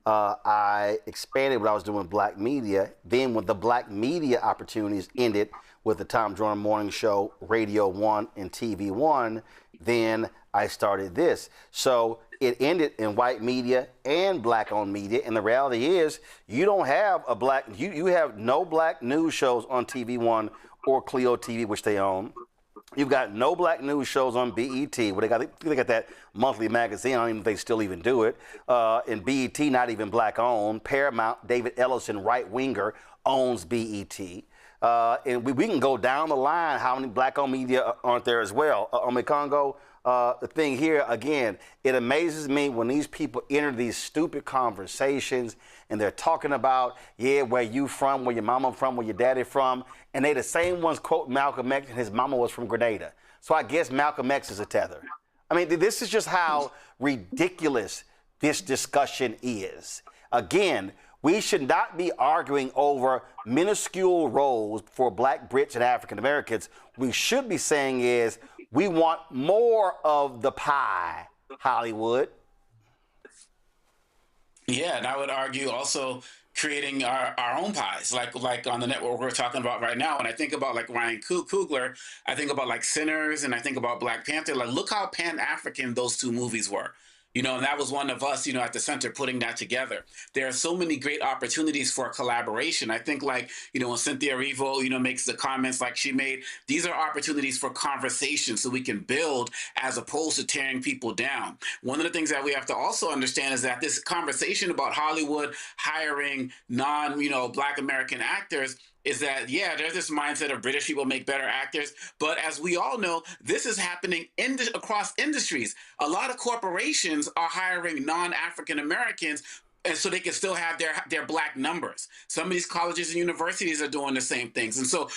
I expanded what I was doing with black media. Then when the black media opportunities ended with the Tom Joyner Morning Show, Radio 1 and TV 1, then I started this. So it ended in white media and black-owned media. And the reality is, you don't have you have no black news shows on TV 1 or Clio TV, which they own. You've got no black news shows on BET, where they got that monthly magazine. I don't even know if they still even do it. And BET, not even black-owned. Paramount, David Ellison, right-winger, owns BET. And we can go down the line how many black-owned media aren't there as well. Congo, the thing here, again, it amazes me when these people enter these stupid conversations and they're talking about, where you from, where your mama from, where your daddy from, and they the same ones quote Malcolm X, and his mama was from Grenada. So I guess Malcolm X is a tether. I mean, this is just how ridiculous this discussion is. Again, we should not be arguing over minuscule roles for black Brits and African Americans. What we should be saying is, we want more of the pie, Hollywood. Yeah, and I would argue also creating our own pies, like on the network we're talking about right now. And I think about like Ryan Coogler, I think about like Sinners, and I think about Black Panther. Like, look how Pan-African those two movies were. You know, and that was one of us, you know, at the center putting that together. There are so many great opportunities for collaboration. I think, like, you know, when Cynthia Erivo, you know, makes the comments like she made, these are opportunities for conversation so we can build as opposed to tearing people down. One of the things that we have to also understand is that this conversation about Hollywood hiring Black American actors is that, there's this mindset of British people make better actors. But as we all know, this is happening across industries. A lot of corporations are hiring non-African Americans, and so they can still have their black numbers. Some of these colleges and universities are doing the same things. And so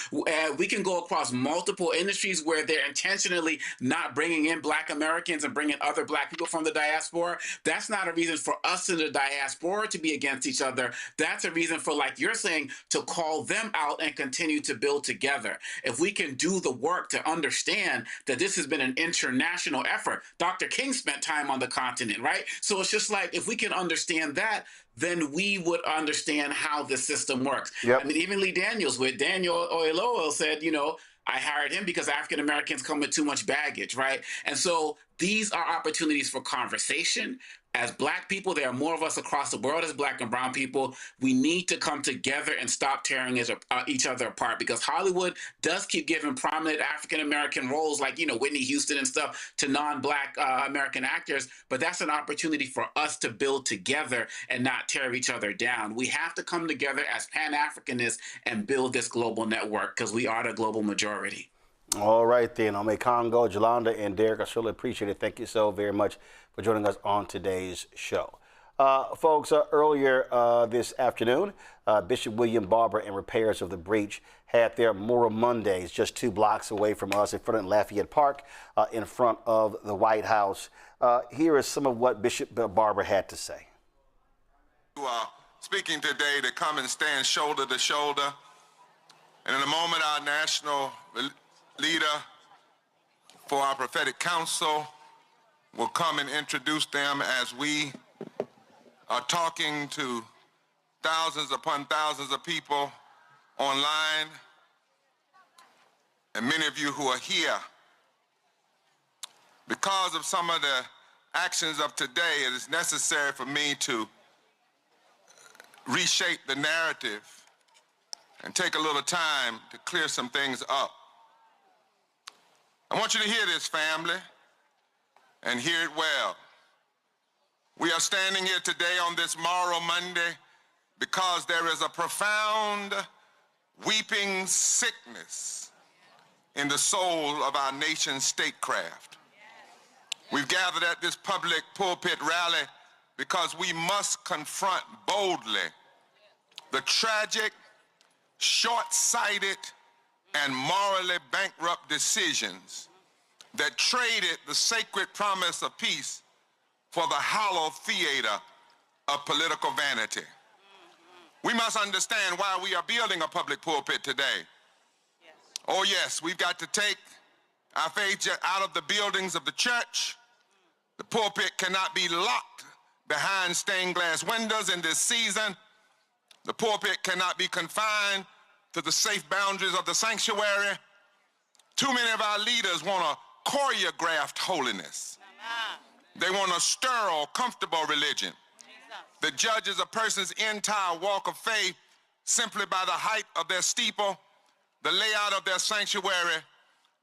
we can go across multiple industries where they're intentionally not bringing in black Americans and bringing other black people from the diaspora. That's not a reason for us in the diaspora to be against each other. That's a reason for, like you're saying, to call them out and continue to build together. If we can do the work to understand that this has been an international effort. Dr. King spent time on the continent, right? So it's just like, if we can understand that, then we would understand how the system works. I mean, even Lee Daniels with Daniel Oyelowo said, you know, I hired him because African Americans come with too much baggage, right? And so These are opportunities for conversation. As Black people, there are more of us across the world as Black and brown people. We need to come together and stop tearing each other apart, because Hollywood does keep giving prominent African-American roles like, Whitney Houston and stuff to non-Black American actors. But that's an opportunity for us to build together and not tear each other down. We have to come together as Pan-Africanists and build this global network, because we are the global majority. All right, then. Ome Congo, Jolanda, and Derek, I surely appreciate it. Thank you so very much for joining us on today's show. Folks, earlier this afternoon, Bishop William Barber and repairs of the breach had their Moral Mondays just 2 blocks away from us in front of Lafayette Park, in front of the White House. Here is some of what Bishop Barber had to say. You are speaking today to come and stand shoulder to shoulder. And in a moment, our national leader for our prophetic council will come and introduce them as we are talking to thousands upon thousands of people online, and many of you who are here. Because of some of the actions of today, it is necessary for me to reshape the narrative and take a little time to clear some things up. I want you to hear this, family, and hear it well. We are standing here today on this Moral Monday because there is a profound weeping sickness in the soul of our nation's statecraft. We've gathered at this public pulpit rally because we must confront boldly the tragic, short-sighted, and morally bankrupt decisions that traded the sacred promise of peace for the hollow theater of political vanity. We must understand why we are building a public pulpit today. Oh yes, we've got to take our faith out of the buildings of the church. The pulpit cannot be locked behind stained glass windows in this season. The pulpit cannot be confined to the safe boundaries of the sanctuary. Too many of our leaders want a choreographed holiness. They want a sterile, comfortable religion that judges a person's entire walk of faith simply by the height of their steeple, the layout of their sanctuary,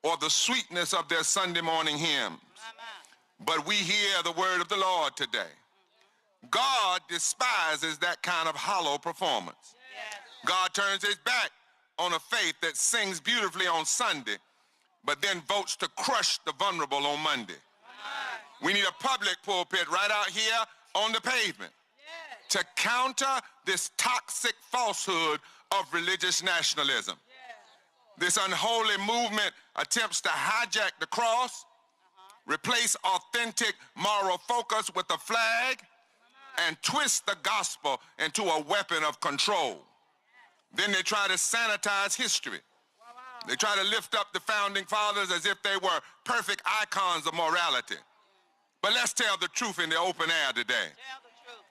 or the sweetness of their Sunday morning hymns. But we hear the word of the Lord today. God despises that kind of hollow performance. God turns his back on a faith that sings beautifully on Sunday, but then votes to crush the vulnerable on Monday. We need a public pulpit right out here on the pavement to counter this toxic falsehood of religious nationalism. This unholy movement attempts to hijack the cross, replace authentic moral focus with a flag, and twist the gospel into a weapon of control. Then they try to sanitize history. They try to lift up the founding fathers as if they were perfect icons of morality. But let's tell the truth in the open air today.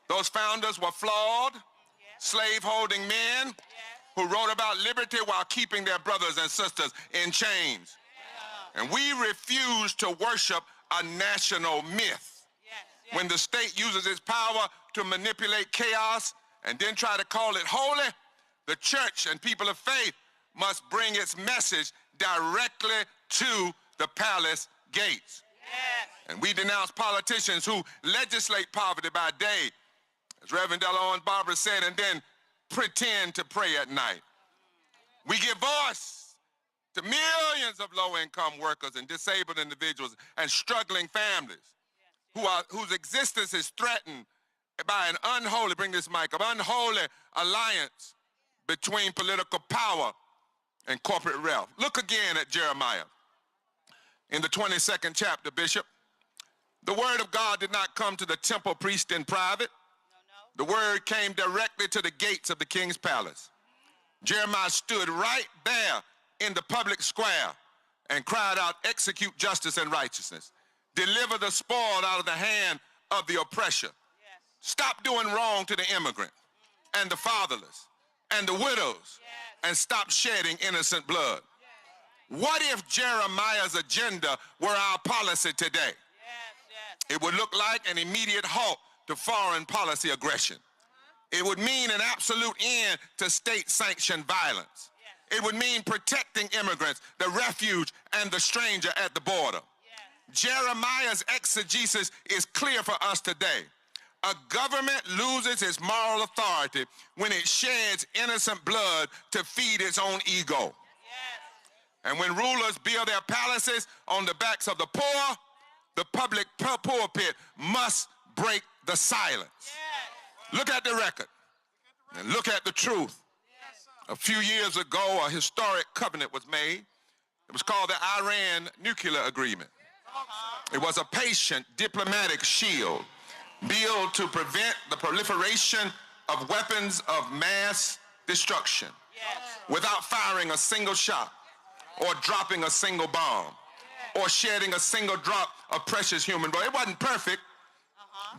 Those founders were flawed, slave-holding men who wrote about liberty while keeping their brothers and sisters in chains. And we refuse to worship a national myth. When the state uses its power to manipulate chaos and then try to call it holy, the church and people of faith must bring its message directly to the palace gates. And we denounce politicians who legislate poverty by day, as Reverend Della Owens Barber said, and then pretend to pray at night. We give voice to millions of low-income workers and disabled individuals and struggling families whose existence is threatened by an unholy, bring this mic up, unholy alliance between political power and corporate wealth. Look again at Jeremiah. In the 22nd chapter, Bishop, the word of God did not come to the temple priest in private. The word came directly to the gates of the king's palace. Jeremiah stood right there in the public square and cried out, execute justice and righteousness. Deliver the spoil out of the hand of the oppressor. Stop doing wrong to the immigrant and the fatherless and the widows, and stop shedding innocent blood. What if Jeremiah's agenda were our policy today? It would look like an immediate halt to foreign policy aggression. It would mean an absolute end to state-sanctioned violence. It would mean protecting immigrants, the refuge, and the stranger at the border. Jeremiah's exegesis is clear for us today. A government loses its moral authority when it sheds innocent blood to feed its own ego. And when rulers build their palaces on the backs of the poor, the public pulpit must break the silence. Look at the record and look at the truth. A few years ago, a historic covenant was made. It was called the Iran Nuclear Agreement. It was a patient diplomatic shield built to prevent the proliferation of weapons of mass destruction without firing a single shot or dropping a single bomb or shedding a single drop of precious human blood. It wasn't perfect,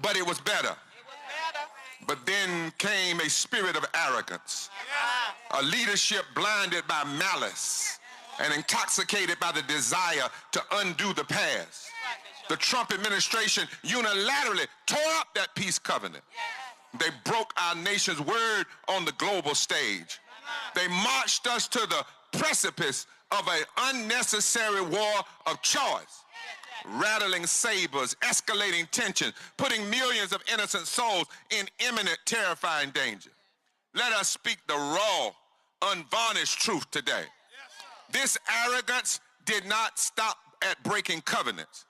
but it was better. But then came a spirit of arrogance, a leadership blinded by malice and intoxicated by the desire to undo the past. The Trump administration unilaterally tore up that peace covenant. They broke our nation's word on the global stage. They marched us to the precipice of an unnecessary war of choice, rattling sabers, escalating tension, putting millions of innocent souls in imminent, terrifying danger. Let us speak the raw, unvarnished truth today. This arrogance did not stop at breaking covenants.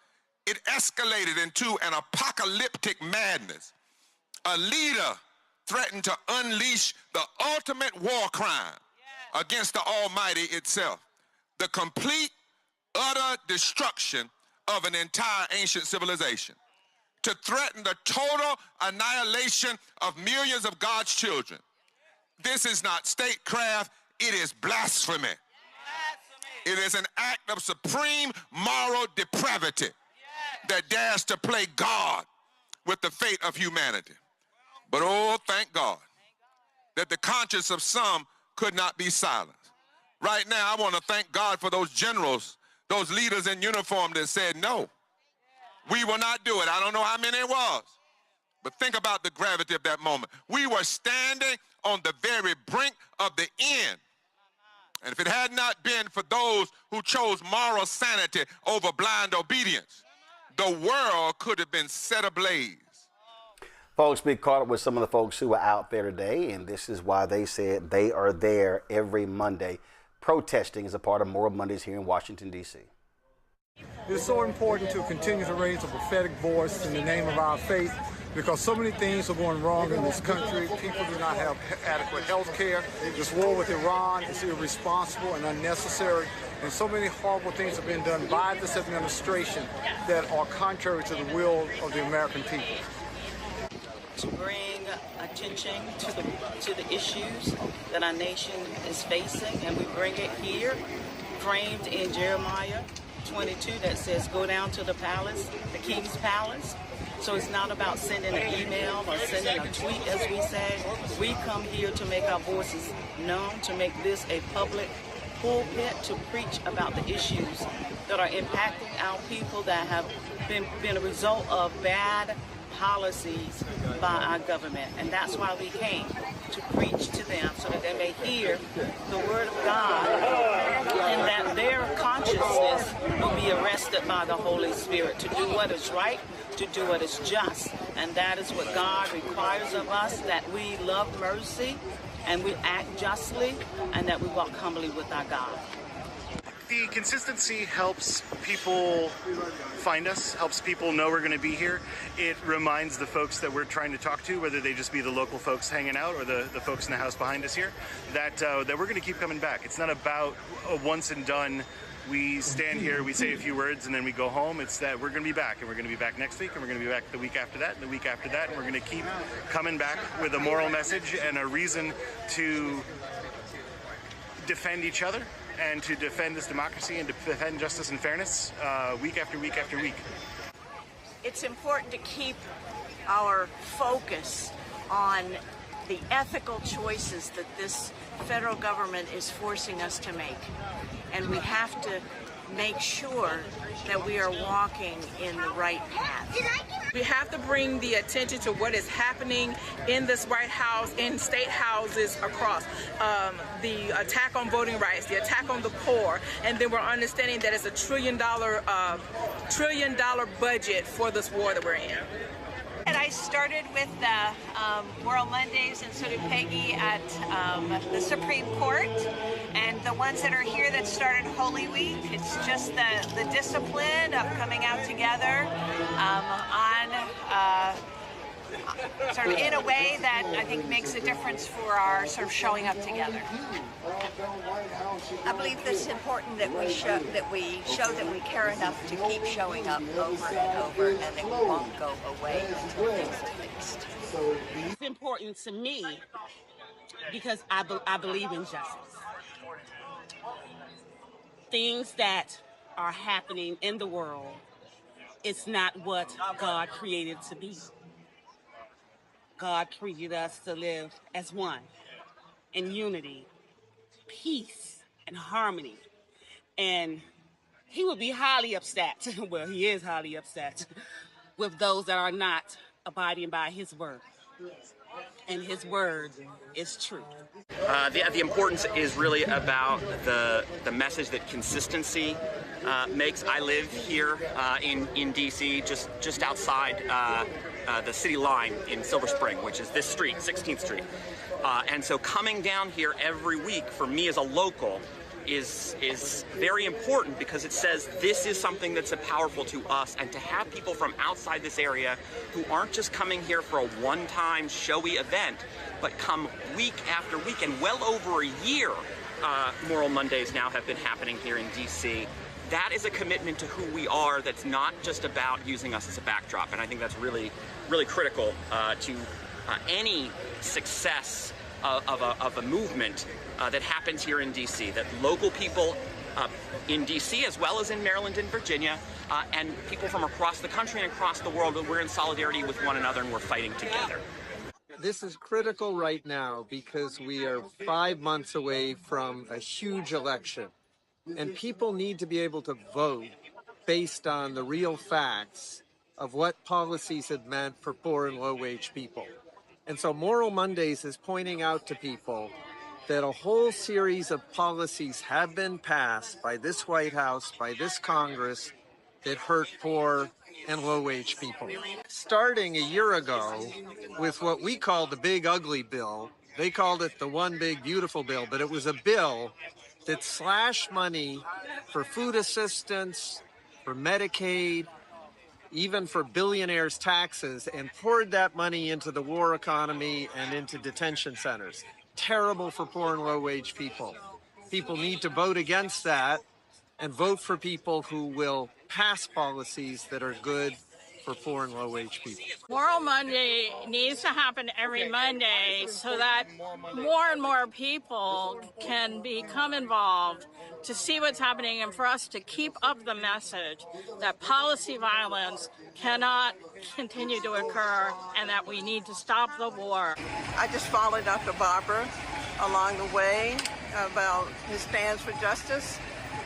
It escalated into an apocalyptic madness. A leader threatened to unleash the ultimate war crime against the Almighty itself, the complete, utter destruction of an entire ancient civilization, to threaten the total annihilation of millions of God's children. This is not statecraft, it is blasphemy. It is an act of supreme moral depravity that dares to play God with the fate of humanity. But oh, thank God that the conscience of some could not be silenced. Right now, I want to thank God for those generals, those leaders in uniform that said, no, we will not do it. I don't know how many it was, but think about the gravity of that moment. We were standing on the very brink of the end. And if it had not been for those who chose moral sanity over blind obedience, the world could have been set ablaze. Folks, we caught up with some of the folks who were out there today, and this is why they said they are there every Monday protesting as a part of Moral Mondays here in Washington, D.C. It's so important to continue to raise a prophetic voice in the name of our faith, because so many things are going wrong in this country. People do not have adequate health care. This war with Iran is irresponsible and unnecessary. And so many horrible things have been done by this administration that are contrary to the will of the American people. To bring attention to the issues that our nation is facing, and we bring it here, framed in Jeremiah 22 that says, go down to the palace, the king's palace. So it's not about sending an email or sending a tweet, as we say. We come here to make our voices known, to make this a public pulpit, to preach about the issues that are impacting our people, that have been a result of bad policies by our government. And that's why we came, to preach to them so that they may hear the word of God, and that their consciousness will be arrested by the Holy Spirit to do what is right, to do what is just. And that is what God requires of us, that we love mercy and we act justly, and that we walk humbly with our God. The consistency helps people find us, helps people know we're going to be here. It reminds the folks that we're trying to talk to, whether they just be the local folks hanging out or the folks in the house behind us here, that we're going to keep coming back. It's not about a once and done. We stand here, we say a few words, and then we go home. It's that we're going to be back, and we're going to be back next week, and we're going to be back the week after that, and the week after that, and we're going to keep coming back with a moral message and a reason to defend each other and to defend this democracy and to defend justice and fairness week after week after week. It's important to keep our focus on the ethical choices that this federal government is forcing us to make. And we have to make sure that we are walking in the right path. We have to bring the attention to what is happening in this White House, in state houses across. The attack on voting rights, the attack on the poor, and then we're understanding that it's a $1 trillion budget for this war that we're in. And I started with World Mondays, and so did Peggy at the Supreme Court. And the ones that are here that started Holy Week, it's just the discipline of coming out together sort of in a way that I think makes a difference for our sort of showing up together. I believe this is important that we show that we care enough to keep showing up over and over, and that we won't go away until things are fixed. It's important to me because I believe in justice. Things that are happening in the world, it's not what God created to be. God created us to live as one, in unity, peace, and harmony. And he would be highly upset, well, he is highly upset, with those that are not abiding by his word. And his word is truth. The importance is really about the message that consistency makes. I live here in D.C., just outside the city line in Silver Spring, which is this street, 16th Street. And so coming down here every week for me as a local is very important because it says this is something that's powerful to us, and to have people from outside this area who aren't just coming here for a one-time showy event, but come week after week, and well over a year, Moral Mondays now have been happening here in D.C. That is a commitment to who we are that's not just about using us as a backdrop, and I think that's really, really critical to any success of a movement that happens here in D.C., that local people in D.C. as well as in Maryland and Virginia and people from across the country and across the world, we're in solidarity with one another and we're fighting together. This is critical right now because we are 5 months away from a huge election, and people need to be able to vote based on the real facts of what policies have meant for poor and low-wage people. And so Moral Mondays is pointing out to people that a whole series of policies have been passed by this White House, by this Congress, that hurt poor and low-wage people. Starting a year ago with what we call the Big Ugly Bill, they called it the One Big Beautiful Bill, but it was a bill that slashed money for food assistance, for Medicaid, even for billionaires' taxes, and poured that money into the war economy and into detention centers. Terrible for poor and low-wage people. People need to vote against that and vote for people who will pass policies that are good for poor and low-wage people. Moral Monday needs to happen every Monday so that more and more people can become involved to see what's happening, and for us to keep up the message that policy violence cannot continue to occur and that we need to stop the war. I just followed Dr. Barber along the way about his stands for justice.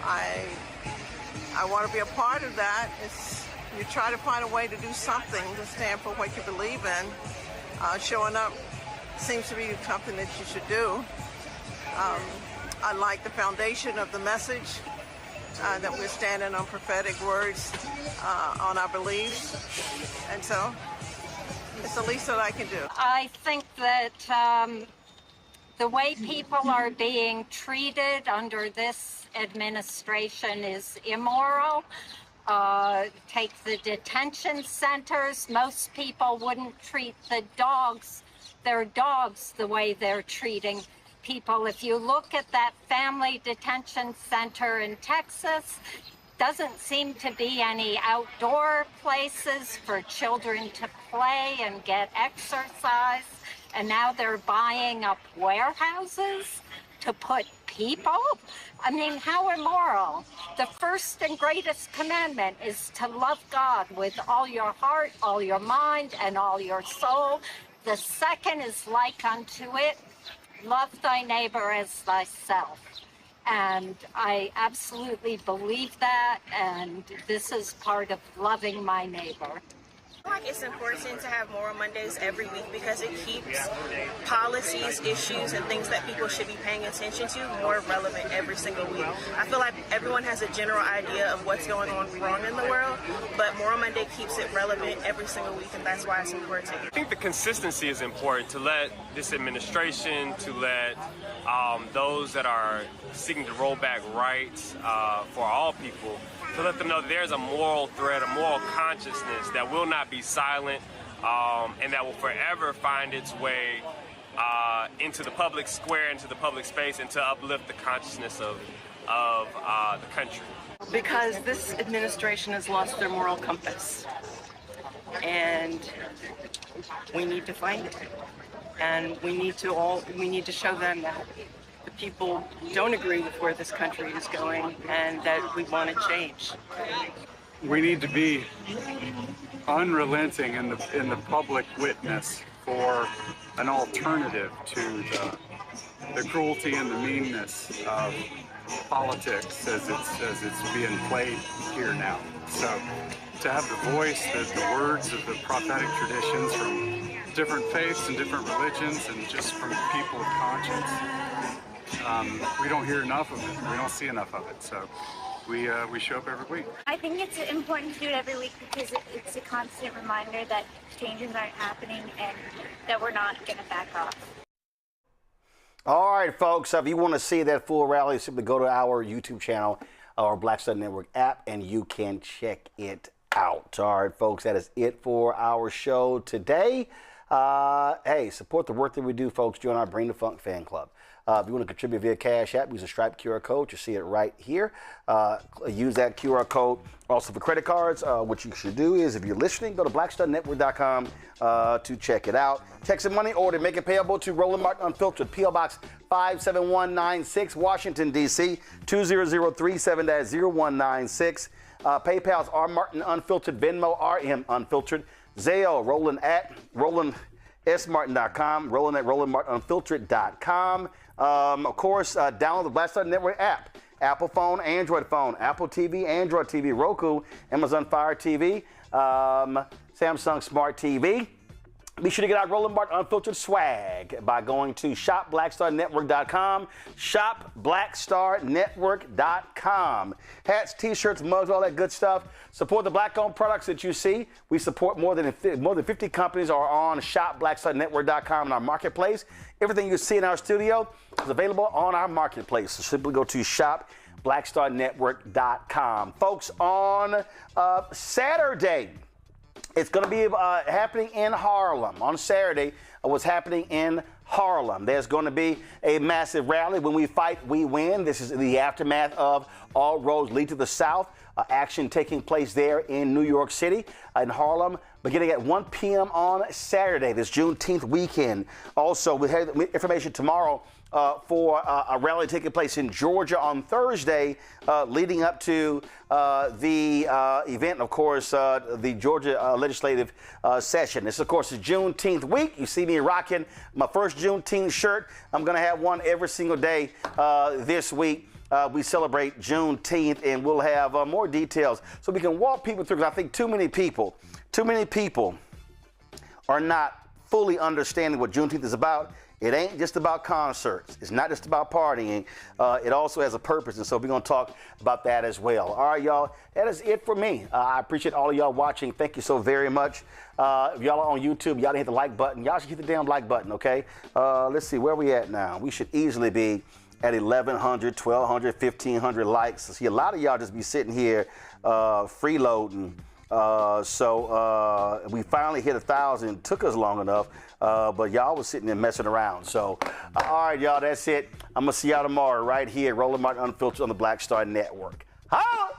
I want to be a part of that. You try to find a way to do something to stand for what you believe in. Showing up seems to be something that you should do. I like the foundation of the message, that we're standing on prophetic words, on our beliefs. And so it's the least that I can do. I think that the way people are being treated under this administration is immoral. Take the detention centers. Most people wouldn't treat their dogs the way they're treating people. If you look at that family detention center in Texas, doesn't seem to be any outdoor places for children to play and get exercise. And now they're buying up warehouses to put people. I mean, how immoral. The first and greatest commandment is to love God with all your heart, all your mind, and all your soul. The second is like unto it, love thy neighbor as thyself. And I absolutely believe that, and this is part of loving my neighbor. I feel like it's important to have Moral Mondays every week because it keeps policies, issues, and things that people should be paying attention to more relevant every single week. I feel like everyone has a general idea of what's going on wrong in the world, but Moral Monday keeps it relevant every single week, and that's why it's important. I think the consistency is important to let this administration, to let those that are seeking to roll back rights for all people, to let them know that there's a moral thread, a moral consciousness that will not be silent and that will forever find its way into the public square, into the public space, and to uplift the consciousness of the country. Because this administration has lost their moral compass, and we need to find it. And we need to show them that the people don't agree with where this country is going and that we want to change. We need to be unrelenting in the public witness for an alternative to the cruelty and the meanness of politics as it's being played here now. So to have the voice, the words of the prophetic traditions from different faiths and different religions and just from people of conscience, we don't hear enough of it. We don't see enough of it. So we show up every week. I think it's important to do it every week because it's a constant reminder that changes aren't happening and that we're not going to back off. All right, folks, if you want to see that full rally, simply go to our YouTube channel, our Black Star Network app, and you can check it out. All right, folks, that is it for our show today. Hey, support the work that we do, folks. Join our Bring the Funk fan club. If you want to contribute via Cash App, use a Stripe QR code. You see it right here. Use that QR code. Also for credit cards, what you should do is, if you're listening, go to blackstarnetwork.com to check it out. Text and money order, make it payable to Roland Martin Unfiltered, P.O. Box 57196, Washington, D.C. 20037-0196. PayPal's R Martin Unfiltered, Venmo RM Unfiltered, Zelle Roland at RolandSMartin.com, Roland at RolandMartinUnfiltered.com. Of course, download the Black Star Network app. Apple phone, Android phone, Apple TV, Android TV, Roku, Amazon Fire TV, Samsung Smart TV. Be sure to get our Roland Martin Unfiltered swag by going to shopblackstarnetwork.com, shopblackstarnetwork.com. Hats, t-shirts, mugs, all that good stuff. Support the black-owned products that you see. We support more than 50 companies are on shopblackstarnetwork.com in our marketplace. Everything you see in our studio is available on our marketplace. So simply go to shopblackstarnetwork.com. Folks, on Saturday, it's going to be happening in Harlem. On Saturday, what's happening in Harlem. There's going to be a massive rally. When we fight, we win. This is the aftermath of All Roads Lead to the South. Action taking place there in New York City, in Harlem, beginning at 1 p.m. on Saturday, this Juneteenth weekend. Also, we have information tomorrow for a rally taking place in Georgia on Thursday, leading up to the event, of course, the Georgia legislative session. This, of course, is Juneteenth week. You see me rocking my first Juneteenth shirt. I'm going to have one every single day this week. We celebrate Juneteenth, and we'll have more details so we can walk people through, because I think too many people are not fully understanding what Juneteenth is about. It ain't just about concerts. It's not just about partying. It also has a purpose, and so we're going to talk about that as well. All right, y'all, that is it for me. I appreciate all of y'all watching. Thank you so very much. If y'all are on YouTube, y'all didn't hit the like button. Y'all should hit the damn like button, okay? Let's see, where we at now? We should easily be at 1,100, 1,200, 1,500 likes. See, a lot of y'all just be sitting here freeloading. So we finally hit 1,000. Took us long enough, but y'all was sitting there messing around. So, all right, y'all, that's it. I'm going to see y'all tomorrow right here, Roland Martin Unfiltered on the Black Star Network. Holla!